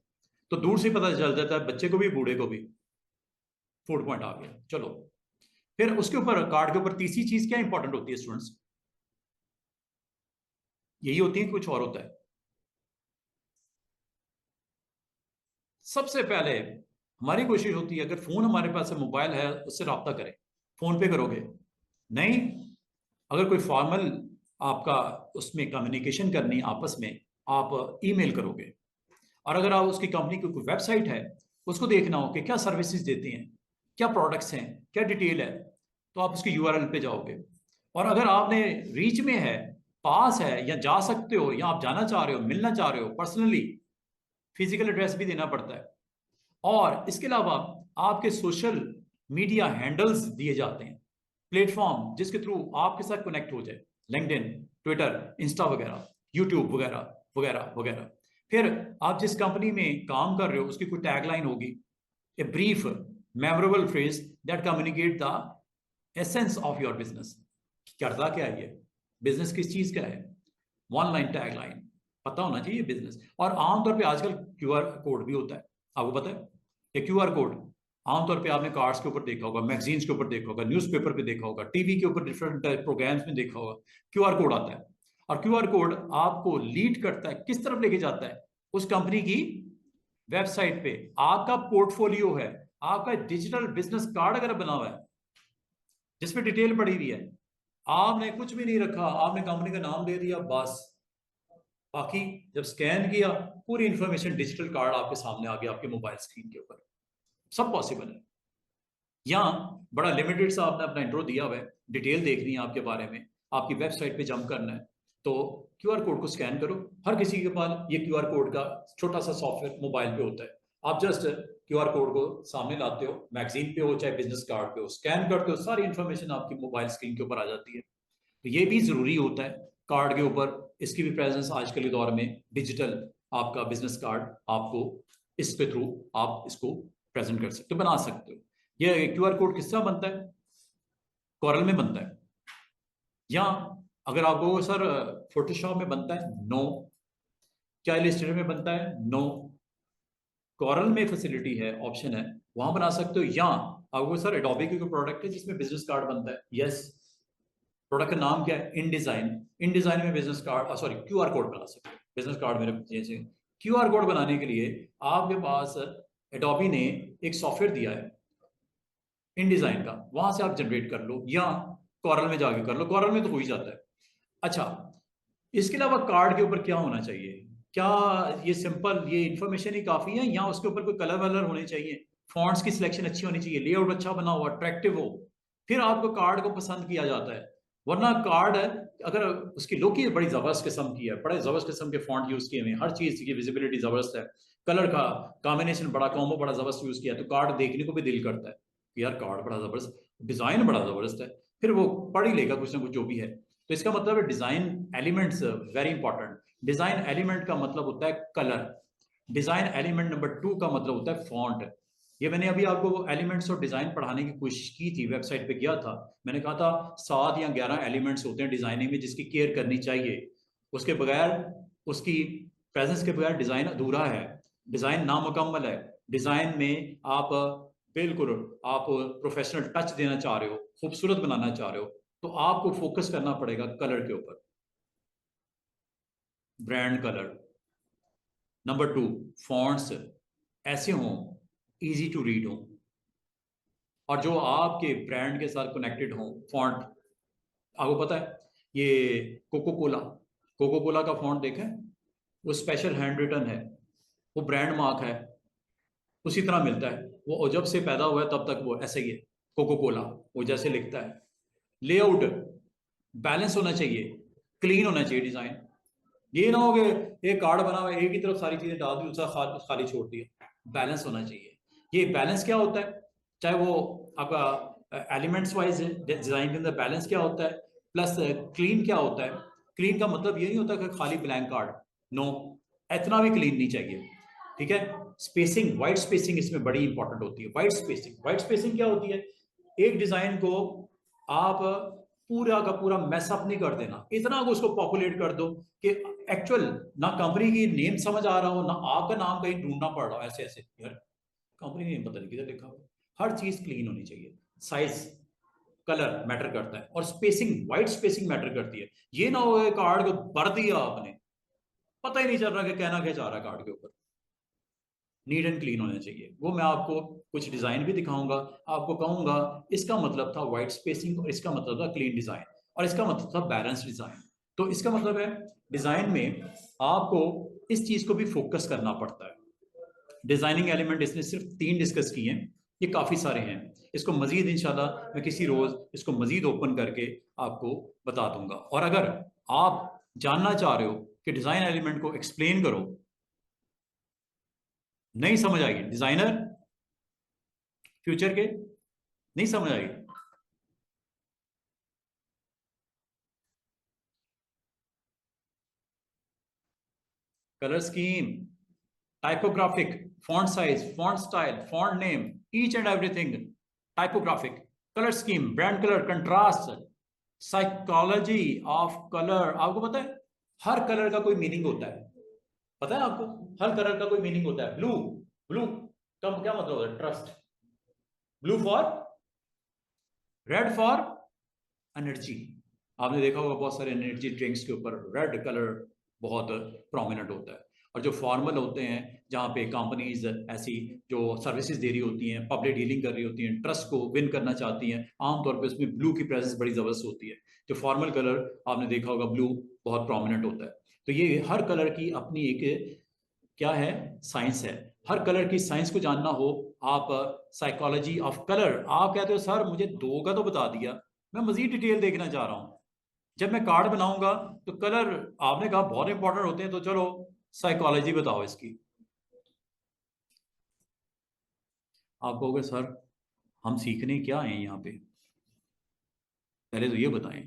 तो दूर से पता चल जाता है बच्चे को भी बूढ़े को भी, फूड पॉइंट आ गया। चलो फिर उसके ऊपर कार्ड के ऊपर तीसरी चीज क्या इंपॉर्टेंट होती है स्टूडेंट्स? यही होती है, कुछ और होता है? सबसे पहले हमारी कोशिश होती है, अगर फोन हमारे पास है, मोबाइल है, उससे रब्ता करें। फोन पे करोगे नहीं, अगर कोई फॉर्मल आपका उसमें कम्युनिकेशन करनी है आपस में, आप ईमेल करोगे। और अगर आप उसकी कंपनी की कोई वेबसाइट है उसको देखना हो कि क्या सर्विसेज देते हैं, क्या प्रोडक्ट्स हैं, क्या डिटेल है, तो आप उसकी यूआरएल पे जाओगे। और अगर आपने रीच में है, पास है, या जा सकते हो, या आप जाना चाह रहे हो, मिलना चाह रहे हो पर्सनली, फिजिकल एड्रेस भी देना पड़ता है। और इसके अलावा आपके सोशल मीडिया हैंडल्स दिए जाते हैं, प्लेटफॉर्म जिसके थ्रू आपके साथ कनेक्ट हो जाए, लिंक्डइन, ट्विटर, इंस्टा वगैरह, यूट्यूब वगैरह वगैरह वगैरह। फिर आप जिस कंपनी में काम कर रहे हो उसकी कोई टैगलाइन होगी, a brief memorable phrase that communicate the essence of your business. करता क्या है ये बिजनेस, किस चीज का है, वन लाइन टैगलाइन। पता होना चाहिए बिजनेस। और आमतौर पे आजकल क्यूआर कोड भी होता है, आपको पता है? ये क्यूआर कोड आमतौर पे आपने कार्ड्स के ऊपर देखा होगा, मैगजीन्स के ऊपर देखा होगा, न्यूज़पेपर पे देखा होगा, टीवी के ऊपर डिफरेंट प्रोग्राम्स में देखा होगा, क्यूआर कोड आता है। और क्यूआर कोड आपको लीड करता है, किस तरफ लेके जाता है? उस कंपनी की वेबसाइट पे। आपका पोर्टफोलियो है, आपका डिजिटल बिजनेस कार्ड अगर बना हुआ है जिसमें डिटेल पड़ी हुई है, आपने कुछ भी नहीं रखा, आपने कंपनी का नाम दे दिया बस, बाकी जब स्कैन किया पूरी इंफॉर्मेशन डिजिटल कार्ड आपके सामने आ गया, आपके मोबाइल स्क्रीन के ऊपर। सब पॉसिबल है। यहाँ बड़ा लिमिटेड सा आपने अपना इंट्रो दिया हुआ है, डिटेल देखनी है आपके बारे में, आपकी वेबसाइट पे जंप करना है तो क्यूआर कोड को स्कैन करो। हर किसी के पास ये क्यूआर कोड का छोटा सा सॉफ्टवेयर मोबाइल पे होता है। आप जस्ट क्यूआर कोड को सामने लाते हो, मैगजीन पे हो चाहे बिजनेस कार्ड पे हो, स्कैन करते हो, सारी इंफॉर्मेशन आपकी मोबाइल स्क्रीन के ऊपर आ जाती है। तो ये भी जरूरी होता है कार्ड के ऊपर, इसकी भी प्रेजेंस आजकल के दौर में। डिजिटल आपका बिजनेस कार्ड आपको इसके थ्रू आप इसको प्रेजेंट कर सकते हो, बना सकते हो। ये क्यूआर कोड किस तरह बनता है? कोरल में बनता है। या अगर आपको सर फोटोशॉप में बनता है, नो। क्या इलस्ट्रेटर में बनता है? नो। कोरल में फैसिलिटी है, ऑप्शन है, वहां बना सकते हो। या आपको सर एडोबी की कोई प्रोडक्ट है जिसमें बिजनेस कार्ड बनता है, यस। प्रोडक्ट का नाम क्या है? इन डिजाइन। इन डिजाइन में business card, sorry QR code बना सकते हो। बिजनेस कार्ड मेरे जैसे क्यूआर कोड बनाने के लिए आपके पास एडोबी ने एक सॉफ्टवेयर दिया है इन डिजाइन का, वहां से आप जनरेट कर लो, या कॉरल में जाके कर लो, कॉरल में तो हो ही जाता है। अच्छा, इसके अलावा कार्ड के ऊपर क्या होना चाहिए? क्या ये सिंपल ये इंफॉर्मेशन ही काफी है, या उसके ऊपर कोई कलर वलर होने चाहिए? फॉन्ट्स की सिलेक्शन अच्छी होनी चाहिए, लेआउट अच्छा बना हो, अट्रैक्टिव हो, फिर आपको कार्ड को पसंद किया जाता है। वरना कार्ड अगर उसकी लुक ही बड़ी जबरदस्त किस्म की है, बड़े जबरदस्त किस्म के फॉन्ट यूज किए हुए, हर चीज की विजिबिलिटी जबरदस्त है, कलर का कॉम्बिनेशन बड़ा कॉम्बो बड़ा जबरदस्त यूज किया, तो कार्ड देखने को भी दिल करता है कि यार कार्ड बड़ा जबरदस्त, डिजाइन बड़ा जबरदस्त है, फिर वो पढ़ ही लेगा कुछ ना कुछ जो भी है। तो इसका मतलब है design elements very important. Design element का मतलब होता है कलर। डिजाइन एलिमेंट नंबर 2 का मतलब होता है फॉन्ट। ये मैंने अभी आपको एलिमेंट्स और डिजाइन पढ़ाने की कोशिश की थी, वेबसाइट पे गया था, मैंने कहा था 7 या 11 एलिमेंट्स होते हैं डिजाइनिंग में जिसकी केयर करनी चाहिए। उसके बगैर, उसकी प्रेजेंस के बगैर डिजाइन अधूरा है, डिजाइन नामुकम्मल है। डिजाइन में आप बिल्कुल आप प्रोफेशनल टच देना चाह रहे हो, खूबसूरत बनाना चाह रहे हो, तो आपको फोकस करना पड़ेगा कलर के ऊपर, ब्रांड कलर। नंबर 2, फॉन्ट्स ऐसे हों, इजी टू रीड हो, और जो आपके ब्रांड के साथ कनेक्टेड हो। फॉन्ट आपको पता है, ये कोको कोला, कोको कोला का फॉन्ट देखा है? वो स्पेशल हैंड रिटन है, वो ब्रांड मार्क है, उसी तरह मिलता है। वो जब से पैदा हुआ है तब तक वो ऐसे ही है, कोको कोला, वो जैसे लिखता है। लेआउट बैलेंस होना चाहिए, क्लीन होना चाहिए डिजाइन। ये ना हो कि एक कार्ड बना हुआ है, एक ही तरफ सारी चीजें डाल दी, दूसरा खाली छोड़ दिया। बैलेंस होना चाहिए। ये बैलेंस क्या होता है? चाहे वो आपका एलिमेंट्स वाइज है, डिजाइन के अंदर बैलेंस क्या होता है, प्लस क्लीन क्या होता है। क्लीन का मतलब ये नहीं होता कि खाली ब्लैंक कार्ड, नो, इतना भी क्लीन नहीं चाहिए। ठीक है? स्पेसिंग, वाइट स्पेसिंग इसमें बड़ी इंपॉर्टेंट होती है। वाइट स्पेसिंग, वाइट स्पेसिंग क्या होती है? एक डिजाइन को आप पूरा का पूरा मैसअप नहीं कर देना, इतना उसको पॉपुलेट कर दो कि एक्चुअल ना कंपनी की नेम समझ आ रहा हो, ना आपका नाम कहीं ढूंढना पड़ रहा हो, ऐसे ऐसे यार कंपनी नेम पता नहीं किधर लिखा हो। हर चीज क्लीन होनी चाहिए। साइज, कलर मैटर करता है, और स्पेसिंग, वाइट स्पेसिंग मैटर करती है। ये ना हो कार्ड को भर दिया आपने, पता ही नहीं चल रहा कि कहना क्या चाह रहा है कार्ड के ऊपर। नीट एंड क्लीन होना चाहिए। वो मैं आपको कुछ डिजाइन भी दिखाऊंगा, आपको कहूंगा इसका मतलब था व्हाइट स्पेसिंग, और इसका मतलब था क्लीन डिजाइन, और इसका मतलब था बैलेंस डिजाइन। तो इसका मतलब है डिजाइन में आपको इस चीज को भी फोकस करना पड़ता है। डिजाइनिंग एलिमेंट इसने सिर्फ 3 डिस्कस किए हैं, ये काफी सारे हैं। इसको मजीद इंशाल्लाह मैं किसी रोज इसको मजीद ओपन करके आपको बता दूंगा। और अगर आप जानना चाह रहे हो कि डिजाइन एलिमेंट को एक्सप्लेन करो, नहीं समझ आएगी डिजाइनर फ्यूचर के, नहीं समझ आएगी, colour scheme, typographic, font size, font style, font name, each and everything, typographic, colour scheme, brand colour, contrast, psychology of colour. आपको पता है हर कलर का कोई मीनिंग होता है। पता है आपको हर कलर का कोई मीनिंग होता है। ब्लू, ब्लू का क्या मतलब होता है? Trust. Blue for, red for energy. आपने देखा होगा बहुत सारे एनर्जी ड्रिंक्स के ऊपर रेड कलर बहुत प्रोमिनेंट होता है। और जो फॉर्मल होते हैं, जहाँ पे कंपनीज ऐसी जो सर्विसेज दे रही होती हैं, पब्लिक डीलिंग कर रही होती हैं, ट्रस्ट को विन करना चाहती हैं, आमतौर पे उसमें ब्लू की प्रेजेंस बड़ी जबरदस्त होती है। जो फॉर्मल कलर आपने देखा होगा ब्लू बहुत प्रोमिनेंट होता है। तो ये हर कलर की अपनी एक क्या है, साइंस है। हर कलर की साइंस को जानना हो, आप साइकोलॉजी ऑफ कलर, आप कहते हो सर मुझे दो का तो बता दिया, मैं मजीद डिटेल देखना चाह रहा हूं। जब मैं कार्ड बनाऊंगा तो कलर आपने कहा बहुत इंपॉर्टेंट होते हैं, तो चलो साइकोलॉजी बताओ इसकी। आप कहोगे सर हम सीखने क्या आए हैं यहाँ पे, पहले तो ये बताएं।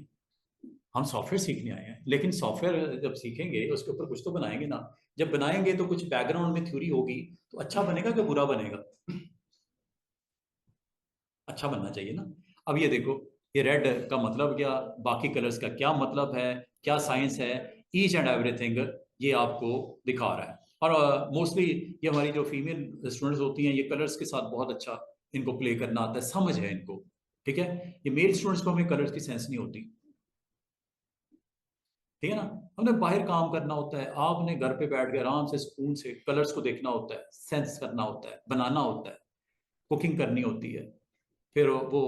हम सॉफ्टवेयर सीखने आए हैं, लेकिन सॉफ्टवेयर जब सीखेंगे उसके ऊपर कुछ तो बनाएंगे ना। जब बनाएंगे तो कुछ बैकग्राउंड में थ्योरी होगी, तो अच्छा बनेगा कि बुरा बनेगा? अच्छा बनना चाहिए ना। अब ये देखो, ये रेड का मतलब क्या, बाकी कलर्स का क्या मतलब है, क्या साइंस है, ईच एंड एवरीथिंग ये आपको दिखा रहा है। और मोस्टली ये हमारी जो फीमेल स्टूडेंट्स होती हैं, ये कलर्स के साथ बहुत अच्छा इनको प्ले करना आता है, समझ है इनको। ठीक है, ये मेल स्टूडेंट्स को हमें कलर्स की सेंस नहीं होती। ठीक है ना, हमें बाहर काम करना होता है, आपने घर पे बैठ के आराम से सुकून से कलर्स को देखना होता है, सेंस करना होता है, बनाना होता है, कुकिंग करनी होती है, फिर वो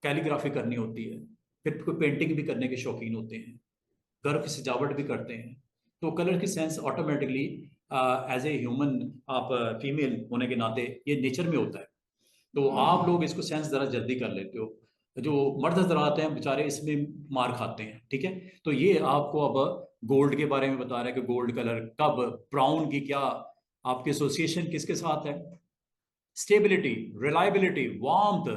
कैलीग्राफी करनी होती है, फिर कोई पेंटिंग भी करने के शौकीन होते हैं, घर की सजावट भी करते हैं। तो कलर की sense automatically as a human, आप फीमेल होने के नाते ये नेचर में होता है। तो आप लोग इसको सेंस जरा जल्दी कर लेते हो, जो मर्द हजरात हैं बेचारे इसमें मार खाते हैं। ठीक है, तो ये आपको अब गोल्ड के बारे में बता रहा है कि गोल्ड कलर कब, ब्राउन की क्या आपकी एसोसिएशन किसके साथ है? स्टेबिलिटी, रिलायबिलिटी, वार्मथ,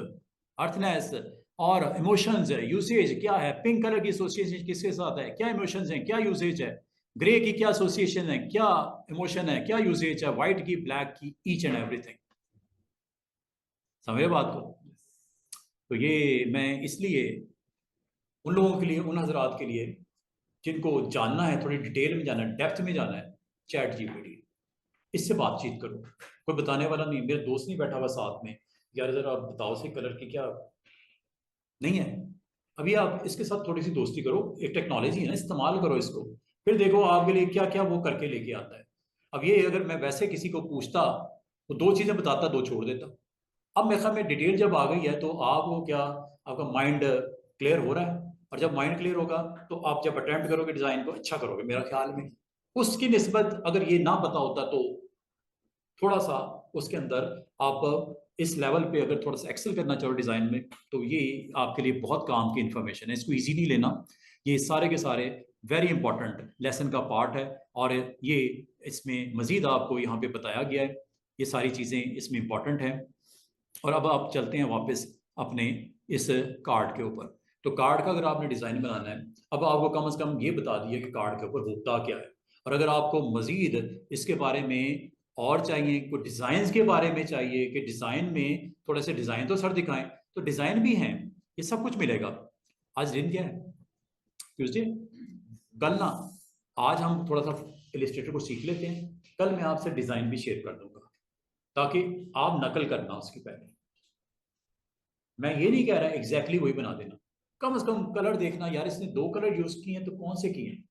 अर्थनेस और इमोशंस है, यूसेज क्या है? पिंक कलर की एसोसिएशन किसके साथ है, क्या इमोशंस है, क्या यूसेज है? ग्रे की क्या एसोसिएशन है, क्या इमोशन है, क्या यूसेज है? व्हाइट की, ब्लैक की, ईच एंड एवरीथिंग। समझे बात को? तो ये मैं इसलिए उन लोगों के लिए, उन हजरात के लिए जिनको जानना है, थोड़ी डिटेल में जाना है, डेप्थ में जाना है, चैट जीपीटी, इससे बातचीत करो। कोई बताने वाला नहीं, मेरे दोस्त नहीं बैठा हुआ साथ में, यार जरा आप बताओ से कलर की क्या, नहीं है। अभी आप इसके साथ थोड़ी सी दोस्ती करो, एक टेक्नोलॉजी है ना, इस्तेमाल करो इसको, फिर देखो आपके लिए क्या क्या वो करके लेके आता है। अब ये अगर मैं वैसे किसी को पूछता, वो दो चीजें बताता, दो छोड़ देता। अब मेरे ख्याल में डिटेल जब आ गई है, तो आपको क्या, आपका माइंड क्लियर हो रहा है। और जब माइंड क्लियर होगा, तो आप जब अटेम्प्ट करोगे डिजाइन को, अच्छा करोगे मेरा ख्याल में। उसकी निस्बत अगर ये ना पता होता, तो थोड़ा सा उसके अंदर आप इस लेवल पे अगर थोड़ा सा एक्सेल करना चाहो डिजाइन में, तो ये आपके लिए बहुत काम की इंफॉर्मेशन है, इसको इजीली लेना। ये सारे के सारे वेरी इंपॉर्टेंट लेसन का पार्ट है। और ये इसमें मजीद आपको यहाँ पे बताया गया है, ये सारी चीज़ें इसमें इंपॉर्टेंट हैं। और अब आप चलते हैं वापस अपने इस कार्ड के ऊपर। तो कार्ड का अगर आपने डिज़ाइन बनाना है, अब आपको कम से कम ये बता दिया कि कार्ड के ऊपर होता क्या है। और अगर आपको मजीद इसके बारे में और चाहिए, कुछ डिज़ाइन के बारे में चाहिए कि डिज़ाइन में थोड़े से डिज़ाइन तो सर दिखाएं, तो डिज़ाइन भी हैं, ये सब कुछ मिलेगा। आज दिन क्या है? ट्यूजडे। कल ना, आज हम थोड़ा सा इलिस्ट्रेटर को सीख लेते हैं, कल मैं आपसे डिज़ाइन भी शेयर कर दूंगा, ताकि आप नकल करना उसकी पहले। मैं ये नहीं कह रहा एग्जैक्टली वही बना देना, कम से कम कलर देखना, यार इसने दो कलर यूज किए हैं तो कौन से किए हैं,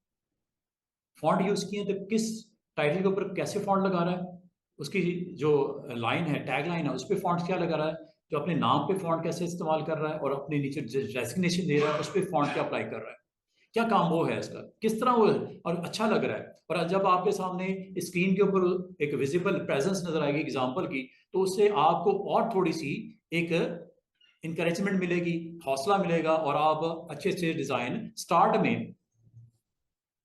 फॉन्ट यूज किए हैं तो किस टाइटल के ऊपर कैसे फॉन्ट लगा रहा है, उसकी जो लाइन है, टैग लाइन है, उस पर फॉन्ट क्या लगा रहा है, जो अपने नाम पे फॉन्ट कैसे इस्तेमाल कर रहा है, और अपने नीचे डेजिग्नेशन दे रहा है उस पर फॉन्ट क्या अप्लाई कर रहा है, क्या काम वो है इसका, किस तरह वो है, और अच्छा लग रहा है। और जब आपके सामने स्क्रीन के ऊपर एक विजिबल प्रेजेंस नजर आएगी एग्जाम्पल की, तो उससे आपको और थोड़ी सी एक इंकरेजमेंट मिलेगी, हौसला मिलेगा, और आप अच्छे अच्छे डिजाइन स्टार्ट में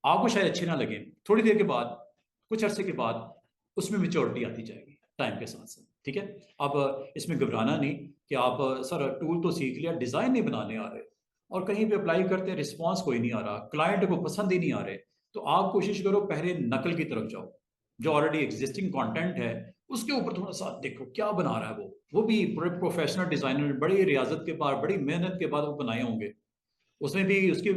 आपको शायद अच्छे ना लगे, थोड़ी देर के बाद, कुछ अरसे के बाद उसमें मेच्योरिटी आती जाएगी टाइम के साथ साथ। ठीक है, अब इसमें घबराना नहीं कि आप सर टूल तो सीख लिया, डिजाइन नहीं बनाने आ रहे, और कहीं पे अप्लाई करते हैं रिस्पॉन्स कोई नहीं आ रहा, क्लाइंट को पसंद ही नहीं आ रहे, तो आप कोशिश करो पहले नकल की तरफ जाओ, जो ऑलरेडी एग्जिस्टिंग कंटेंट है उसके ऊपर थोड़ा सा देखो क्या बना रहा है वो भी प्रोफेशनल डिजाइनर बड़ी रियाजत के बाद, बड़ी मेहनत के बाद वो बनाए होंगे, उसमें भी उसकी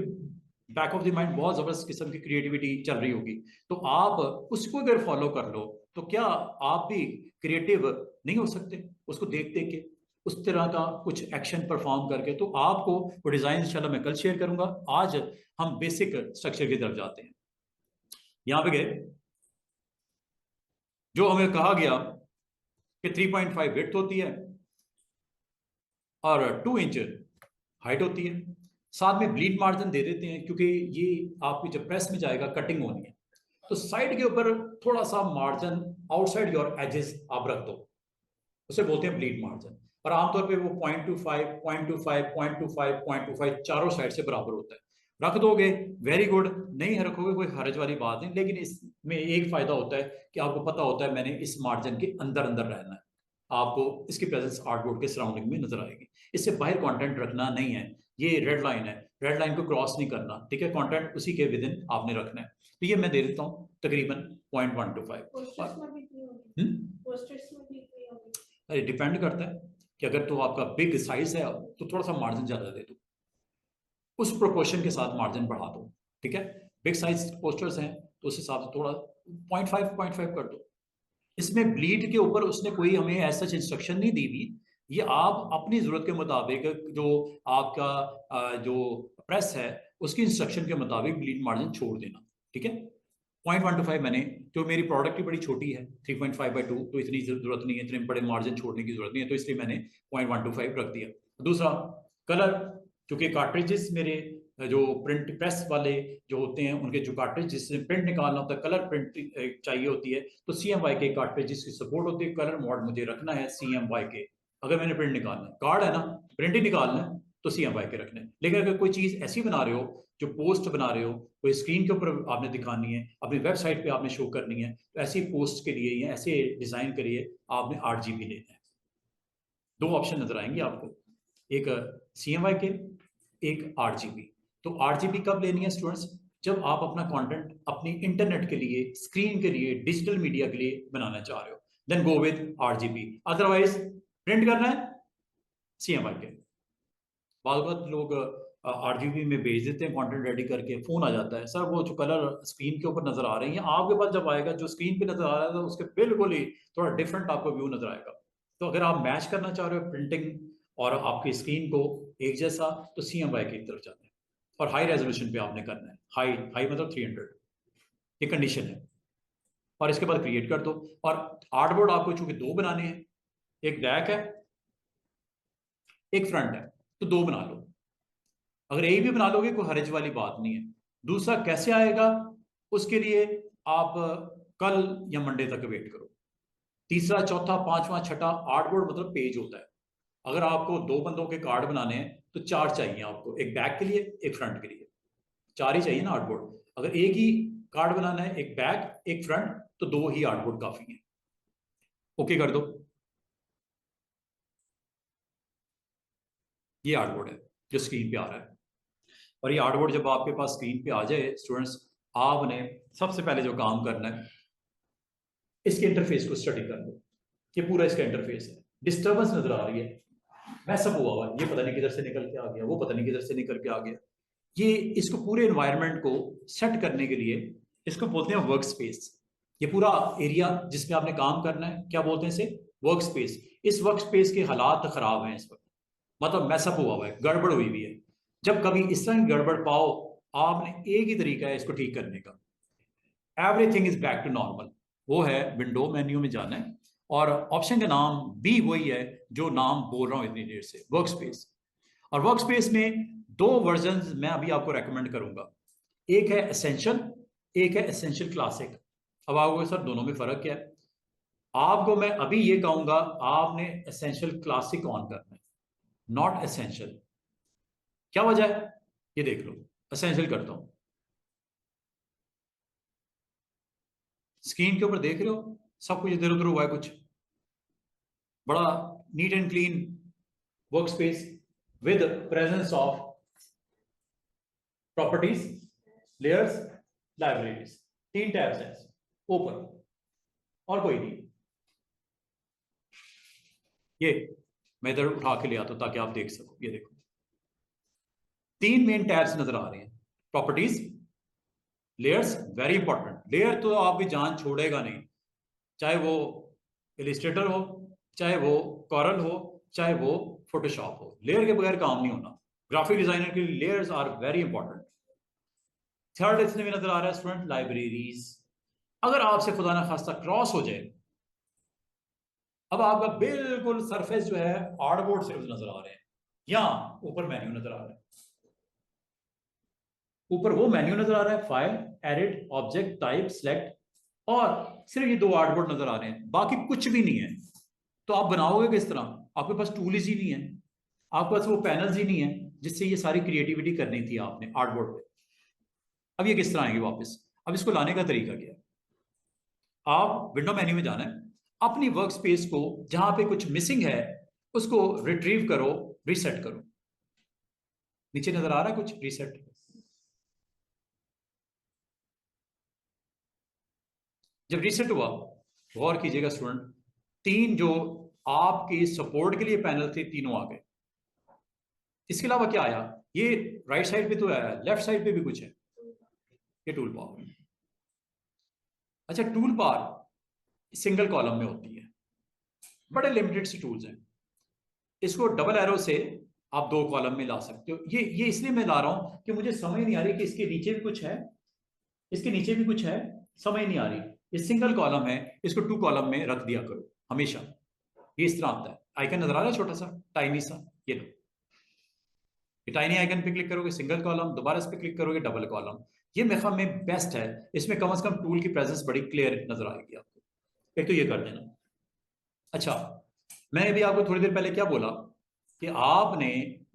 बैक ऑफ द माइंड बहुत जबरदस्त किस्म की क्रिएटिविटी चल रही होगी, तो आप उसको अगर फॉलो कर लो तो क्या आप भी क्रिएटिव नहीं हो सकते उसको देख देख के, उस तरह का कुछ एक्शन परफॉर्म करके? तो आपको वो डिजाइन इंशाल्लाह मैं कल शेयर करूंगा। आज हम बेसिक स्ट्रक्चर की तरफ जाते हैं। यहां पे गए, जो हमें कहा गया कि 3.5 विड्थ होती है और 2 इंच हाइट होती है, साथ में ब्लीड मार्जिन दे देते हैं क्योंकि ये आपकी जब प्रेस में जाएगा कटिंग होनी है, तो साइड के ऊपर थोड़ा सा मार्जिन आउटसाइड योर एजेस आप रख दो, उसे बोलते हैं ब्लीड मार्जिन। और आमतौर पे वो 0.25, 0.25, 0.25, 0.25 चारों साइड से बराबर होता है। रख दोगे वेरी गुड, नहीं रखोगे कोई हर्ज वाली बात नहीं, लेकिन इसमें एक फायदा होता है कि आपको पता होता है मैंने इस मार्जिन के अंदर अंदर रहना है, आपको इसकी प्रेजेंस आर्टबोर्ड के सराउंडिंग में नजर आएगी। इससे बाहर कंटेंट रखना नहीं है, ये रेड लाइन है, रेड लाइन को क्रॉस नहीं करना, ठीक है? कंटेंट उसी के विद इन आपने रखना है। तो ये मैं दे देता हूँ तकरीबन 0.125। अरे डिपेंड करता है कि अगर तो आपका बिग साइज है तो थोड़ा सा मार्जिन ज्यादा दे दो, उस प्रोपोर्शन के साथ मार्जिन बढ़ा दो, ठीक है? बिग साइज पोस्टर्स हैं तो उस हिसाब से थोड़ा 0.5 कर दो। इसमें ब्लीड के ऊपर उसने कोई हमें ऐसा इंस्ट्रक्शन नहीं दी हुई, ये आप अपनी जरूरत के मुताबिक जो आपका जो प्रेस है उसकी इंस्ट्रक्शन के मुताबिक ब्लीड मार्जिन छोड़ देना, ठीक है? 0.125 मैंने, जो मेरी प्रोडक्ट ही बड़ी छोटी है 3.5/2, तो इतनी जरूरत नहीं है, इतने बड़े मार्जिन छोड़ने की जरूरत नहीं है, तो इसलिए मैंने 0.125 रख दिया। दूसरा कलर, क्योंकि कार्ट्रिजेस मेरे जो प्रिंट प्रेस वाले जो होते हैं उनके जो कार्ट्रिज जिससे प्रिंट निकालना होता है, कलर प्रिंट चाहिए होती है, तो CMY के कार्ट्रिजेस की सपोर्ट होती है। कलर मोड मुझे रखना है CMY के, अगर मैंने प्रिंट निकालना है, कार्ड है ना, प्रिंट ही निकालना है तो CMY के रखने। लेकिन अगर कोई चीज ऐसी बना रहे हो, जो पोस्ट बना रहे हो, कोई स्क्रीन के ऊपर आपने दिखानी है, अपनी वेबसाइट पे आपने शो करनी है, तो ऐसी पोस्ट के लिए या ऐसे डिजाइन के लिए आपने 8 GB लेना है। दो ऑप्शन नजर आएंगे आपको, एक CMY के, एक 8 GB। तो 8 GB कब लेनी है स्टूडेंट्स? जब आप अपना कंटेंट अपनी इंटरनेट के लिए, स्क्रीन के लिए, डिजिटल मीडिया के लिए बनाना चाह रहे हो, then go with 8 GB। Otherwise print करना है CMY के। बहुत लोग 8 GB में भेज देते हैं कंटेंट रेडी करके, फोन आ जाता है, सर वो जो कलर स्क्रीन के ऊपर नजर आ रही है आपके पास जब आएगा जो स्क्रीन पे नजर आ रहा है तो उसके बिल्कुल ही थोड़ा डिफरेंट आपको व्यू नजर आएगा। तो अगर आप मैच करना चाह रहे हो प्रिंटिंग और आपकी स्क्रीन को एक जैसा, तो CMY की तरफ जाते हैं और हाई रेजोल्यूशन पे आपने करना है। हाई हाई मतलब 300, ये कंडीशन है। और इसके बाद क्रिएट कर दो। और आर्टबोर्ड आपको चूंकि दो बनाने हैं, एक बैक है एक फ्रंट है, तो दो बना लो। अगर एक भी बना लोगे कोई हर्ज वाली बात नहीं है। दूसरा कैसे आएगा उसके लिए आप कल या मंडे तक वेट करो। तीसरा, चौथा, पांचवा, छठा, आर्टबोर्ड मतलब पेज होता है। अगर आपको दो बंदों के कार्ड बनाने हैं तो चार चाहिए आपको, एक बैक के लिए एक फ्रंट के लिए, चार ही चाहिए ना आर्टबोर्ड। अगर एक ही कार्ड बनाना है, एक बैक एक फ्रंट, तो दो ही आर्टबोर्ड काफी है। ओके कर दो। ये आर्टबोर्ड है जो स्क्रीन पे आ रहा है। और ये आर्टबोर्ड जब आपके पास स्क्रीन पे आ जाए स्टूडेंट्स, आपने सबसे पहले जो काम करना है, इसके इंटरफेस को स्टडी कर लो। ये पूरा इसका इंटरफेस है। डिस्टर्बेंस नजर आ रही है, मैसअप हुआ हुआ, ये पता नहीं किधर से निकल के आ गया, वो पता नहीं किधर से निकल के आ गया। ये इसको पूरे एनवायरनमेंट को सेट करने के लिए इसको बोलते हैं वर्क स्पेस। ये पूरा एरिया जिसमें आपने काम करना है क्या बोलते हैं इसे? Work space. इस वर्क स्पेस के हालात खराब हैं इस वक्त, मतलब मैसअप हुआ हुआ है, गड़बड़ हुई हुई है। जब कभी इस तरह की गड़बड़ पाओ, आपने एक ही तरीका है इसको ठीक करने का, everything is back to normal. वो है विंडो मेन्यू में जाना है और ऑप्शन का नाम भी वही है जो नाम बोल रहा हूं इतनी देर से, वर्क स्पेस। और वर्क स्पेस में दो वर्जन मैं अभी आपको रेकमेंड करूंगा, एक है एसेंशियल, एक है एसेंशियल क्लासिक। अब आपको सर दोनों में फर्क क्या है? आपको मैं अभी ये कहूंगा आपने एसेंशियल क्लासिक ऑन करना है, नॉट एसेंशियल। क्या वजह है ये देख लो। एसेंशियल करता हूं, स्क्रीन के ऊपर देख रहे हो सब कुछ इधर उधर हुआ है, कुछ बड़ा neat and clean work space with presence of properties, layers, libraries, तीन टैब्स हैं ओपन, और कोई नहीं। ये मैं इधर उठा के ले आता हूं ताकि आप देख सको। ये देखो तीन मेन टैब्स नजर आ रहे हैं, properties, layers very important. Layer तो आपकी जान छोड़ेगा नहीं, चाहे वो इलिस्ट्रेटर हो, चाहे वो कॉरल हो, चाहे वो फोटोशॉप हो, लेयर के बगैर काम नहीं होना। ग्राफिक डिजाइनर के लिए layers are very important. Third इसमें भी नजर आ रहा है स्टूडेंट लाइब्रेरीज। अगर आपसे खुदा ना खास्ता क्रॉस हो जाए, अब आपका बिल्कुल सरफेस जो है हार्डबोर्ड से नजर आ रहे हैं, यहां ऊपर मेन्यू नजर आ रहा है, ऊपर वो मेन्यू नजर आ रहा है, file, edit, object, type, select, और सिर्फ ये दो आर्टबोर्ड नजर आ रहे हैं, बाकी कुछ भी नहीं है। तो आप बनाओगे किस तरह? आपके पास टूल्स ही नहीं है, आपके पास वो पैनल्स ही नहीं है जिससे ये सारी क्रिएटिविटी करनी थी आपने आर्टबोर्ड पे। अब ये किस तरह आएंगे वापस? अब इसको लाने का तरीका क्या है? आप विंडो मेन्यू में जाना है, अपनी वर्क स्पेस को जहां पे कुछ मिसिंग है उसको रिट्रीव करो, रीसेट करो। नीचे नजर आ रहा है कुछ रीसेट? जब रीसेट हुआ, गौर कीजिएगा स्टूडेंट, तीन जो आपके सपोर्ट के लिए पैनल थे तीनों आ गए। इसके अलावा क्या आया? ये राइट साइड पे तो आया, लेफ्ट साइड पे भी कुछ है, ये टूल बार। अच्छा, टूल बार सिंगल कॉलम में होती है, बड़े लिमिटेड से टूल्स हैं। इसको डबल एरो से आप दो कॉलम में ला सकते हो। ये इसलिए मैं ला रहा हूं कि मुझे समझ नहीं आ रही कि इसके नीचे भी कुछ है, इसके नीचे भी कुछ है, समझ नहीं आ रही। ये सिंगल कॉलम है, इसको टू कॉलम में रख दिया करो हमेशा। ये इस तरह आता है, आइकन नजर आ रहा है छोटा सा टाइनी सा, ये लो, ये टाइनी आइकन पे क्लिक करोगे सिंगल कॉलम, दोबारा इस पे क्लिक करोगे डबल कॉलम। ये मेरे ख्याल में बेस्ट है, इसमें कम से कम टूल की प्रेजेंस बड़ी क्लियर नजर आएगी आपको। एक तो ये कर देना। अच्छा, मैंने भी आपको थोड़ी देर पहले क्या बोला कि आपने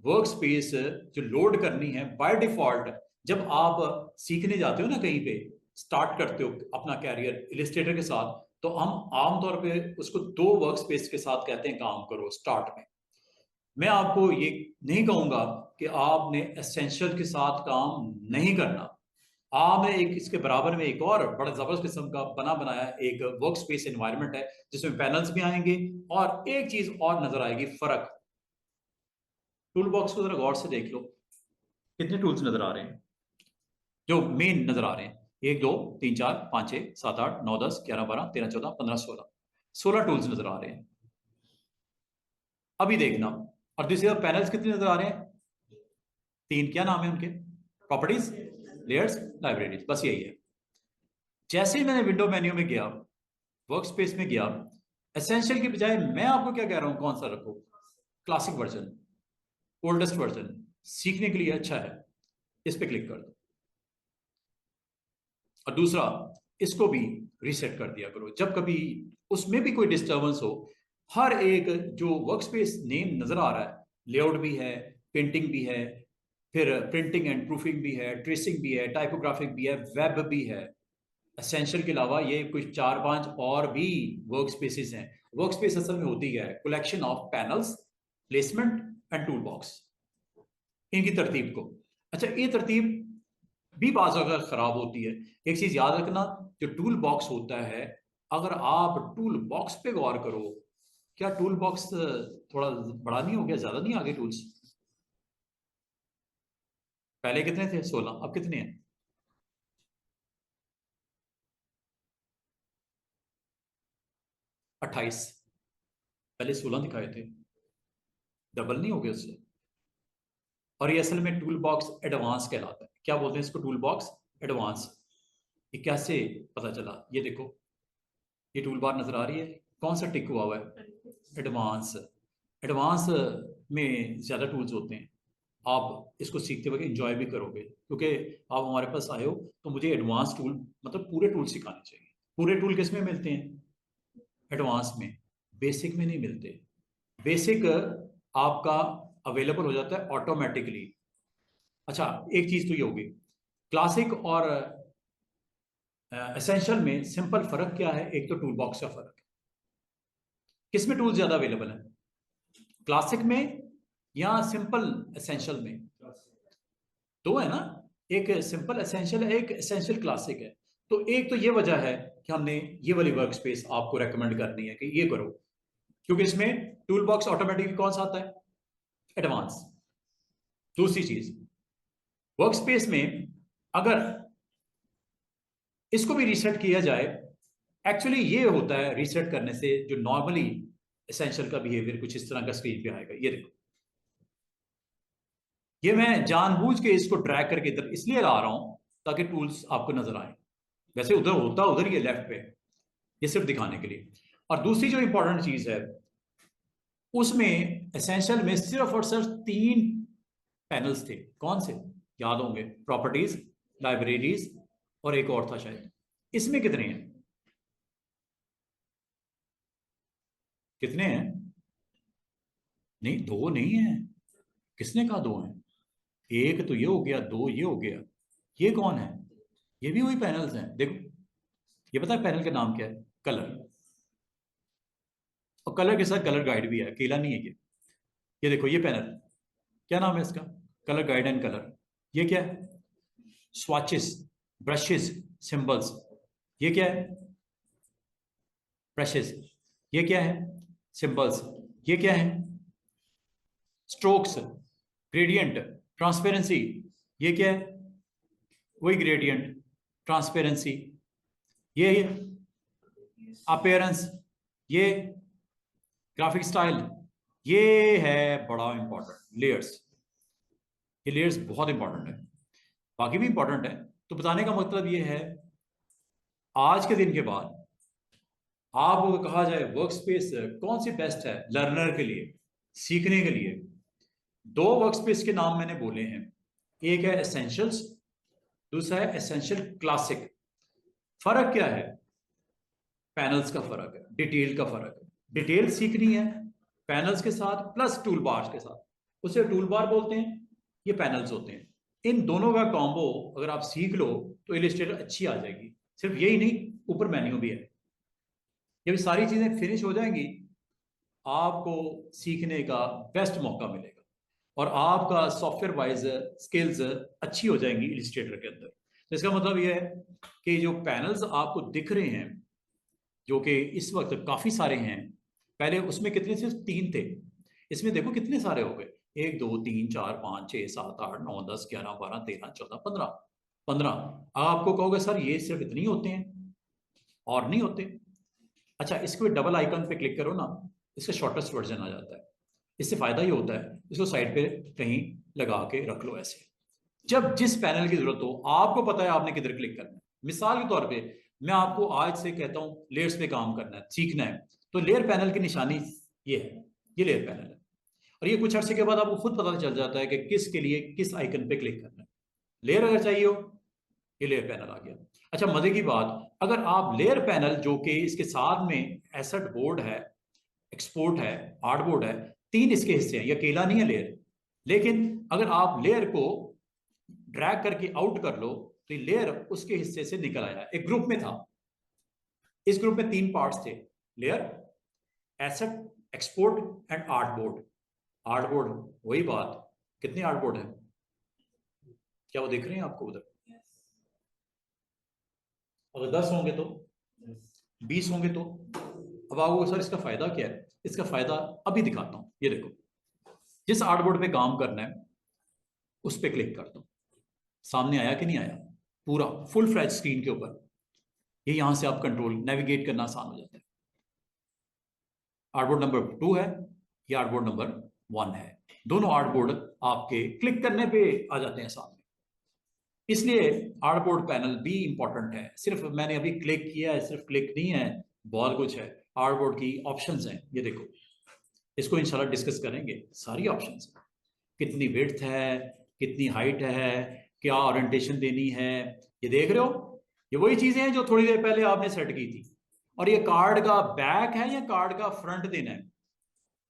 वर्क स्पेस जो लोड करनी है बाय डिफॉल्ट, जब आप सीखने जाते हो ना, कहीं पे स्टार्ट करते हो अपना कैरियर इलिस्ट्रेटर के साथ, तो हम आमतौर पे उसको दो वर्क स्पेस के साथ कहते हैं काम करो स्टार्ट में। मैं आपको ये नहीं कहूंगा कि आपने एसेंशियल के साथ काम नहीं करना। आपने एक इसके बराबर में एक और बड़ा जबरदस्त किस्म का बना बनाया एक वर्क स्पेस एनवायरनमेंट है, जिसमें पैनल्स भी आएंगे, और एक चीज और नजर आएगी, फर्क। टूल बॉक्स को जरा गौर से देख लो, कितने टूल्स नजर आ रहे हैं जो मेन नजर आ रहे हैं? 1 2 3 4 5 6 7 8 9 10 11 12 13 14 15 16 टूल्स नजर आ रहे हैं। अभी देखना, और दूसरी तरफ पैनल्स कितने नजर आ रहे हैं? तीन। क्या नाम है उनके? प्रॉपर्टीज, लेयर्स, लाइब्रेरीज, बस यही है। जैसे ही मैंने विंडो मेन्यू में गया, वर्क स्पेस में गया, एसेंशियल की बजाय मैं आपको क्या कह रहा हूं, कौन सा रखो? क्लासिक वर्जन, ओल्डेस्ट वर्जन, सीखने के लिए अच्छा है, इस पे क्लिक कर दो। और दूसरा, इसको भी रीसेट कर दिया करो जब कभी उसमें भी कोई डिस्टर्बेंस हो। हर एक जो वर्क स्पेस नेम नजर आ रहा है, लेआउट भी है, पेंटिंग भी है, फिर प्रिंटिंग एंड प्रूफिंग भी है, ट्रेसिंग भी है, टाइपोग्राफिक भी है, वेब भी है। एसेंशियल के अलावा ये कुछ 4 5 और भी वर्क स्पेसिस हैं। वर्क स्पेस असल में होती है collection of panels, placement and tool box, इनकी तरतीब को। अच्छा, ये तरतीब भी बाज़ अगर खराब होती है। एक चीज याद रखना, जो टूल बॉक्स होता है, अगर आप टूल बॉक्स पे गौर करो, क्या टूल बॉक्स थोड़ा बड़ा नहीं हो गया? ज्यादा नहीं आगे टूल्स? पहले कितने थे? 16, अब कितने हैं? 28। पहले 16 दिखाए थे, डबल नहीं हो गया उससे। और ये असल में टूल बॉक्स एडवांस कहलाता है। क्या बोलते हैं इसको? Tool box advance. ये कैसे पता चला? ये देखो, ये टूल बार नजर आ रही है, कौन सा टिक हुआ है? एडवांस। एडवांस में ज्यादा टूल्स होते हैं। आप इसको सीखते वक्त एंजॉय भी करोगे, क्योंकि आप हमारे पास आए हो तो मुझे एडवांस टूल, मतलब पूरे टूल सिखाने चाहिए। पूरे टूल किस में मिलते हैं? एडवांस में, बेसिक में नहीं मिलते। बेसिक आपका अवेलेबल हो जाता है ऑटोमेटिकली। अच्छा, एक चीज तो ये होगी, क्लासिक और एसेंशियल में सिंपल फर्क क्या है? एक तो टूल बॉक्स का फर्क है। किसमें टूल ज्यादा अवेलेबल है, क्लासिक में या सिंपल एसेंशियल में? दो है ना, एक सिंपल एसेंशियल है, एक एसेंशियल क्लासिक है। तो एक तो ये वजह है कि हमने ये वाली वर्क स्पेस आपको रेकमेंड करनी है कि ये करो, क्योंकि इसमें टूल बॉक्स ऑटोमेटिकली कौन सा आता है? एडवांस। दूसरी चीज, वर्क स्पेस में अगर इसको भी रीसेट किया जाए, एक्चुअली ये होता है रीसेट करने से जो नॉर्मली एसेंशियल का बिहेवियर कुछ इस तरह का स्क्रीन पे आएगा। ये देखो, ये मैं जानबूझ के इसको ड्रैग करके इधर इसलिए ला रहा हूं ताकि टूल्स आपको नजर आए। वैसे उधर होता उधर ही है लेफ्ट पे, ये सिर्फ दिखाने के लिए। और दूसरी जो इंपॉर्टेंट चीज है, उसमें एसेंशियल में सिर्फ और सिर्फ 3 पैनल्स थे। कौन से याद होंगे? प्रॉपर्टीज, लाइब्रेरीज और एक और था शायद। इसमें कितने हैं? कितने हैं? नहीं, 2 नहीं है। किसने कहा 2 हैं? एक तो ये हो गया, 2 ये हो गया। ये कौन है? ये भी वही पैनल्स हैं। देखो, ये पता है पैनल का नाम क्या है? कलर। और कलर के साथ कलर गाइड भी है, अकेला नहीं है ये देखो, ये पैनल क्या नाम है इसका? Colour guide and colour. ये क्या है? Swatches, brushes, symbols. ये क्या है? ब्रशेस। ये क्या है? सिंबल्स। ये क्या है? Strokes, gradient, transparency. ये क्या है? वही ग्रेडियंट, ट्रांसपेरेंसी। ये अपीयरेंस, ये ग्राफिक स्टाइल। ये है बड़ा इंपॉर्टेंट, लेयर्स। ये लेयर्स बहुत इंपॉर्टेंट है, बाकी भी इंपॉर्टेंट है। तो बताने का मतलब ये है, आज के दिन के बाद आपको कहा जाए वर्क स्पेस कौन सी बेस्ट है लर्नर के लिए, सीखने के लिए, 2 वर्क स्पेस के नाम मैंने बोले हैं। एक है एसेंशियल्स, दूसरा है एसेंशियल क्लासिक। फर्क क्या है? पैनल्स का फर्क है, डिटेल का फर्क है। डिटेल सीखनी है पैनल्स के साथ प्लस टूल बार्स के साथ, उसे टूल बार बोलते हैं, ये पैनल्स होते हैं। इन दोनों का कॉम्बो अगर आप सीख लो तो इलस्ट्रेटर अच्छी आ जाएगी। सिर्फ यही नहीं, ऊपर मेन्यू भी है। जब सारी चीजें फिनिश हो जाएंगी, आपको सीखने का बेस्ट मौका मिलेगा और आपका सॉफ्टवेयर वाइज स्किल्स अच्छी हो जाएंगी इलस्ट्रेटर के अंदर। तो इसका मतलब यह है कि जो पैनल्स आपको दिख रहे हैं, जो कि इस वक्त काफी सारे हैं, पहले उसमें कितने? सिर्फ 3 थे। इसमें देखो कितने सारे हो गए, 1 2 3 4 5 6 7 8 9 10 11 12 13 14 15 15। आपको कहोगे सर ये सिर्फ इतने ही होते हैं और नहीं होते। अच्छा, इसको डबल आइकन पे क्लिक करो ना, इसका शॉर्टेस्ट वर्जन आ जाता है। इससे फायदा ये होता है, इसको साइड पे कहीं लगा के रख लो ऐसे। जब जिस पैनल की जरूरत हो, आपको पता है आपने किधर क्लिक करना है। मिसाल के तौर पे मैं आपको आज से कहता हूं लेयर्स पे काम करना है, सीखना है, तो लेयर पैनल की निशानी ये है, ये लेयर पैनल है। और ये कुछ अर्से के बाद आपको खुद पता चल जाता है कि किसके लिए किस आइकन पे क्लिक करना है। लेयर अगर चाहिए हो, ये लेयर पैनल आ गया। अच्छा, मजे की बात, अगर आप लेयर पैनल जो कि इसके साथ में एसेट बोर्ड है, एक्सपोर्ट है, हार्ड बोर्ड है, 3 इसके हिस्से हैं, ये अकेला नहीं है लेयर। लेकिन अगर आप लेयर को ड्रैग करके आउट कर लो तो ये लेयर उसके हिस्से से निकल आया, एक ग्रुप में था। इस ग्रुप में 3 पार्ट्स थे, layer, asset, export and art board. Art board, वही बात, कितने आर्ट बोर्ड है? क्या वो दिख रहे हैं आपको उधर? अगर 10 होंगे तो 20 होंगे तो अब आपको सर इसका फायदा क्या है? इसका फायदा अभी दिखाता हूं। ये देखो, जिस आर्ट बोर्ड पे काम करना है उस पर क्लिक करता हूं, सामने आया कि नहीं आया? पूरा फुल फ्लैश स्क्रीन के ऊपर। ये यहां से आप कंट्रोल नेविगेट करना आसान हो जाता है। आर्टबोर्ड नंबर 2 है, ये आर्टबोर्ड नंबर 1 है। दोनों आर्टबोर्ड आपके क्लिक करने पे आ जाते हैं सामने। इसलिए आर्टबोर्ड पैनल भी इंपॉर्टेंट है। सिर्फ मैंने अभी क्लिक किया है, सिर्फ क्लिक नहीं है, बहुत कुछ है। आर्टबोर्ड की ऑप्शंस हैं, ये देखो, इसको इंशाल्लाह डिस्कस करेंगे। सारी ऑप्शंस, कितनी विड्थ है, कितनी हाइट है, क्या ओरिएंटेशन देनी है, ये देख रहे हो। ये वही चीजें हैं जो थोड़ी देर पहले आपने सेट की थी। और ये कार्ड का बैक है या कार्ड का फ्रंट देना है?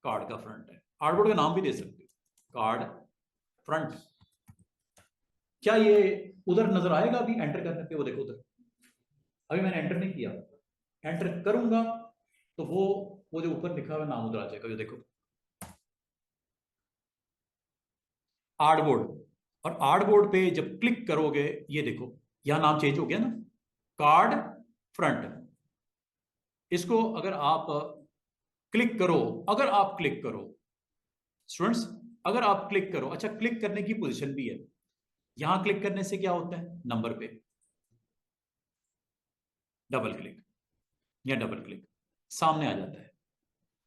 कार्ड का फ्रंट है। आर्टबोर्ड का नाम भी दे सकते हो, कार्ड फ्रंट। क्या ये उधर नजर आएगा अभी एंटर करने पे? वो देखो उधर, अभी मैंने एंटर नहीं किया, एंटर करूंगा तो वो जो ऊपर लिखा हुआ नाम उधर आ जाएगा। ये देखो, आर्टबोर्ड। और आर्टबोर्ड पे जब क्लिक करोगे, ये देखो यहां नाम चेंज हो गया ना, कार्ड फ्रंट। इसको अगर आप क्लिक करो, अगर आप क्लिक करो स्टूडेंट्स, अगर आप क्लिक करो, अच्छा क्लिक करने की पोजीशन भी है। यहां क्लिक करने से क्या होता है, नंबर पे डबल क्लिक या डबल क्लिक, सामने आ जाता है।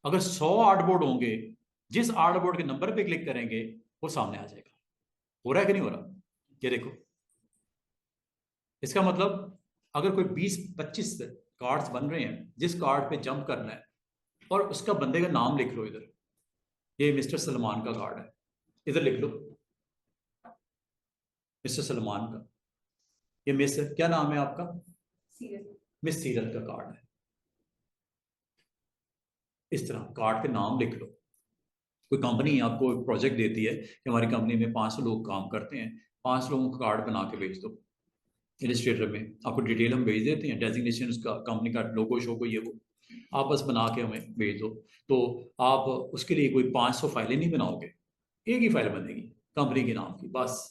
अगर 100 आर्टबोर्ड होंगे, जिस आर्टबोर्ड के नंबर पे क्लिक करेंगे वो सामने आ जाएगा। हो रहा है कि नहीं हो रहा? ये देखो, इसका मतलब अगर कोई 20-25 कार्ड्स बन रहे हैं, जिस कार्ड पे जंप करना है और उसका बंदे का नाम लिख लो इधर, ये मिस्टर सलमान का कार्ड है, इधर लिख लो मिस्टर सलमान का। ये मिस क्या नाम है आपका? मिस सीरत का कार्ड है। इस तरह कार्ड के नाम लिख लो। कोई कंपनी आपको एक प्रोजेक्ट देती है कि हमारी कंपनी में 500 लोग काम करते हैं, 5 लोगों का कार्ड बना के भेज दो। इलिस्ट्रेटर में आपको डिटेल हम भेज देते हैं, डेजिग्नेशन उसका, कंपनी का लोगो शोगो ये वो, आप बस बना के हमें भेज दो। तो आप उसके लिए कोई 500 फाइलें नहीं बनाओगे, एक ही फाइल बनेगी कंपनी के नाम की बस।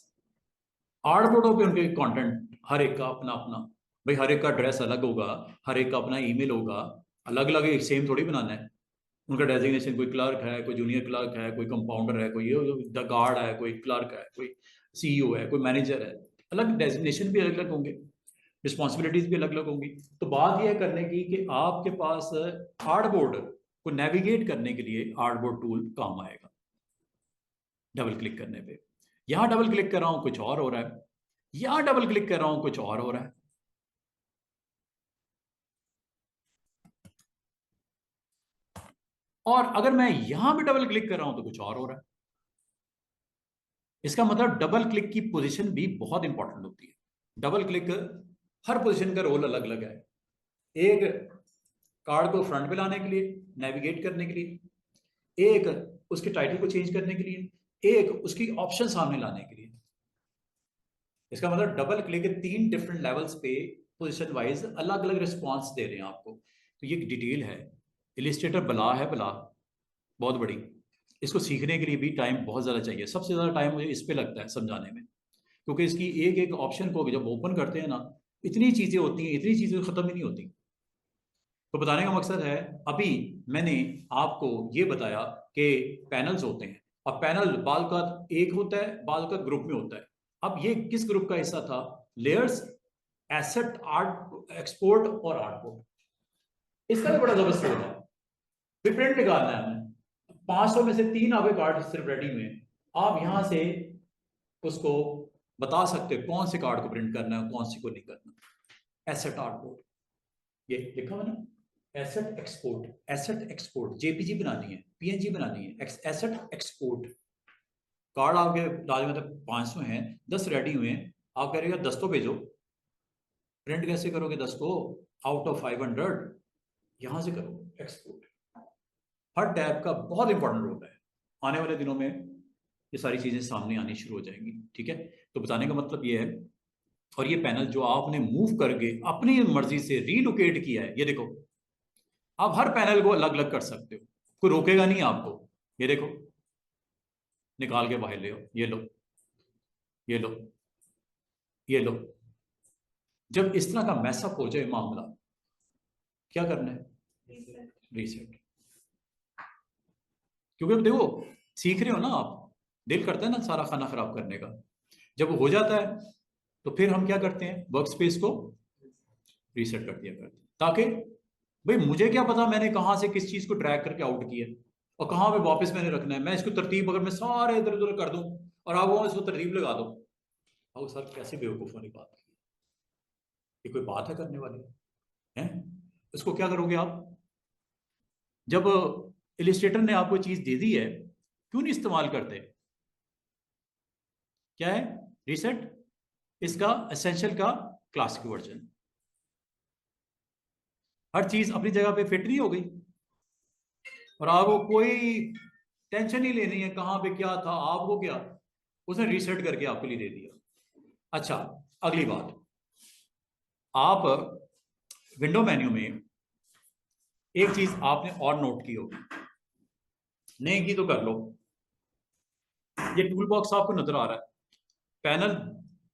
आर्टबोर्डों पे उनके कंटेंट हर एक का अपना अपना, भाई हर एक का ड्रेस अलग होगा, हर एक का अपना ईमेल होगा, अलग अलग एक सेम थोड़ी बनाना है। उनका डेजिग्नेशन, कोई क्लर्क है, कोई जूनियर क्लर्क है, कोई कंपाउंडर है, कोई द गार्ड है, कोई क्लर्क है, कोई सीईओ है, कोई मैनेजर है, अलग डेजिग्नेशन भी अलग अलग होंगे, रिस्पॉन्सिबिलिटीज भी अलग अलग होंगी। तो बात यह करने की कि आपके पास आर्टबोर्ड को नेविगेट करने के लिए आर्टबोर्ड टूल काम आएगा डबल क्लिक करने पे। यहां डबल क्लिक कर रहा हूं कुछ और हो रहा है, यहां डबल क्लिक कर रहा हूं कुछ और हो रहा है। और अगर मैं यहां भी डबल क्लिक कर रहा हूं तो कुछ और हो रहा है। इसका मतलब डबल क्लिक की पोजीशन भी बहुत इंपॉर्टेंट होती है। डबल क्लिक, हर पोजीशन का रोल अलग अलग है। एक कार्ड को फ्रंट पे लाने के लिए, नेविगेट करने के लिए, एक उसके टाइटल को चेंज करने के लिए, एक उसकी ऑप्शन सामने लाने के लिए। इसका मतलब डबल क्लिक 3 डिफरेंट लेवल्स पे पोजीशन वाइज अलग अलग रिस्पॉन्स दे रहे हैं आपको। तो ये डिटेल है। इलिस्ट्रेटर बला है, बला बहुत बड़ी। इसको सीखने के लिए भी टाइम बहुत ज़्यादा चाहिए, सबसे ज़्यादा टाइम मुझे इस पे लगता है समझाने में, क्योंकि इसकी एक एक ऑप्शन को जब ओपन करते हैं ना, इतनी चीज़ें होती हैं, इतनी चीज़ें ख़त्म ही नहीं होती। तो बताने का मकसद है, अभी मैंने आपको ये बताया कि पैनल्स होते हैं। अब पैनल बाल का एक होता है, बाल का ग्रुप में होता है। अब ये किस ग्रुप का हिस्सा था? लेयर्स, एसेट, आर्ट एक्सपोर्ट और आर्टबोर्ड। इसका भी बड़ा जबरदस्त होता है। प्रिंट निकालना है हमें, 500 में से 3 आपके कार्ड सिर्फ रेडी हुए हैं। आप यहां से उसको बता सकते हो कौन से कार्ड को प्रिंट करना है, कौन सी को नहीं करना। एसेट, आर्टबोर्ड, ये लिखा हुआ ना, asset export, asset export, JPG बनानी है, पीएनजी बनानी है, एसेट एक्सपोर्ट। कार्ड आपके लाज में 500 हैं, 10 रेडी हुए हैं, आप कह रहे हो 10 तो भेजो। प्रिंट कैसे करोगे 10 को? आउट ऑफ 500 यहां से करो एक्सपोर्ट। हर टैब का बहुत इंपॉर्टेंट रोल है। आने वाले दिनों में ये सारी चीजें सामने आनी शुरू हो जाएंगी, ठीक है? तो बताने का मतलब ये है। और ये पैनल जो आपने मूव करके अपनी मर्जी से रीलोकेट किया है, ये देखो, आप हर पैनल को अलग अलग कर सकते हो, कोई रोकेगा नहीं आपको। ये देखो, निकाल के बाहर ले आओ, ये लो, ये लो, ये लो। जब इस तरह का मैसअप हो जाए मामला, क्या करना है? रीसेट। क्योंकि अब देखो, सीख रहे हो ना आप, दिल करता है ना सारा खाना खराब करने का। जब वो हो जाता है तो फिर हम क्या करते हैं? वर्क स्पेस को रीसेट कर दिया करते हैं, ताकि भाई मुझे क्या पता मैंने कहां से किस चीज को ड्रैग करके आउट किया और कहां पे वापस मैंने रखना है। मैं इसको तरतीब, अगर मैं सारे इधर उधर कर दूं और आप वो इसको तरतीब लगा दो, आओ सर कैसे बेवकूफ वाली बात की, ये कोई बात है करने वाली है? इसको क्या करोगे आप? जब इलिस्ट्रेटर ने आपको चीज दे दी है, क्यों नहीं इस्तेमाल करते? क्या है? रीसेट, इसका एसेंशियल का क्लासिक वर्जन। हर चीज अपनी जगह पे फिट नहीं हो गई और आपको कोई टेंशन नहीं लेनी है कहां पे क्या था, आपको क्या, उसने रीसेट करके आपके लिए दे दिया। अच्छा, अगली बात, आप विंडो मेन्यू में एक चीज आपने और नोट की होगी, नहीं की तो कर लो। ये टूल बॉक्स आपको नजर आ रहा है, पैनल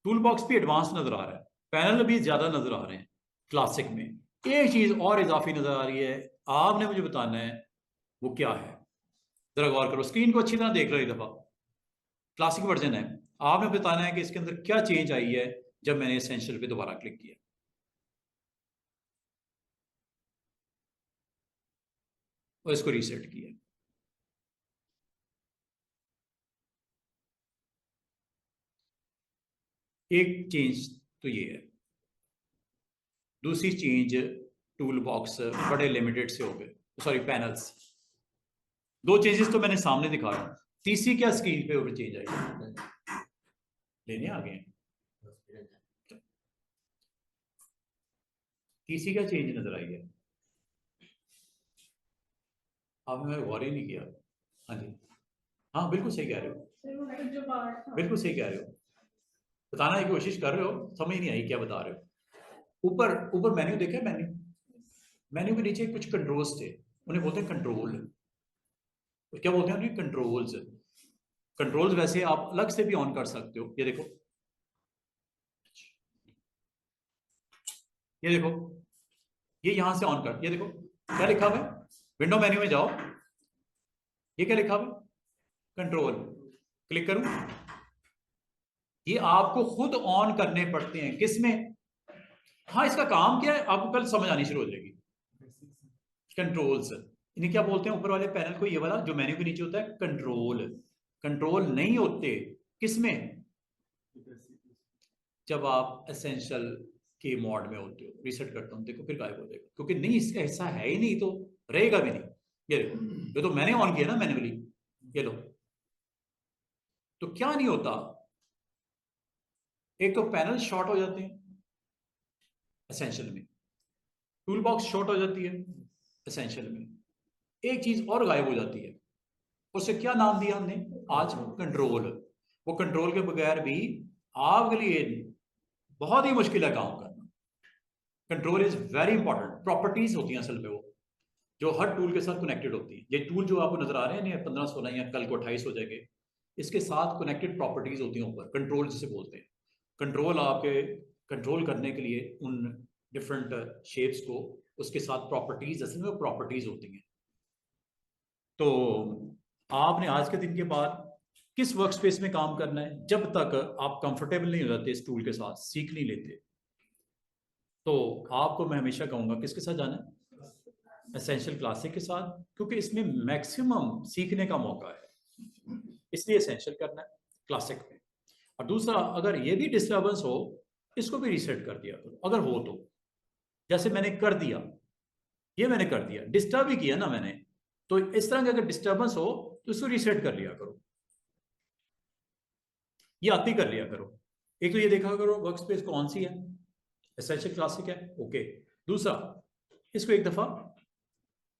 टूल बॉक्स भी एडवांस नजर आ रहा है, पैनल भी ज्यादा नजर आ रहे हैं क्लासिक में। एक चीज और इजाफी नजर आ रही है, आपने मुझे बताना है वो क्या है। जरा गौर करो, स्क्रीन को अच्छी तरह देख लो एक दफा। क्लासिक वर्जन है, आपने बताना है कि इसके अंदर क्या चेंज आई है जब मैंने एसेंशियल पे दोबारा क्लिक किया और इसको रीसेट किया। एक चेंज तो ये है। दूसरी चेंज, टूल बॉक्स बड़े लिमिटेड से हो गए, सॉरी पैनल्स। दो चेंजेस तो मैंने सामने दिखाया। तीसरी क्या स्क्रीन पे ऊपर चेंज आई लेने आ गए। तीसरी क्या चेंज नजर आई है? आपने गौर ही नहीं किया। हाँ जी, हाँ बिल्कुल सही कह रहे हो, बिल्कुल सही कह रहे हो। बताने की कोशिश कर रहे हो, समझ नहीं आई क्या बता रहे हो। ऊपर ऊपर मेन्यू देखा? मेन्यू, मेन्यू के नीचे कुछ कंट्रोल्स थे, उन्हें बोलते हैं कंट्रोल। क्या बोलते हैं उन्हें? कंट्रोल्स। कंट्रोल्स वैसे आप अलग से भी ऑन कर सकते हो। ये देखो, ये देखो, ये यहां से ऑन कर। ये देखो क्या लिखा हुआ है, विंडो मेन्यू में जाओ, ये क्या लिखा हुआ है? कंट्रोल। क्लिक करूं, ये आपको खुद ऑन करने पड़ते हैं। किसमें? हाँ, इसका काम क्या है आपको कल समझ आनी शुरू हो जाएगी। कंट्रोल्स, इन्हें क्या बोलते हैं ऊपर वाले पैनल को? ये वाला जो मेन्यू के नीचे होता है, कंट्रोल। कंट्रोल नहीं होते किसमें? जब आप एसेंशियल के मोड में होते हो। रीसेट करता हूं, देखो फिर गायब हो जाएगा, क्योंकि नहीं इसका हिस्सा है ही नहीं, तो रहेगा भी नहीं। ये देखो, ये तो मैंने ऑन किया ना मैन्युअली। ये लो, तो क्या नहीं होता, एक तो पैनल शॉर्ट हो जाते हैं एसेंशियल में, टूल बॉक्स शॉर्ट हो जाती है एसेंशियल में, एक चीज और गायब हो जाती है। उसे क्या नाम दिया हमने आज? कंट्रोल। वो कंट्रोल के बगैर भी आपके लिए बहुत ही मुश्किल है काम करना। Control is very important. Properties होती हैं असल में वो, जो हर टूल के साथ कनेक्टेड होती है। ये टूल जो आपको नजर आ रहे हैं 15-16 या कल को 28 हो जाएंगे, इसके साथ कनेक्टेड प्रॉपर्टीज होती हैं ऊपर, कंट्रोल जिसे बोलते हैं। कंट्रोल आपके कंट्रोल करने के लिए उन डिफरेंट शेप्स को, उसके साथ प्रॉपर्टीज, असल में वो प्रॉपर्टीज होती हैं। तो आपने आज के दिन के बाद किस वर्क स्पेस में काम करना है, जब तक आप कंफर्टेबल नहीं हो जाते इस टूल के साथ, सीख नहीं लेते, तो आपको मैं हमेशा कहूंगा किसके साथ जाना है? एसेंशियल क्लासिक के साथ, क्योंकि इसमें मैक्सिमम सीखने का मौका है, इसलिए एसेंशियल करना है क्लासिक में। और दूसरा, अगर ये भी डिस्टर्बेंस हो, इसको भी रीसेट कर दिया करो अगर हो तो। जैसे मैंने कर दिया, ये मैंने कर दिया, डिस्टर्ब ही किया ना मैंने, तो इस तरह का अगर डिस्टर्बेंस हो तो इसको रीसेट कर लिया करो, ये आती कर लिया करो। एक तो ये देखा करो वर्क स्पेस कौन सी है, एसेंशियल क्लासिक है, ओके। दूसरा, इसको एक दफा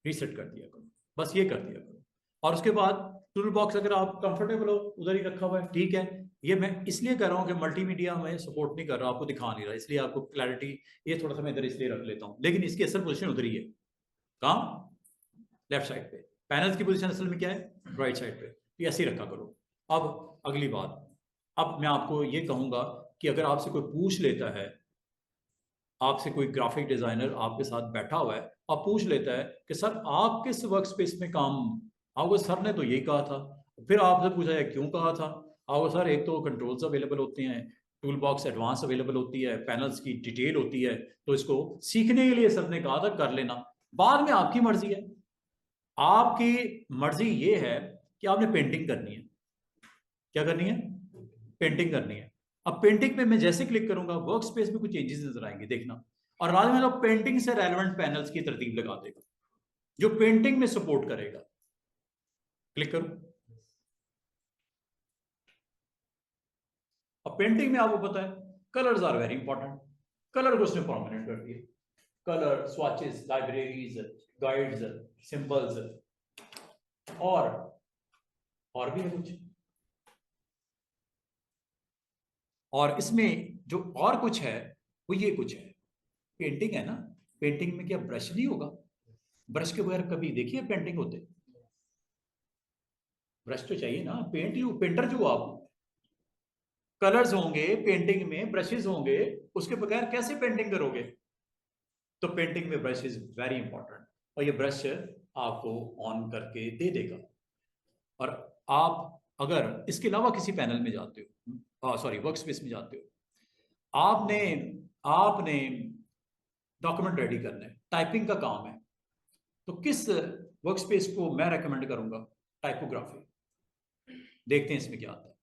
रीसेट कर दिया करो, बस ये कर दिया करो। और उसके बाद टूल बॉक्स अगर आप कंफर्टेबल हो उधर ही रखा हुआ है, ठीक है। ये मैं इसलिए कर रहा हूँ कि मल्टीमीडिया में सपोर्ट नहीं कर रहा, आपको दिखा नहीं रहा, इसलिए आपको क्लैरिटी, ये थोड़ा सा मैं इधर इसलिए रख लेता हूँ, लेकिन इसकी असल पोजीशन उधर ही है। कहाँ? लेफ्ट साइड पे। पैनल की पोजीशन असल में क्या है? राइट साइड पे। ये ऐसे ही रखा करो। अब अगली बात, अब मैं आपको ये कहूंगा कि अगर आपसे कोई पूछ लेता है, आपसे कोई ग्राफिक डिजाइनर आपके साथ बैठा हुआ है और पूछ लेता है कि सर आप किस वर्क स्पेस में काम, आपको सर ने तो यही कहा था, फिर आपसे पूछा जाए क्यों कहा था, आपको सर एक तो कंट्रोल्स अवेलेबल होते हैं, टूल बॉक्स एडवांस अवेलेबल होती है, पैनल्स की डिटेल होती है, तो इसको सीखने के लिए सर ने कहा था कर लेना, बाद में आपकी मर्जी है। आपकी मर्जी ये है कि आपने पेंटिंग करनी है। क्या करनी है? पेंटिंग करनी है। अब पेंटिंग पे मैं जैसे क्लिक करूंगा वर्क स्पेस में कुछ चेंजेस नजर आएंगे, देखना। और बाद में तो पेंटिंग से रेलेवेंट पैनल्स की तरतीब लगा देगा जो पेंटिंग में सपोर्ट करेगा। क्लिक करो। अब पेंटिंग में आपको पता है colours are very important, colour को उसने परमानेंट कर दिया। Colour, swatches, libraries, guides, symbols, और भी है कुछ। और इसमें जो और कुछ है वो ये कुछ है। पेंटिंग है ना, पेंटिंग में क्या ब्रश नहीं होगा? ब्रश के बगैर कभी देखिए पेंटिंग होते? ब्रश तो चाहिए ना, पेंट यू पेंटर जो आप, कलर्स होंगे पेंटिंग में, ब्रशेस होंगे, उसके बगैर कैसे पेंटिंग करोगे? तो पेंटिंग में ब्रश इज वेरी इंपॉर्टेंट, और ये ब्रश आपको ऑन करके दे देगा। और आप अगर इसके अलावा किसी पैनल में जाते हो, सॉरी वर्क स्पेस में जाते हो, आपने आपने डॉक्यूमेंट रेडी करना है, टाइपिंग का काम है, तो किस वर्क स्पेस को मैं रेकमेंड करूंगा? टाइपोग्राफी। देखते हैं इसमें क्या आता है।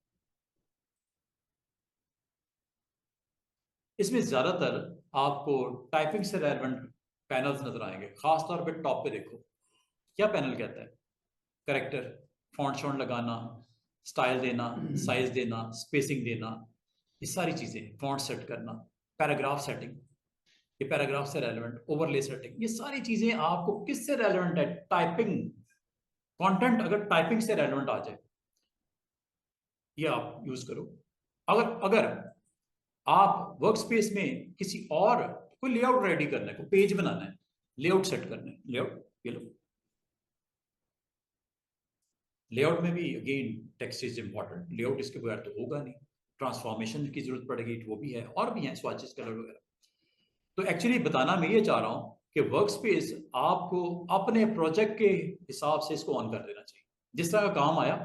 इसमें ज्यादातर आपको टाइपिंग से रेलेवेंट पैनल्स नजर आएंगे, खासतौर पे टॉप पे देखो क्या पैनल कहता है। करेक्टर, फॉन्ट शॉन्ट लगाना, स्टाइल देना, साइज देना, स्पेसिंग देना, ये सारी चीजें, फॉन्ट सेट करना, पैराग्राफ सेटिंग, ये पैराग्राफ से रेलेवेंट, ओवरले सेटिंग, ये सारी चीजें आपको किससे रेलेवेंट है? टाइपिंग। कंटेंट अगर टाइपिंग से रेलेवेंट आ जाए, ये आप यूज करो। अगर अगर आप वर्क स्पेस में किसी और कोई लेआउट रेडी करना है, कोई पेज बनाना है, लेआउट सेट करना है, लेआउट, ये लो। लेआउट में भी again text is important, layout इसके बगैर तो होगा नहीं। ट्रांसफॉर्मेशन की जरूरत पड़ेगी, वो भी है, और भी है, स्वाचेस, कलर वगैरह। तो एक्चुअली बताना मैं ये चाह रहा हूं कि वर्क स्पेस आपको अपने प्रोजेक्ट के हिसाब से इसको ऑन कर देना चाहिए। जिस तरह का काम आया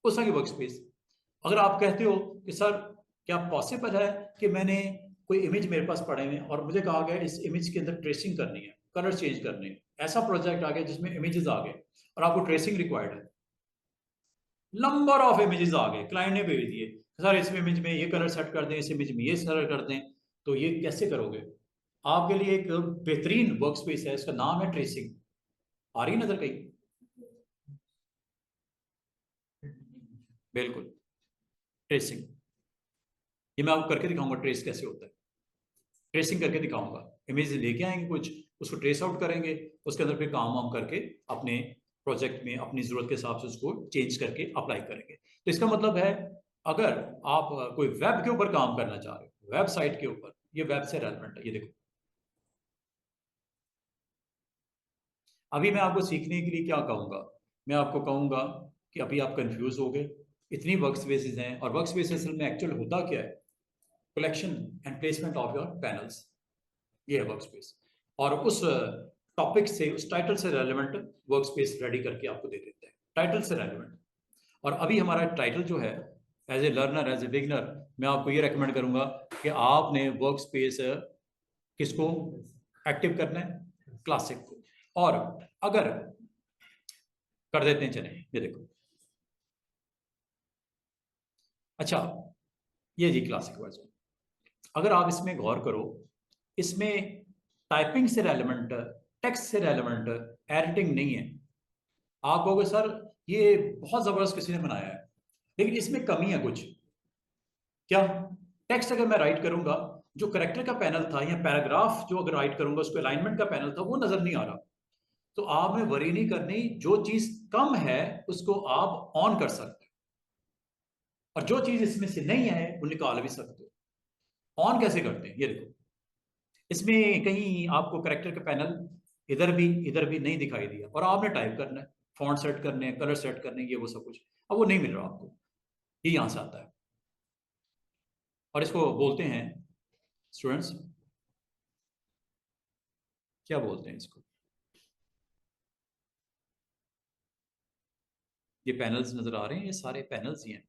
उस तरह की वर्क स्पेस। अगर आप कहते हो कि सर क्या पॉसिबल है कि मैंने कोई इमेज मेरे पास पड़े हुए और मुझे कहा गया इस इमेज के अंदर ट्रेसिंग करनी है, कलर चेंज करने हैं, ऐसा प्रोजेक्ट आ गया जिसमें इमेजेस आ गए और आपको ट्रेसिंग रिक्वायर्ड है, नंबर ऑफ इमेजेस आ गए, क्लाइंट ने भेज दिए, सर इस इमेज में ये कलर सेट कर दें, इस इमेज में ये कलर कर दें, तो ये कैसे करोगे? आपके लिए एक बेहतरीन वर्क स्पेस है, इसका नाम है ट्रेसिंग। आ रही नजर कहीं? बिल्कुल, ट्रेसिंग। ये मैं आपको करके दिखाऊंगा ट्रेस कैसे होता है, ट्रेसिंग करके दिखाऊंगा। इमेज लेके आएंगे कुछ, उसको ट्रेस आउट करेंगे, उसके अंदर फिर काम वाम करके अपने प्रोजेक्ट में अपनी जरूरत के हिसाब से उसको चेंज करके अप्लाई करेंगे। तो इसका मतलब है अगर आप कोई वेब के ऊपर काम करना चाह रहे हो, वेबसाइट के ऊपर, ये वेब से रेलेवेंट है। ये देखो, अभी मैं आपको सीखने के लिए क्या कहूंगा, मैं आपको कहूंगा कि अभी आप कंफ्यूज हो गए, इतनी वर्क स्पेसेस हैं, और वर्क स्पेसेस में एक्चुअल होता क्या है? Collection and placement of your panels, ये है वर्क स्पेस। और उस टॉपिक से, उस टाइटल से रेलेवेंट वर्क स्पेस रेडी करके आपको दे देते हैं, टाइटल से रेलेवेंट। और अभी हमारा टाइटल जो है, as a learner, as a beginner, मैं आपको ये रेकमेंड करूंगा कि आपने वर्क स्पेस किसको एक्टिव करना है? क्लासिक को। और अगर कर देते हैं, चले, ये देखो, अच्छा, ये जी क्लासिक वर्जन। अगर आप इसमें गौर करो, इसमें टाइपिंग से रेलेवेंट, टेक्स्ट से रेलेवेंट एडिटिंग नहीं है। आप कहोगे सर ये बहुत जबरदस्त किसी ने बनाया है, लेकिन इसमें कमी है कुछ। क्या? टेक्स्ट अगर मैं राइट करूंगा, जो करेक्टर का पैनल था, या पैराग्राफ जो अगर राइट करूंगा, उसको अलाइनमेंट का पैनल था, वो नजर नहीं आ रहा। तो आपने वरी नहीं करनी, जो चीज कम है उसको आप ऑन कर सकते हो, और जो चीज इसमें से नहीं है वो निकाल भी सकते हो। ऑन कैसे करते हैं, ये देखो, इसमें कहीं आपको करेक्टर का पैनल इधर भी नहीं दिखाई दिया, और आपने टाइप करना है, फॉन्ट सेट करने हैं, कलर सेट करने हैं, ये वो सब कुछ, अब वो नहीं मिल रहा आपको। ये यहां से आता है, और इसको बोलते हैं स्टूडेंट्स, क्या बोलते हैं इसको? ये पैनल्स नजर आ रहे हैं, ये सारे पैनल्स ही हैं।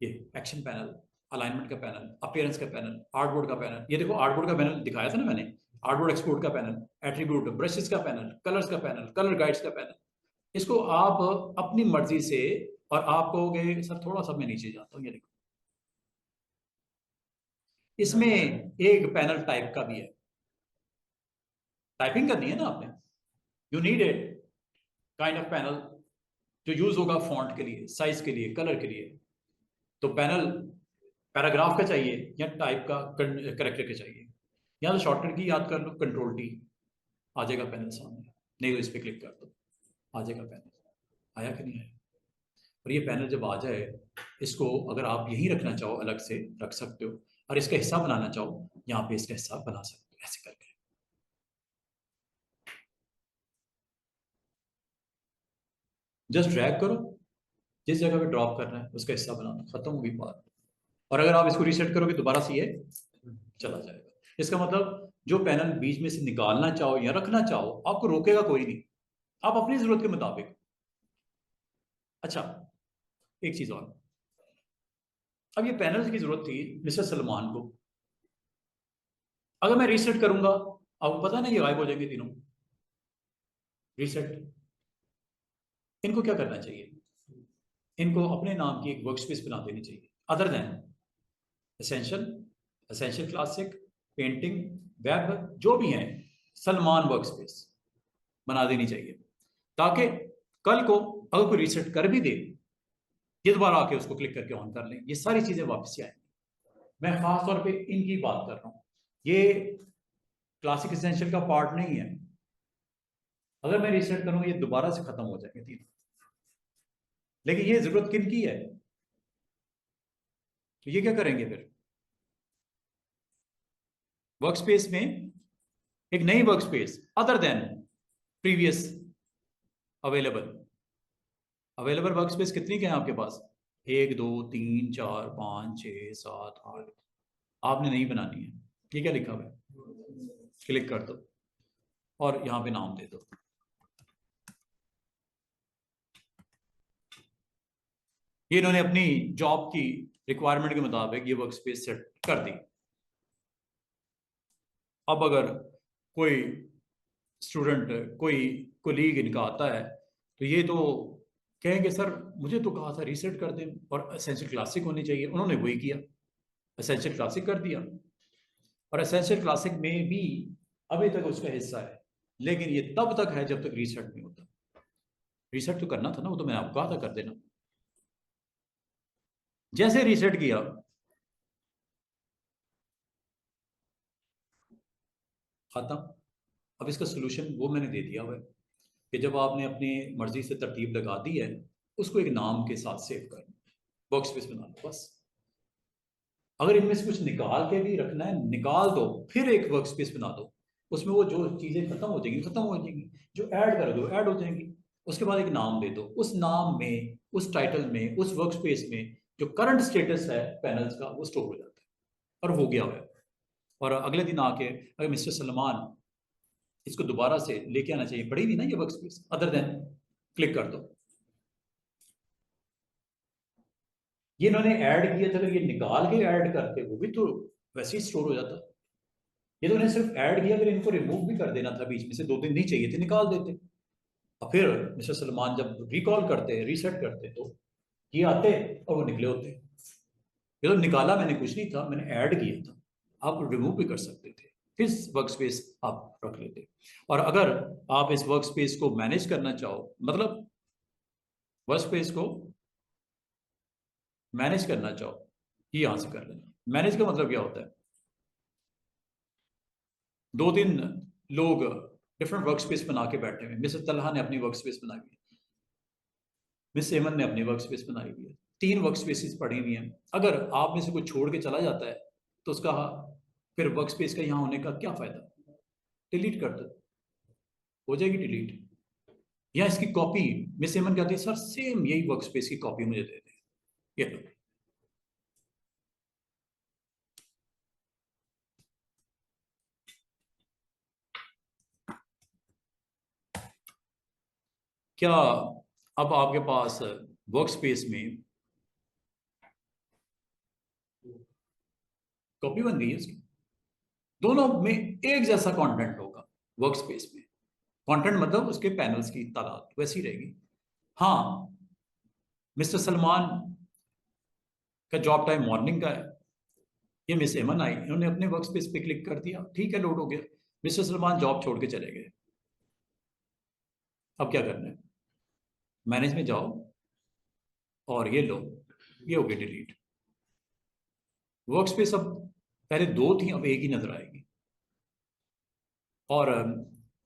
ये एक्शन पैनल, अलाइनमेंट का पैनल, अपीयरेंस का पैनल, आर्टबोर्ड का पैनल, ये देखो आर्टबोर्ड का पैनल दिखाया था ना मैंने, आर्टबोर्ड एक्सपोर्ट का पैनल, एट्रीब्यूट, ब्रशेस का पैनल, कलर्स का पैनल, कलर गाइड्स का पैनल। इसको आप अपनी मर्जी से, और आप कहोगे सर थोड़ा सा मैं नीचे जाता हूँ, ये देखो, इसमें एक पैनल टाइप का भी है, टाइपिंग करनी है ना आपने, you need a kind of panel जो यूज होगा फॉन्ट के लिए, साइज के लिए, कलर के लिए। तो पैनल पैराग्राफ का चाहिए या टाइप का, करेक्टर का चाहिए? या तो शॉर्टकट की याद कर लो, कंट्रोल टी, आ जाएगा पैनल सामने, नहीं तो इस पर क्लिक कर दो, आ जाएगा पैनल। आया कि नहीं आया? और ये पैनल जब आ जाए, इसको अगर आप यहीं रखना चाहो अलग से रख सकते हो, और इसका हिस्सा बनाना चाहो, यहाँ पे इसका हिस्सा बना सकते हो, ऐसे करके। जस्ट ड्रैग करो, जिस जगह पे ड्रॉप करना है उसका हिस्सा बनाना, खत्म होगी बात। और अगर आप इसको रीसेट करोगे दोबारा से ये चला जाएगा। इसका मतलब जो पैनल बीच में से निकालना चाहो या रखना चाहो, आपको रोकेगा कोई नहीं, आप अपनी जरूरत के मुताबिक। अच्छा, एक चीज और, अब ये पैनल की जरूरत थी मिस्टर सलमान को। अगर मैं रीसेट करूंगा, आपको पता ना ये गायब हो जाएंगे तीनों। रीसेट, इनको क्या करना चाहिए? इनको अपने नाम की एक वर्कस्पेस बना देनी चाहिए, other than essential, essential classic, painting, web, जो भी है सलमान वर्कस्पेस बना देनी चाहिए, ताकि कल को अगर कोई रीसेट कर भी दे, ये दोबारा आके उसको क्लिक करके ऑन कर लें, ये सारी चीजें वापस से आएंगी। मैं खास तौर पे इनकी बात कर रहा हूं, ये क्लासिक एसेंशियल का पार्ट नहीं है। अगर मैं रीसेट करूंगा ये दोबारा से खत्म हो जाएंगे तीनों। लेकिन ये जरूरत किन की है? तो ये क्या करेंगे फिर, वर्कस्पेस में एक नई workspace other than previous available. Available workspace कितनी के हैं आपके पास? 1 2 3 4 5 6 7 8। आपने नहीं बनानी है। ये क्या लिखा हुआ है? क्लिक कर दो और यहां पे नाम दे दो। ये इन्होंने अपनी जॉब की रिक्वायरमेंट के मुताबिक ये वर्कस्पेस सेट कर दी। अब अगर कोई स्टूडेंट, कोई कोलीग इनका आता है, तो ये तो कहेंगे सर मुझे तो कहा था रीसेट कर दें और एसेंशियल क्लासिक होनी चाहिए। उन्होंने वही किया, एसेंशियल क्लासिक कर दिया, और एसेंशियल क्लासिक में भी अभी तक उसका हिस्सा है, लेकिन ये तब तक है जब तक रीसेट नहीं होता। रीसेट तो करना था ना, वो तो मैंने आपको कहा था कर देना। जैसे रीसेट किया, खत्म। अब इसका सोल्यूशन वो मैंने दे दिया हुआ है कि जब आपने अपनी मर्जी से तरतीब लगा दी है, उसको एक नाम के साथ सेव करना, बॉक्स स्पेस बना लो बस। अगर इनमें से कुछ निकाल के भी रखना है निकाल दो, फिर एक वर्क स्पेस बना दो, उसमें वो जो चीजें खत्म हो जाएंगी खत्म हो जाएंगी, जो ऐड करोगे वो ऐड हो जाएंगी। उसके बाद एक नाम दे दो, उस नाम में, उस टाइटल में, उस वर्क स्पेस में जो करंट स्टेटस है पैनल्स का वो स्टोर हो जाता है और हो गया हुआ है। और अगले दिन आके अगर मिस्टर सलमान इसको दोबारा से लेके आना चाहिए, पड़ेगी ना ये work space, other than click कर दो। ये इन्होंने ऐड किया था, अगर ये निकाल के ऐड करते वो भी तो वैसे ही स्टोर हो जाता। ये तो उन्हें सिर्फ ऐड किया, अगर इनको रिमूव भी कर देना था बीच में से, 2 दिन नहीं चाहिए थे निकाल देते। और फिर मिस्टर सलमान जब रिकॉल करते, रीसेट करते, तो ये आते और वो निकले होते। ये तो निकाला मैंने कुछ नहीं था, मैंने ऐड किया था। आप रिमूव भी कर सकते थे, फिर वर्क स्पेस आप रख लेते। और अगर आप इस वर्क स्पेस को मैनेज करना चाहो, मतलब वर्क स्पेस को मैनेज करना चाहो, ये यहां से कर लेना। मैनेज का मतलब क्या होता है? 2 दिन लोग डिफरेंट वर्क स्पेस बना के बैठे हुए, मिस्टर तलहा ने अपनी वर्क स्पेस बनाई हुई है, मिस एमन ने अपनी वर्क स्पेस बनाई हुई है, 3 वर्क स्पेसिस पड़ी हुई हैं। अगर आप में से कोई छोड़ के चला जाता है तो उसका फिर वर्क स्पेस का यहाँ होने का क्या फायदा? डिलीट कर दो, हो जाएगी डिलीट। या इसकी कॉपी मिस एमन कहती है सर सेम यही वर्क स्पेस की कॉपी मुझे दे दें, ये लो। क्या अब आपके पास वर्क स्पेस में कॉपी बन गई है उसकी? दोनों में एक जैसा कंटेंट होगा वर्क स्पेस में। कंटेंट मतलब उसके पैनल्स की तादाद वैसी रहेगी। हाँ, मिस्टर सलमान का जॉब टाइम मॉर्निंग का है, ये मिस एमन आई, इन्होंने अपने वर्क स्पेस पे क्लिक कर दिया, ठीक है लोड हो गया। मिस्टर सलमान जॉब छोड़ के चले गए। अब क्या करना है? मैनेज में जाओ और ये लो, ये हो गई डिलीट। वर्क स्पेस अब पहले 2 थी, अब एक ही नजर आएगी। और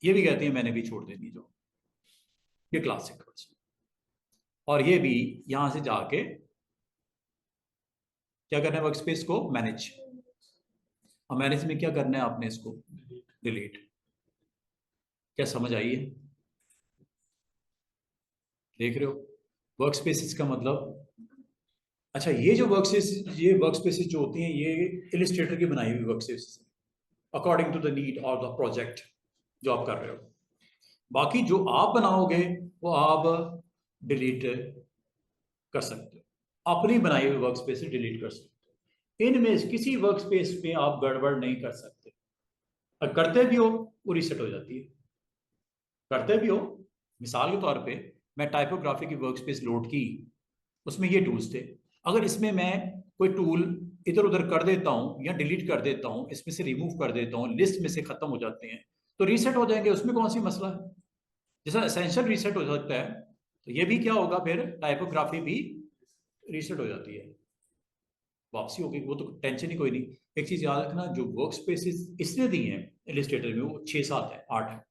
ये भी कहती है मैंने भी छोड़ देनी जो, ये क्लासिक वर्जन। और ये भी यहां से जाके क्या करना है, वर्क स्पेस को मैनेज। और मैनेज में क्या करना है आपने, इसको डिलीट। क्या समझ आई है? देख रहे हो वर्क स्पेसिस का मतलब? अच्छा, ये जो वर्क स्पेसिस, ये वर्क स्पेसिस जो होती हैं ये इलिस्ट्रेटर की बनाई हुई work spaces, according to the need और द प्रोजेक्ट जो आप कर रहे हो। बाकी जो आप बनाओगे वो आप डिलीट कर सकते हो। अपनी बनाई हुई वर्क स्पेस से डिलीट कर सकते हो। इनमें किसी वर्क स्पेस में आप गड़बड़ नहीं कर सकते, और करते भी हो वो रीसेट हो जाती है। करते भी हो, मिसाल के तौर पे मैं टाइपोग्राफी की वर्क स्पेस लोड की, उसमें ये टूल्स थे। अगर इसमें मैं कोई टूल इधर उधर कर देता हूँ या डिलीट कर देता हूँ, इसमें से रिमूव कर देता हूँ, लिस्ट में से खत्म हो जाते हैं, तो रीसेट हो जाएंगे, उसमें कौन सी मसला है। जैसा एसेंशियल रीसेट हो सकता है, तो ये भी क्या होगा, फिर टाइपोग्राफी भी रीसेट हो जाती है, वापसी होगी, वो तो टेंशन ही कोई नहीं। एक चीज याद रखना, जो वर्क स्पेसिस इसने दी हैं इलिस्ट्रेटर में, वो 6-7 है, 8 है,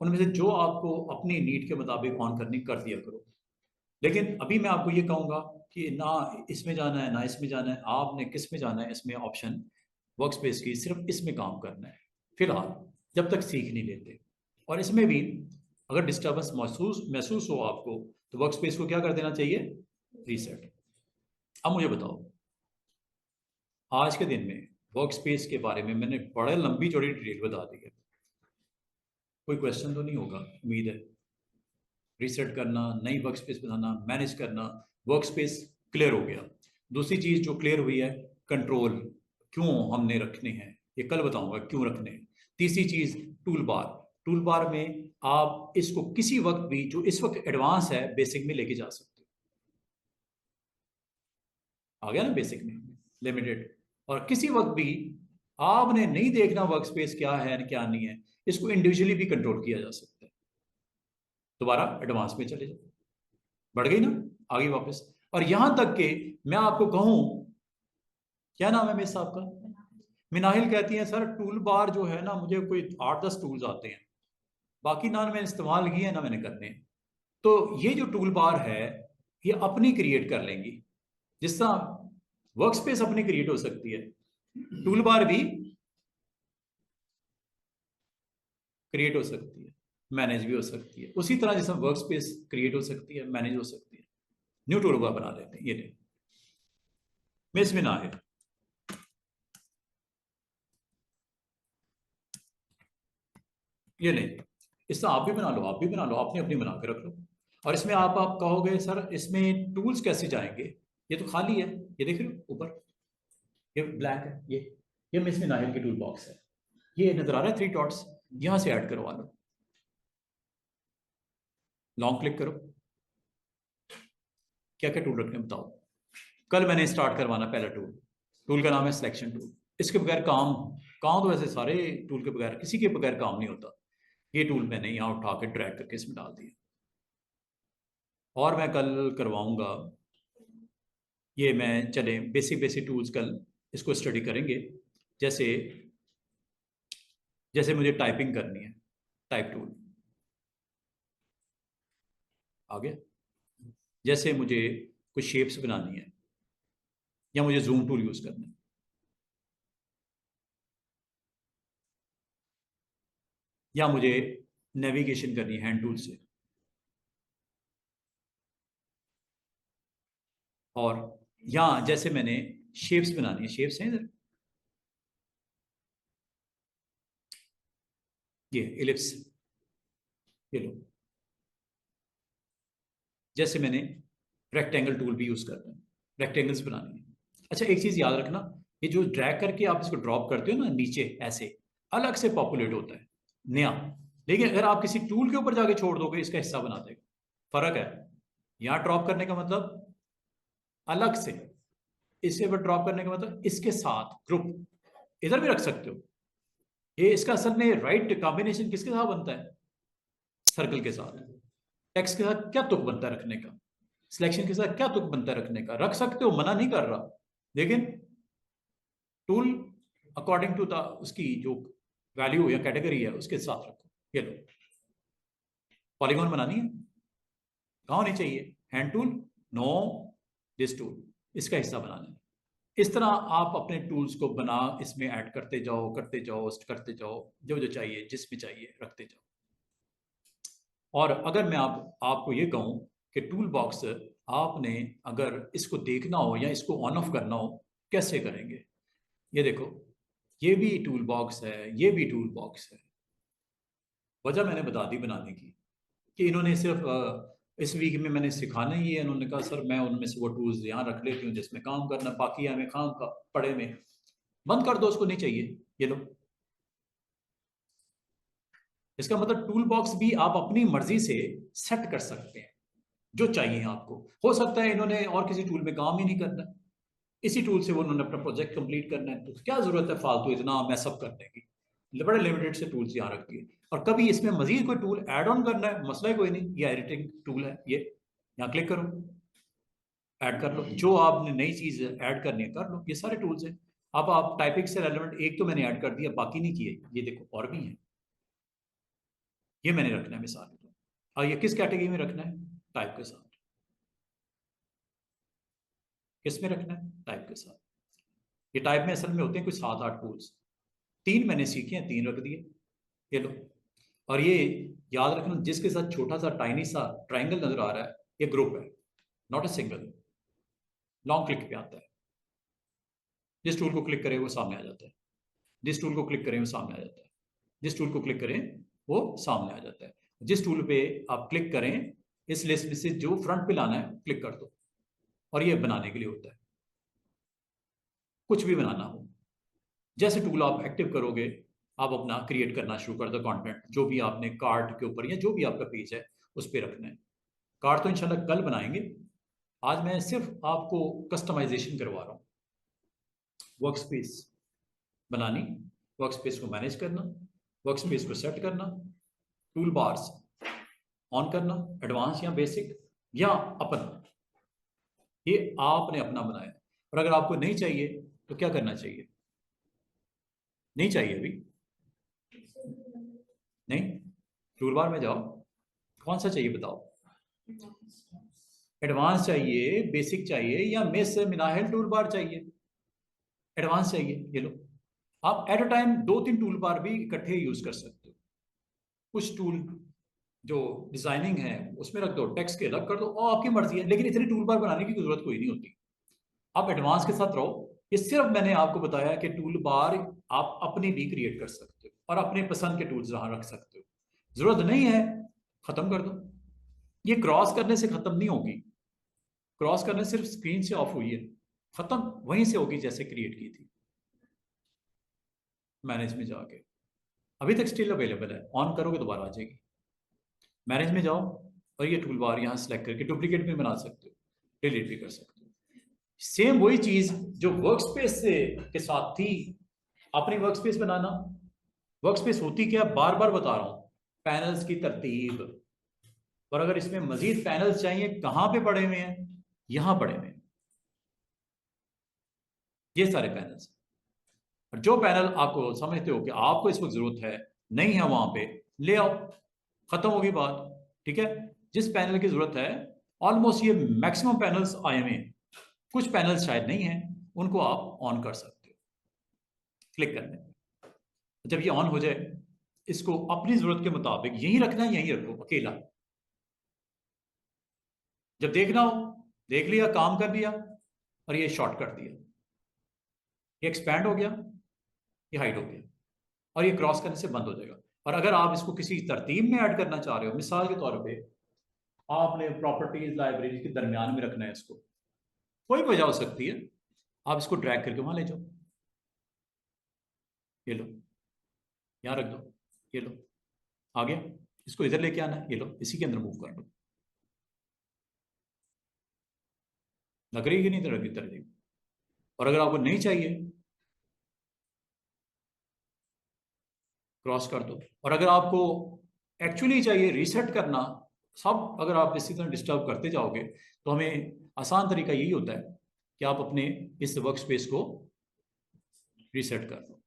उनमें से जो आपको अपनी नीड के मुताबिक ऑन करनी कर दिया करो। लेकिन अभी मैं आपको ये कहूंगा कि ना इसमें जाना है ना इसमें जाना है, आपने किस में जाना है, इसमें ऑप्शन वर्क स्पेस की सिर्फ इसमें काम करना है फिलहाल, जब तक सीख नहीं लेते। और इसमें भी अगर डिस्टर्बेंस महसूस महसूस हो आपको, तो वर्क स्पेस को क्या कर देना चाहिए, रीसेट। अब मुझे बताओ, आज के दिन में वर्क स्पेस के बारे में मैंने बड़े लंबी चौड़ी डिटेल बता दी है, कोई क्वेश्चन तो नहीं होगा, उम्मीद है। रीसेट करना, नई वर्क स्पेस बनाना, मैनेज करना, वर्क स्पेस क्लियर हो गया। दूसरी चीज जो क्लियर हुई है, कंट्रोल क्यों हमने रखने हैं, ये कल बताऊंगा क्यों रखने हैं। तीसरी चीज, टूल बार। टूल बार में आप इसको किसी वक्त भी, जो इस वक्त एडवांस है, बेसिक में लेके जा सकते हो। आ गया ना बेसिक में, लिमिटेड। और किसी वक्त भी आपने नहीं देखना वर्क स्पेस क्या है क्या नहीं है, इसको इंडिविजुअली भी कंट्रोल किया जा सकता है। दोबारा एडवांस में चले जाओ, बढ़ गई ना, आगे वापस। और यहां तक के मैं आपको कहूं, क्या नाम है मेरे साहब का, मिनाहिल कहती हैं सर टूल बार जो है ना, मुझे कोई 8-10 टूल्स आते हैं, बाकी ना मैंने इस्तेमाल किए हैं ना मैंने करने हैं। तो ये जो टूल बार है, ये अपनी क्रिएट कर लेंगी, जिस तरह वर्क स्पेस अपनी क्रिएट हो सकती है, टूल बार भी क्रिएट हो सकती है, मैनेज भी हो सकती है। उसी तरह जैसे वर्क स्पेस क्रिएट हो सकती है, मैनेज हो सकती है। न्यू टूल बार बना लेते हैं, ये नहीं मिस में ना है, ये नहीं। इससे आप भी बना लो, आप भी बना लो, अपनी अपनी बना के रख लो। और इसमें आप कहोगे सर इसमें टूल्स कैसे जाएंगे, ये तो खाली है, ये देख रहे हो ऊपर, ये ब्लैक है, ये मिस नाहिल की टूल बॉक्स है, ये नजर आ रहा है 3 डॉट्स, यहां से ऐड करवा लो, लॉन्ग क्लिक करो, क्या क्या टूल रखने बताओ। कल मैंने स्टार्ट करवाना पहला टूल, टूल का नाम है सिलेक्शन टूल। इसके बगैर काम, काम तो वैसे सारे टूल के बगैर, किसी के बगैर काम नहीं होता। ये टूल मैंने यहाँ उठा के ड्रैग करके इसमें डाल दिया। और मैं कल करवाऊंगा, ये मैं चले बेसिक बेसिक टूल्स कल इसको स्टडी करेंगे। जैसे जैसे मुझे टाइपिंग करनी है, टाइप टूल आ गया। जैसे मुझे कुछ शेप्स बनानी है, या मुझे जूम टूल यूज करना है, या मुझे नेविगेशन करनी है हैंड टूल से, और या जैसे मैंने शेप्स बनानी है, शेप्स हैं इधर, ये इलिप्स, ये लो। जैसे मैंने रेक्टेंगल टूल भी यूज करना है, रेक्टेंगल्स बनानी है। अच्छा एक चीज याद रखना, ये जो ड्रैग करके आप इसको ड्रॉप करते हो ना नीचे, ऐसे अलग से पॉपुलेट होता है नया। लेकिन अगर आप किसी टूल के ऊपर जाके छोड़ दोगे, इसका हिस्सा बना देगा, फर्क है। यहाँ ड्रॉप करने का मतलब अलग से, इसके ऊपर ड्रॉप करने का मतलब इसके साथ ग्रुप, इधर भी रख सकते हो। ये इसका असल में राइट कॉम्बिनेशन किसके साथ बनता है, सर्कल के साथ। टेक्स्ट के साथ क्या तुक बनता है रखने का, सिलेक्शन के साथ क्या तुक बनता है रखने का, रख सकते हो, मना नहीं कर रहा, लेकिन टूल अकॉर्डिंग टू द उसकी जो वैल्यू या कैटेगरी है उसके साथ रखो। ये लो, पॉलीगॉन बनानी है, कहाँ होनी चाहिए, hand tool, no, this tool, इसका हिस्सा बनाना है। इस तरह आप अपने टूल्स को बना, इसमें ऐड करते जाओ करते जाओ करते जाओ, जो जो चाहिए जिसमें चाहिए रखते जाओ। और अगर मैं आपको ये कहूं कि टूल बॉक्स आपने अगर इसको देखना हो या इसको ऑन ऑफ करना हो, कैसे करेंगे, ये देखो, ये भी टूल बॉक्स है, ये भी टूल बॉक्स है। वजह मैंने बता दी बनाने की, कि इन्होंने सिर्फ इस वीक में मैंने सिखाना ही है। उन्होंने कहा सर मैं उनमें से वो टूल्स यहाँ रख लेती हूँ जिसमें काम करना, बाकी हमें काम का पड़े में बंद कर दो, उसको नहीं चाहिए, ये लो। इसका मतलब टूल बॉक्स भी आप अपनी मर्जी से सेट कर सकते हैं जो चाहिए आपको। हो सकता है इन्होंने और किसी टूल में काम ही नहीं करना, इसी टूल से वो उन्होंने अपना प्रोजेक्ट कंप्लीट करना है, तो क्या जरूरत है फालतू इतना मैसअप करने की। बड़े लिमिटेड से टूल्स यहाँ रखती है, और कभी इसमें मजीद कोई टूल ऐड ऑन करना है, मसला ही कोई नहीं, ये एडिटिंग टूल है, ये यहाँ क्लिक करो, ऐड कर लो, जो आपने नई चीज ऐड करनी है कर लो, ये सारे टूल्स हैं। अब आप टाइपिंग से रेलेवेंट एक तो मैंने ऐड कर दिया, बाकी नहीं किए, ये देखो और भी है, ये मैंने रखना है मिसाल के, और ये किस कैटेगरी में रखना है, टाइप के साथ। किस में रखना है, टाइप के साथ। ये टाइप में असल में होते हैं कुछ 7-8 टूल्स, 3 मैंने सीखे हैं, 3 रख दिए, ये लो। और ये याद रखना, जिसके साथ छोटा सा टाइनी सा ट्राइंगल नजर आ रहा है, ये ग्रुप है, not a single. Long click पे आता है, जिस टूल को क्लिक करें वो सामने आ जाता है, जिस टूल को क्लिक करें वो सामने आ जाता है, जिस टूल को क्लिक करें वो सामने आ जाता है। जिस टूल पे आप क्लिक करें, इस लिस्ट में से जो फ्रंट पे लाना है क्लिक कर दो, और ये बनाने के लिए होता है, कुछ भी बनाना हो। जैसे टूल आप एक्टिव करोगे, आप अपना क्रिएट करना शुरू कर दो कंटेंट, जो भी आपने कार्ड के ऊपर या जो भी आपका पेज है उस पर रखना है। कार्ड तो इंशाल्लाह कल बनाएंगे, आज मैं सिर्फ आपको कस्टमाइजेशन करवा रहा हूँ। वर्क स्पेस बनानी, वर्क स्पेस को मैनेज करना, वर्क स्पेस को सेट करना, टूल बार्स ऑन करना, एडवांस या बेसिक या अपना, ये आपने अपना बनाया। और अगर आपको नहीं चाहिए तो क्या करना चाहिए, नहीं चाहिए अभी, नहीं, टूल बार में जाओ, कौन सा चाहिए बताओ, एडवांस चाहिए, बेसिक चाहिए, या मेस से मिनाहिल टूल बार चाहिए, एडवांस चाहिए, ये लो। आप at a time 2-3 tool bar भी इकट्ठे यूज कर सकते हो। कुछ टूल जो डिजाइनिंग है उसमें रख दो, टेक्स्ट के अलग कर दो, और आपकी मर्जी है, लेकिन इतनी टूल बार बनाने की जरूरत कोई नहीं होती। आप एडवांस के साथ रहो। ये सिर्फ मैंने आपको बताया कि टूल बार आप अपनी भी क्रिएट कर सकते हो और अपने पसंद के टूल्स वहां रख सकते हो। जरूरत नहीं है, खत्म कर दो। ये क्रॉस करने से खत्म नहीं होगी, क्रॉस करने सिर्फ स्क्रीन से ऑफ हुई है, खत्म वहीं से होगी जैसे क्रिएट की थी। मैनेज में जाके अभी तक स्टिल अवेलेबल है, ऑन करोगे दोबारा आ जाएगी। मैनेज में जाओ और ये टूल बार यहाँ सेलेक्ट करके डुप्लीकेट भी बना सकते हो, डिलीट भी कर सकते हो। सेम वही चीज जो वर्क स्पेस से के साथ थी, अपनी वर्क स्पेस बनाना। वर्क स्पेस होती क्या, बार बार बता रहा हूं, पैनल्स की तरतीब। और अगर इसमें मजीद पैनल्स चाहिए, कहां पे पड़े हुए हैं, यहां पड़े हुए हैं, ये सारे पैनल्स। और जो पैनल आपको समझते हो कि आपको इस वक्त जरूरत है, नहीं है वहां पे, ले आओ, खत्म होगी बात। ठीक है, जिस पैनल की जरूरत है, ऑलमोस्ट ये मैक्सिमम पैनल्स आए हुए हैं, कुछ पैनल्स शायद नहीं है, उनको आप ऑन कर सकते हो क्लिक करने पे। जब ये ऑन हो जाए, इसको अपनी जरूरत के मुताबिक यहीं रखना है, यहीं रखो अकेला। जब देखना हो, देख लिया, काम कर लिया, और ये शॉर्ट कर दिया, ये एक्सपैंड हो गया, ये हाइड हो गया, और ये क्रॉस करने से बंद हो जाएगा। और अगर आप इसको किसी तरतीब में ऐड करना चाह रहे हो, मिसाल के तौर पे आपने प्रॉपर्टीज लाइब्रेरी के दरमियान में रखना है इसको, कोई वजह हो सकती है, आप इसको ड्रैग करके वहां ले जाओ, ये लो, यहां रख दो, ये लो, आ गया। इसको इधर लेके आना है, ये लो, इसी के अंदर मूव कर लो। लग रही है कि नहीं तरह की तरह। और अगर आपको नहीं चाहिए, क्रॉस कर दो। और अगर आपको एक्चुअली चाहिए रीसेट करना, सब अगर आप इसी तरह डिस्टर्ब करते जाओगे, तो हमें आसान तरीका यही होता है कि आप अपने इस वर्क स्पेस को रीसेट कर दो।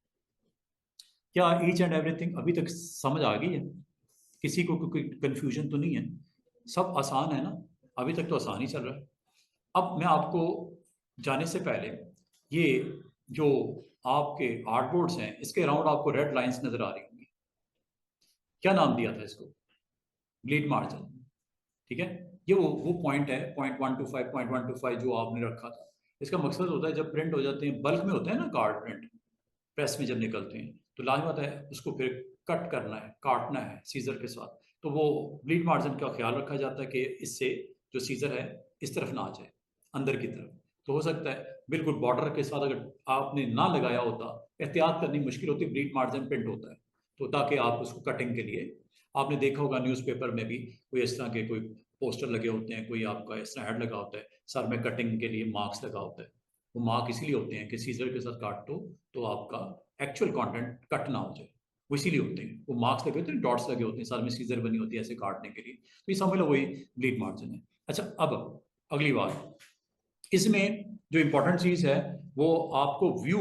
क्या ईच एंड एवरीथिंग अभी तक समझ आ गई है? किसी को कोई कंफ्यूजन तो नहीं है? सब आसान है ना? अभी तक तो आसान ही चल रहा है। अब मैं आपको जाने से पहले, ये जो आपके आर्टबोर्ड्स हैं, इसके अराउंड आपको रेड लाइंस नजर आ रही होंगी, क्या नाम दिया था इसको? Bleed margin. ठीक है, ये वो पॉइंट है, .125 जो आपने रखा था। इसका मकसद होता है जब प्रिंट हो जाते हैं, बल्क में होते हैं ना कार्ड प्रिंट, प्रेस में जब निकलते हैं, तो लाजमी बात है उसको फिर कट करना है, काटना है सीजर के साथ, तो वो ब्लीड मार्जिन का ख्याल रखा जाता है कि इससे जो सीजर है इस तरफ ना आ जाए, अंदर की तरफ। तो हो सकता है बिल्कुल बॉर्डर के साथ अगर आपने ना लगाया होता, एहतियात करनी मुश्किल होती, ब्लीड मार्जिन प्रिंट होता है, तो ताकि आप उसको कटिंग के लिए, आपने देखा होगा न्यूज़पेपर में भी कोई इस तरह के कोई पोस्टर लगे होते हैं, कोई आपका इस तरह हेड लगा होता है, सर में कटिंग के लिए मार्क्स लगा होता है। वो मार्क इसलिए होते हैं कि सीजर के साथ काट दो तो आपका एक्चुअल कंटेंट कट ना हो जाए, वो इसीलिए होते हैं। वो मार्क्स लगे होते हैं, डॉट्स लगे होते हैं, साथ में सीजर बनी होती है ऐसे काटने के लिए, तो ये समझ लो वही ब्लीड मार्जिन है। अच्छा, अब अगली बात, इसमें जो इंपॉर्टेंट चीज है वो आपको व्यू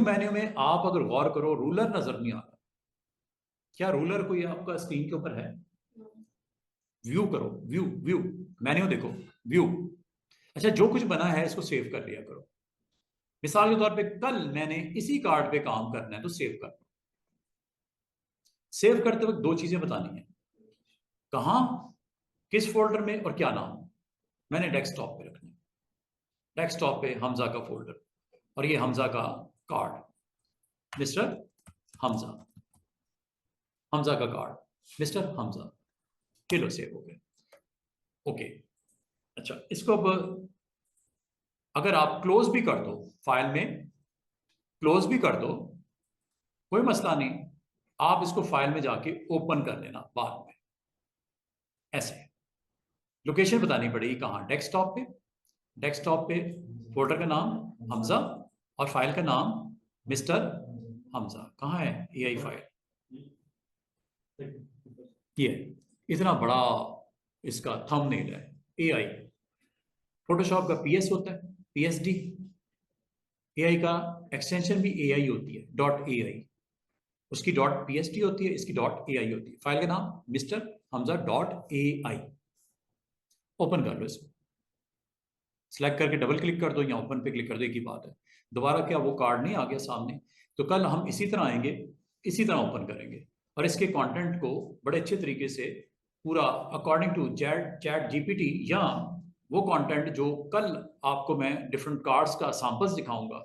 मेन्यू में आप अगर गौर करो, रूलर नजर नहीं आ रहा। क्या रूलर कोई आपका स्क्रीन के ऊपर है? व्यू करो, व्यू व्यू मेन्यू देखो, व्यू। अच्छा, जो कुछ बना है इसको सेव कर लिया करो। मिसाल के तौर पे कल मैंने इसी कार्ड पे काम करना है तो सेव कर। सेव करते वक्त दो चीजें बतानी है, कहां, किस फोल्डर में और क्या नाम। मैंने डेस्कटॉप पे रखना है, डेस्कटॉप पे हमजा का फोल्डर, और ये हमजा का कार्ड, मिस्टर हमजा, हमजा का कार्ड मिस्टर हमजा, चलो सेव हो गया। ओके। अच्छा, इसको अब अगर आप क्लोज भी कर दो, फाइल में क्लोज भी कर दो, कोई मसला नहीं, आप इसको फाइल में जाके ओपन कर लेना बाद में। ऐसे लोकेशन बतानी पड़ेगी, कहां, डेस्कटॉप पे, डेस्कटॉप पे फोल्डर का नाम हमजा और फाइल का नाम मिस्टर हमजा। कहाँ है एआई फाइल? ये इतना बड़ा इसका थंबनेल है। एआई, फोटोशॉप का पीएस होता है, पीएसडी। एआई का एक्सटेंशन भी एआई होती है, डॉट एआई। उसकी डॉट पीएसडी होती है, इसकी डॉट एआई होती है। फाइल का नाम mister Hamza dot AI. Open कर लो इसको, सिलेक्ट करके डबल क्लिक कर दो या ओपन पे क्लिक कर दो, एक ही बात है। दोबारा क्या वो कार्ड नहीं आ गया सामने? तो कल हम इसी तरह आएंगे, इसी तरह ओपन करेंगे और इसके कंटेंट को बड़े अच्छे तरीके से पूरा according to chat chat GPT, या वो कंटेंट जो कल आपको मैं डिफरेंट कार्ड्स का सैंपल्स दिखाऊंगा,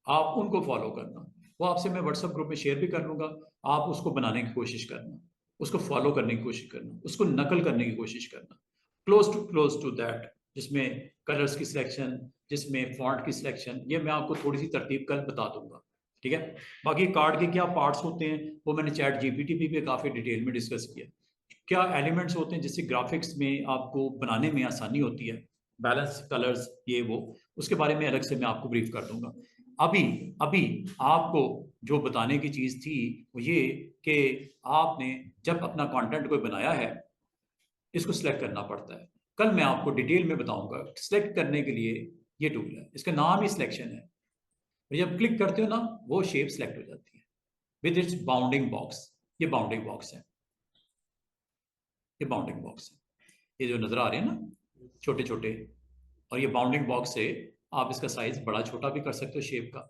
आप उनको फॉलो करना। वो आपसे मैं व्हाट्सएप ग्रुप में शेयर भी कर लूंगा, आप उसको बनाने की कोशिश करना, उसको फॉलो करने की कोशिश करना, उसको नकल करने की कोशिश करना, क्लोज टू दैट, जिसमें कलर्स की सिलेक्शन, जिसमें फॉन्ट की सिलेक्शन, ये मैं आपको थोड़ी सी तरतीब कल बता दूंगा, ठीक है। बाकी कार्ड के क्या पार्ट्स होते हैं वो मैंने चैट जीपीटी पे काफ़ी डिटेल में डिस्कस किया। क्या एलिमेंट्स होते हैं जिससे ग्राफिक्स में आपको बनाने में आसानी होती है, बैलेंस कलर्स, ये वो, उसके बारे में अलग से मैं आपको ब्रीफ कर दूंगा। अभी अभी आपको जो बताने की चीज़ थी वो ये कि आपने जब अपना कंटेंट कोई बनाया है, इसको सिलेक्ट करना पड़ता है। कल मैं आपको डिटेल में बताऊंगा सिलेक्ट करने के लिए। ये टूल है, इसका नाम ही सिलेक्शन है। जब क्लिक करते हो ना, वो शेप सिलेक्ट हो जाती है विद इट्स बाउंडिंग बॉक्स। ये बाउंडिंग बॉक्स है, ये बाउंडिंग बॉक्स है, ये जो नजर आ रहे हैं ना छोटे छोटे, और ये बाउंडिंग बॉक्स से आप इसका साइज बड़ा छोटा भी कर सकते हो, शेप का,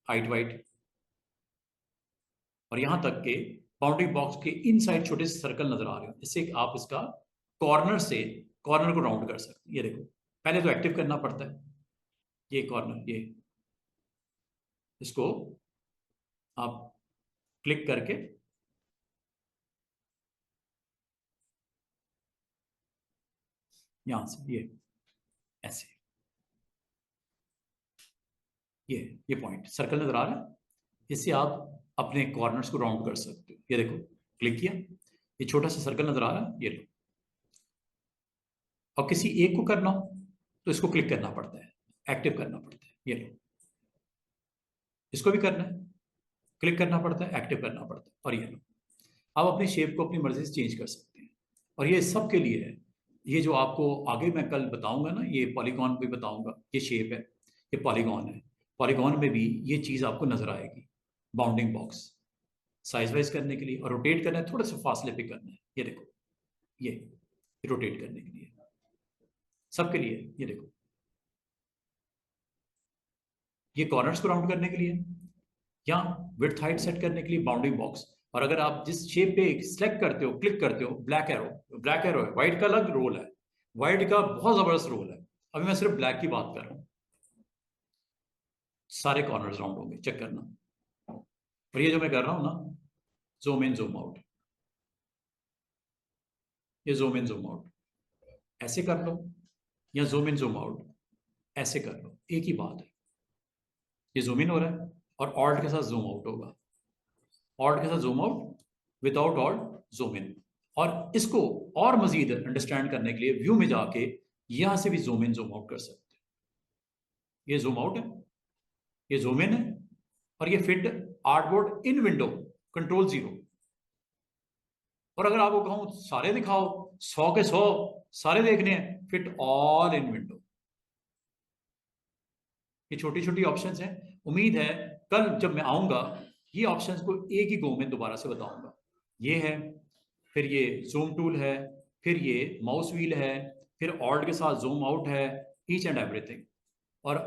हाइट वाइट, और यहां तक के बाउंडिंग बॉक्स के इन साइड छोटे से सर्कल नजर आ रहे हो, इससे आप इसका कॉर्नर से कॉर्नर को राउंड कर सकते हैं। ये देखो, पहले तो एक्टिव करना पड़ता है ये कॉर्नर, ये इसको आप क्लिक करके यहां से ये ऐसे, ये पॉइंट सर्कल नजर आ रहा है, इससे आप अपने कॉर्नर्स को राउंड कर सकते हो। ये देखो, क्लिक किया, ये छोटा सा सर्कल नजर आ रहा है, ये लो। और किसी एक को करना हो तो इसको क्लिक करना पड़ता है, एक्टिव करना पड़ता है, ये लो। इसको भी करना है, क्लिक करना पड़ता है, एक्टिव करना पड़ता है, और ये लो। आप अपनी शेप को अपनी मर्जी से चेंज कर सकते हैं, और ये सब के लिए है। ये जो आपको आगे मैं कल बताऊंगा ना, ये पॉलीगॉन भी बताऊंगा, ये शेप है, ये पॉलीगॉन है। पॉलीगॉन में भी ये चीज आपको नजर आएगी, बाउंडिंग बॉक्स, साइज वाइज करने के लिए, और रोटेट करना है थोड़े से फासले पे करना है, ये देखो, ये रोटेट करने के लिए, सबके लिए, ये देखो, ये कॉर्नर्स को राउंड करने के लिए, या विड्थ हाइट सेट करने के लिए बाउंडिंग बॉक्स। और अगर आप जिस शेप पे सिलेक्ट करते हो, क्लिक करते हो, ब्लैक एरो, ब्लैक एरो है, व्हाइट का अलग रोल है, व्हाइट का बहुत जबरदस्त रोल है। अभी मैं सिर्फ ब्लैक की बात कर रहा हूँ, सारे कॉर्नर्स राउंड होंगे, चेक करना। और ये जो मैं कर रहा हूँ ना, जूम इन जूम आउट, ये जूम इन जूम आउट ऐसे कर लो, या जूम इन जूम आउट ऐसे कर लो, एक ही बात है। ये जूम इन हो रहा है और ऑल्ट के साथ जूम आउट होगा, ऑल्ट के साथ zoom out, without alt zoom in. और इसको और मजीद अंडरस्टैंड करने के लिए व्यू में जाके यहां से भी जूम इन जूम आउट कर सकते हैं। ये जूम आउट है, ये जूम इन है, और ये फिट आर्टबोर्ड इन विंडो कंट्रोल 0। और अगर आपको कहूं सारे दिखाओ, 100 के 100 सारे देखने हैं, फिट ऑल इन विंडो। ये छोटी छोटी ऑप्शंस हैं। उम्मीद है कल जब मैं आऊंगा ये ऑप्शंस को एक ही गो में दोबारा से बताऊंगा। ये है, फिर ये जूम टूल है, फिर ये माउस व्हील है, फिर ऑल्ट के साथ जूम आउट है, ईच एंड एवरीथिंग। और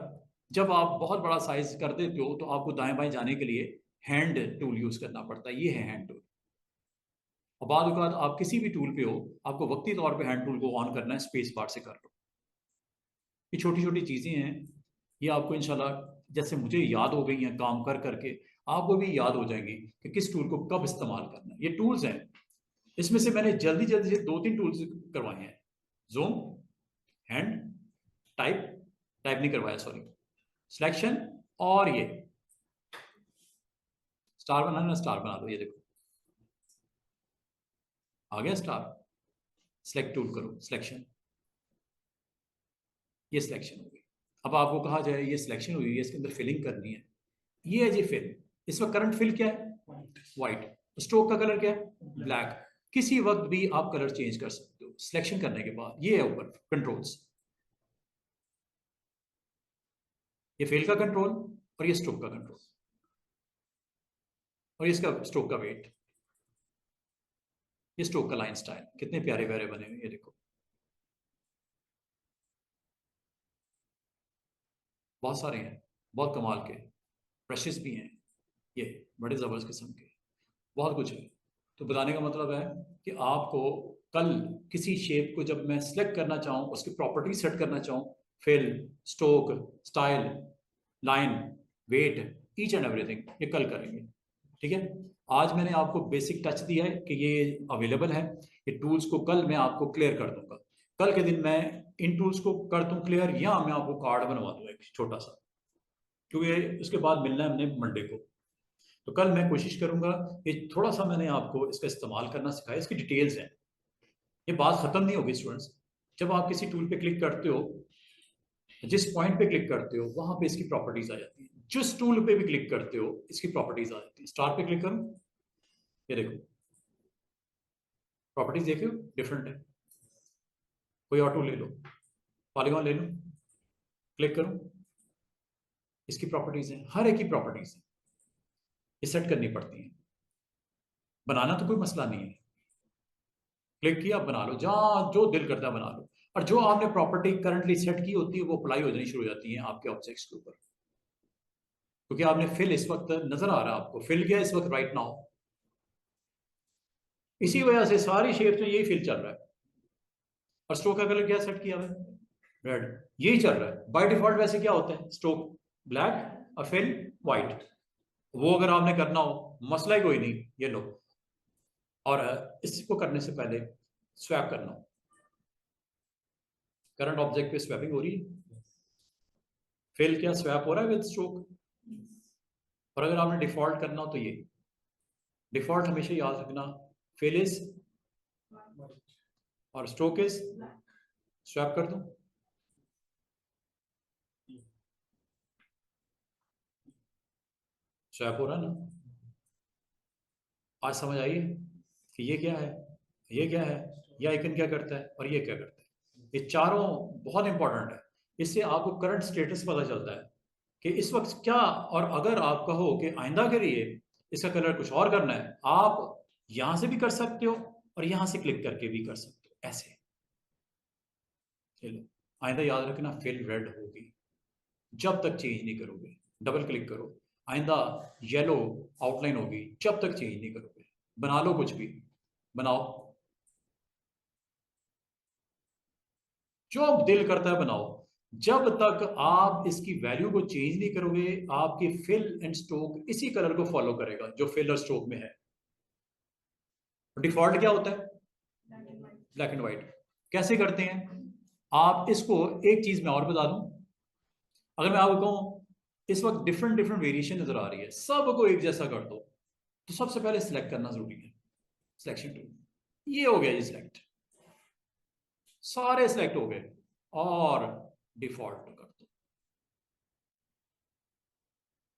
जब आप बहुत बड़ा साइज कर देते हो तो आपको दाएं बाएं जाने के लिए हैंड टूल यूज करना पड़ता है। ये है हैंड टूल। और बाद औक़ात आप किसी भी टूल पे हो, आपको वक्ती तौर पे हैंड टूल को ऑन करना है, स्पेस बार से कर लो। ये छोटी छोटी चीजें हैं, ये आपको इंशाल्लाह जैसे मुझे याद हो गई हैं काम कर करके, आपको भी याद हो जाएंगी कि किस टूल को कब इस्तेमाल करना है। ये टूल्स हैं, इसमें से मैंने जल्दी जल्दी से 2-3 टूल्स करवाए हैं। जूम, हैंड, टाइप टाइप नहीं करवाया सॉरी, सिलेक्शन, और ये स्टार बनाना, स्टार बना दो। ये देखो आ गया स्टार। सिलेक्ट टूल करो, सिलेक्शन, ये सिलेक्शन हो गई। अब आपको कहा जाए ये सिलेक्शन हुई है, इसके अंदर फिलिंग करनी है, ये है जी फिल। इस वक्त करंट फिल क्या है? व्हाइट। स्ट्रोक का कलर क्या है? ब्लैक। किसी वक्त भी आप कलर चेंज कर सकते हो सिलेक्शन करने के बाद। ये है ऊपर कंट्रोल्स, ये फिल का कंट्रोल और ये स्ट्रोक का कंट्रोल, और इसका स्ट्रोक का वेट, ये स्ट्रोक का लाइन स्टाइल। कितने प्यारे प्यारे बने हुए, ये देखो बहुत सारे हैं, बहुत कमाल के ब्रशेस भी हैं, ये बड़े जबरदस्त किस्म के, बहुत कुछ है। तो बताने का मतलब है कि आपको कल किसी शेप को जब मैं सिलेक्ट करना चाहूँ, उसकी प्रॉपर्टी सेट करना चाहूँ, fill, stroke, style, line, weight, each and everything, ये कल करेंगे। ठीक है, आज मैंने आपको बेसिक टच दिया है कि ये अवेलेबल है। ये टूल्स को कल मैं आपको क्लियर कर दूंगा। कल के दिन मैं इन टूल्स को कर दूं क्लियर, या मैं आपको कार्ड बनवा दूं एक छोटा सा, क्योंकि उसके बाद मिलना है हमने मंडे को। तो कल मैं कोशिश करूंगा, ये थोड़ा सा मैंने आपको इसका इस्तेमाल करना सिखाया, इसकी डिटेल्स हैं। ये बात खत्म नहीं होगी स्टूडेंट्स। जब आप किसी टूल पे क्लिक करते हो, जिस पॉइंट पे क्लिक करते हो वहां पे इसकी प्रॉपर्टीज आ जाती है। जिस टूल पे भी क्लिक करते हो इसकी प्रॉपर्टीज आ जाती है। स्टार पे क्लिक करो, ये देखो प्रॉपर्टीज देखो डिफरेंट है। कोई और टूल ले लो, पॉलीगॉन ले लो, क्लिक करो, इसकी प्रॉपर्टीज है, हर एक की प्रॉपर्टीज है, ये सेट करनी पड़ती है। बनाना तो कोई मसला नहीं है, क्लिक किया बना लो, जहां जो दिल करता है बना लो। और जो आपने प्रॉपर्टी करंटली सेट की होती है वो अप्लाई हो जानी शुरू हो जाती है आपके ऑब्जेक्ट्स के ऊपर, क्योंकि आपने फिल इस वक्त नजर आ रहा है, आपको फिल किया इस वक्त राइट नाउ। इसी वजह से सारी शेप में यही फिल चल रहा है। और स्ट्रोक का कलर क्या सेट किया है? रेड। यही चल रहा है बाय डिफॉल्ट। वैसे क्या होता है, स्ट्रोक ब्लैक और फिल व्हाइट। वो अगर आपने करना हो मसला ही कोई नहीं, ये लो। और इसको करने से पहले स्वैप करना हो, करंट ऑब्जेक्ट पे स्वैपिंग हो रही है, फिल क्या स्वैप हो रहा है विद स्ट्रोक। और अगर आपने डिफॉल्ट करना हो तो ये डिफॉल्ट हमेशा याद रखना, फिल इज और स्ट्रोक इज, स्वैप कर दो। स्वैप हो रहा है ना? आज समझ आई है कि ये क्या है, ये क्या है, ये आइकन क्या करता है और ये क्या करता है। ये चारों बहुत इंपॉर्टेंट है। इससे आपको करंट स्टेटस पता चलता है कि इस वक्त क्या। और अगर आप कहो कि आइंदा के लिए इसका कलर कुछ और करना है, आप यहां से भी कर सकते हो और यहां से क्लिक करके भी कर सकते हो, ऐसे। चलो, आइंदा याद रखना फिल रेड होगी जब तक चेंज नहीं करोगे। डबल क्लिक करो, आइंदा येलो आउटलाइन होगी जब तक चेंज नहीं करोगे। बना लो, कुछ भी बनाओ, जो दिल करता है बनाओ। जब तक आप इसकी वैल्यू को चेंज नहीं करोगे, आपकी फिल एंड स्ट्रोक इसी कलर को फॉलो करेगा जो फिल और स्ट्रोक में है। डिफॉल्ट क्या होता है? Black and white. कैसे करते हैं आप इसको? एक चीज मैं और बता दूं, अगर मैं आपको कहूं इस वक्त डिफरेंट डिफरेंट वेरिएशन नजर आ रही है, सबको एक जैसा कर दो, तो सबसे पहले सिलेक्ट करना जरूरी है, सिलेक्शन टूल। ये हो गया जी सिलेक्ट, सारे सिलेक्ट हो गए और डिफॉल्ट कर दो।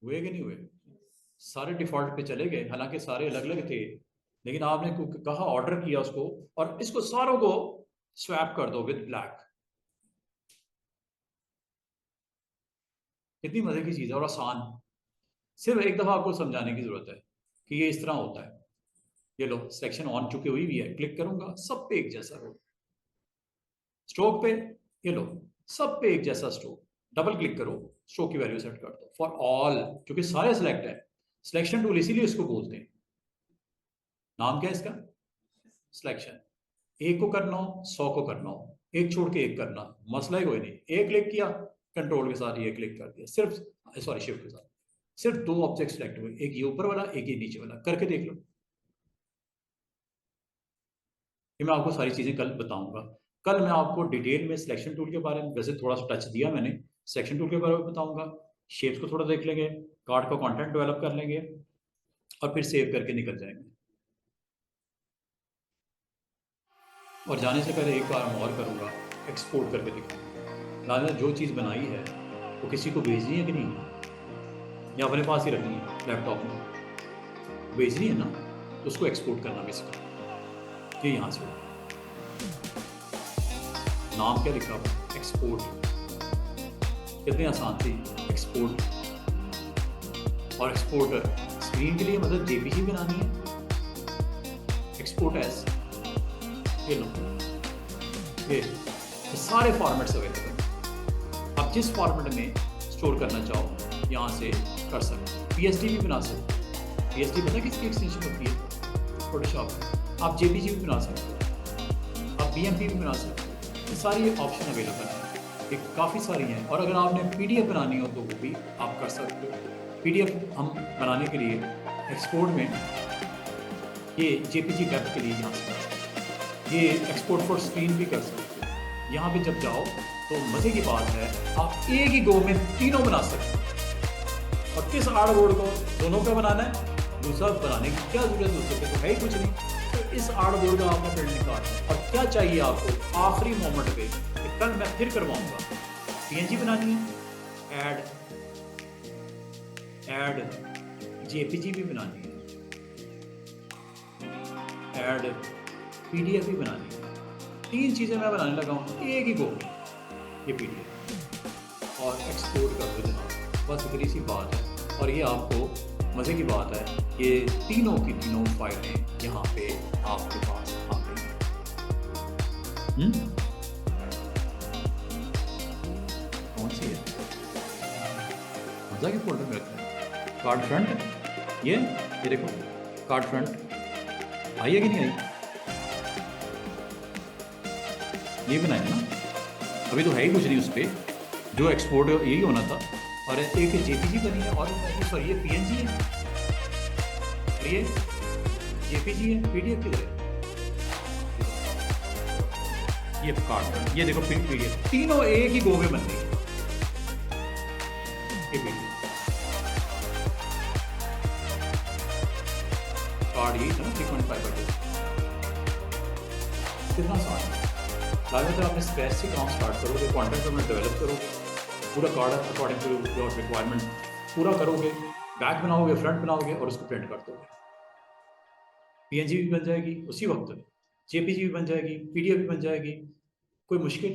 हुए कि नहीं हुए? सारे डिफॉल्ट पे चले गए, हालांकि सारे अलग अलग थे, लेकिन आपने कहा ऑर्डर किया उसको, और इसको सारों को स्वैप कर दो विद ब्लैक। कितनी मजे की चीज है और आसान। सिर्फ एक दफा आपको समझाने की जरूरत है कि ये इस तरह होता है। ये लो सिलेक्शन ऑन चुकी हुई भी है, क्लिक करूंगा सब पे एक जैसा हो। स्ट्रोक पे ये लो सब पे एक जैसा स्ट्रोक, डबल क्लिक करो, स्ट्रोक की वैल्यू सेट कर दो फॉर ऑल, क्योंकि सारे सिलेक्ट है। सिलेक्शन टूल इसीलिए इसको बोलते हैं। नाम क्या है इसका? सिलेक्शन। एक को करना हो, 100 को करना हो, एक छोड़ के एक करना, मसला ही कोई नहीं। एक क्लिक किया, कंट्रोल के साथ ये क्लिक कर दिया, सिर्फ सॉरी शिफ्ट के साथ, सिर्फ दो ऑब्जेक्ट सिलेक्ट हुए, एक ये ऊपर वाला एक ये नीचे वाला। करके देख लो। ये मैं आपको सारी चीजें कल बताऊंगा। कल मैं आपको डिटेल में सिलेक्शन टूल के बारे में, वैसे थोड़ा सा टच दिया मैंने, सिलेक्शन टूल के बारे में बताऊंगा। शेप्स को थोड़ा देख लेंगे, कार्ड का कंटेंट डेवलप कर लेंगे, और फिर सेव करके निकल जाएंगे। और जाने से पहले एक बार मैं और करूंगा, एक्सपोर्ट करके दिखाऊंगा। लाला जो चीज़ बनाई है वो किसी को भेजनी है कि नहीं, या अपने पास ही रखनी है लैपटॉप में? भेजनी है ना, तो उसको एक्सपोर्ट करना भी सिखा। ये यहाँ से नाम क्या लिखा हुआ? एक्सपोर्ट। कितनी आसान थी एक्सपोर्ट। और एक्सपोर्ट स्क्रीन के लिए मतलब जेपीजी बनानी है, एक्सपोर्ट एज। ये लो, ये सारे फॉर्मेट्स अवेलेबल। आप जिस फॉर्मेट में स्टोर करना चाहो यहाँ से कर सकते। पीएसडी भी बना सकते। पीएसडी पता है किसकी एक्सटेंशन होती है? फोटोशॉप। आप जेपीजी भी बना सकते हो, आप बीएमपी भी बना सकते हो। ये सारी ऑप्शन अवेलेबल है, ये काफ़ी सारी हैं। और अगर आपने पीडीएफ बनानी हो तो वो भी आप कर सकते हो। पीडीएफ हम बनाने के लिए एक्सपोर्ट में ये जेपीजी वेब के लिए यहाँ से कर सकते हैं। ये एक्सपोर्ट फॉर स्क्रीन भी कर सकते हो। यहाँ पे जब जाओ तो मज़े की बात है, आप एक ही गो में तीनों बना सकते हो। और किस आर्टबोर्ड को दोनों का बनाना है, दूसरा बनाने की क्या जरूरत है? दूसरे तो है ही कुछ नहीं। तो इस आर्टबोर्ड का आपने प्रिंट निकालना। और क्या चाहिए आपको आखिरी मोमेंट पे, कल मैं फिर करवाऊंगा। पीएनजी बनानी है, ऐड जेपीजी भी बनानी है, ऐड पीडीएफ भी बनानी है। तीन चीजें मैं बनाने लगा हूँ एक ही गो में। ये पीडीएफ और एक्सपोर्ट कर दो जनाब, बस इतनी सी बात है। और ये आपको मज़े की बात है, ये तीनों की तीनों फाइलें यहाँ पे आपके पास आ गई हैं। कौन सी है? मजा के फोल्डर में रखा है। कार्ड फ्रंट, ये देखो कार्ड फ्रंट आई है कि नहीं आई? ये बनाया ना, अभी तो है ही कुछ नहीं उस पर, जो एक्सपोर्ट यही होना था। और एक जेपीजी बनी है, और सॉरी ये पीएनजी है, और ये जेपीजी है। पीडीएफ किधर है? ये कार्ड, ये देखो पीडीएफ, तीनों एक ही गो में बन गई। कार्ड यही था ना 3.5/2। कितना आसान है। लागत आपने स्क्रैच से काम स्टार्ट करोगे, कंटेंट में डेवलप करोगे, पूरा card according to your requirement पूरा करोगे, बैक बनाओगे, फ्रंट बनाओगे, और उसको प्रिंट कर दोगे। पीएनजी भी बन जाएगी उसी वक्त, जेपीजी भी बन जाएगी, पीडीएफ भी बन जाएगी। कोई मुश्किल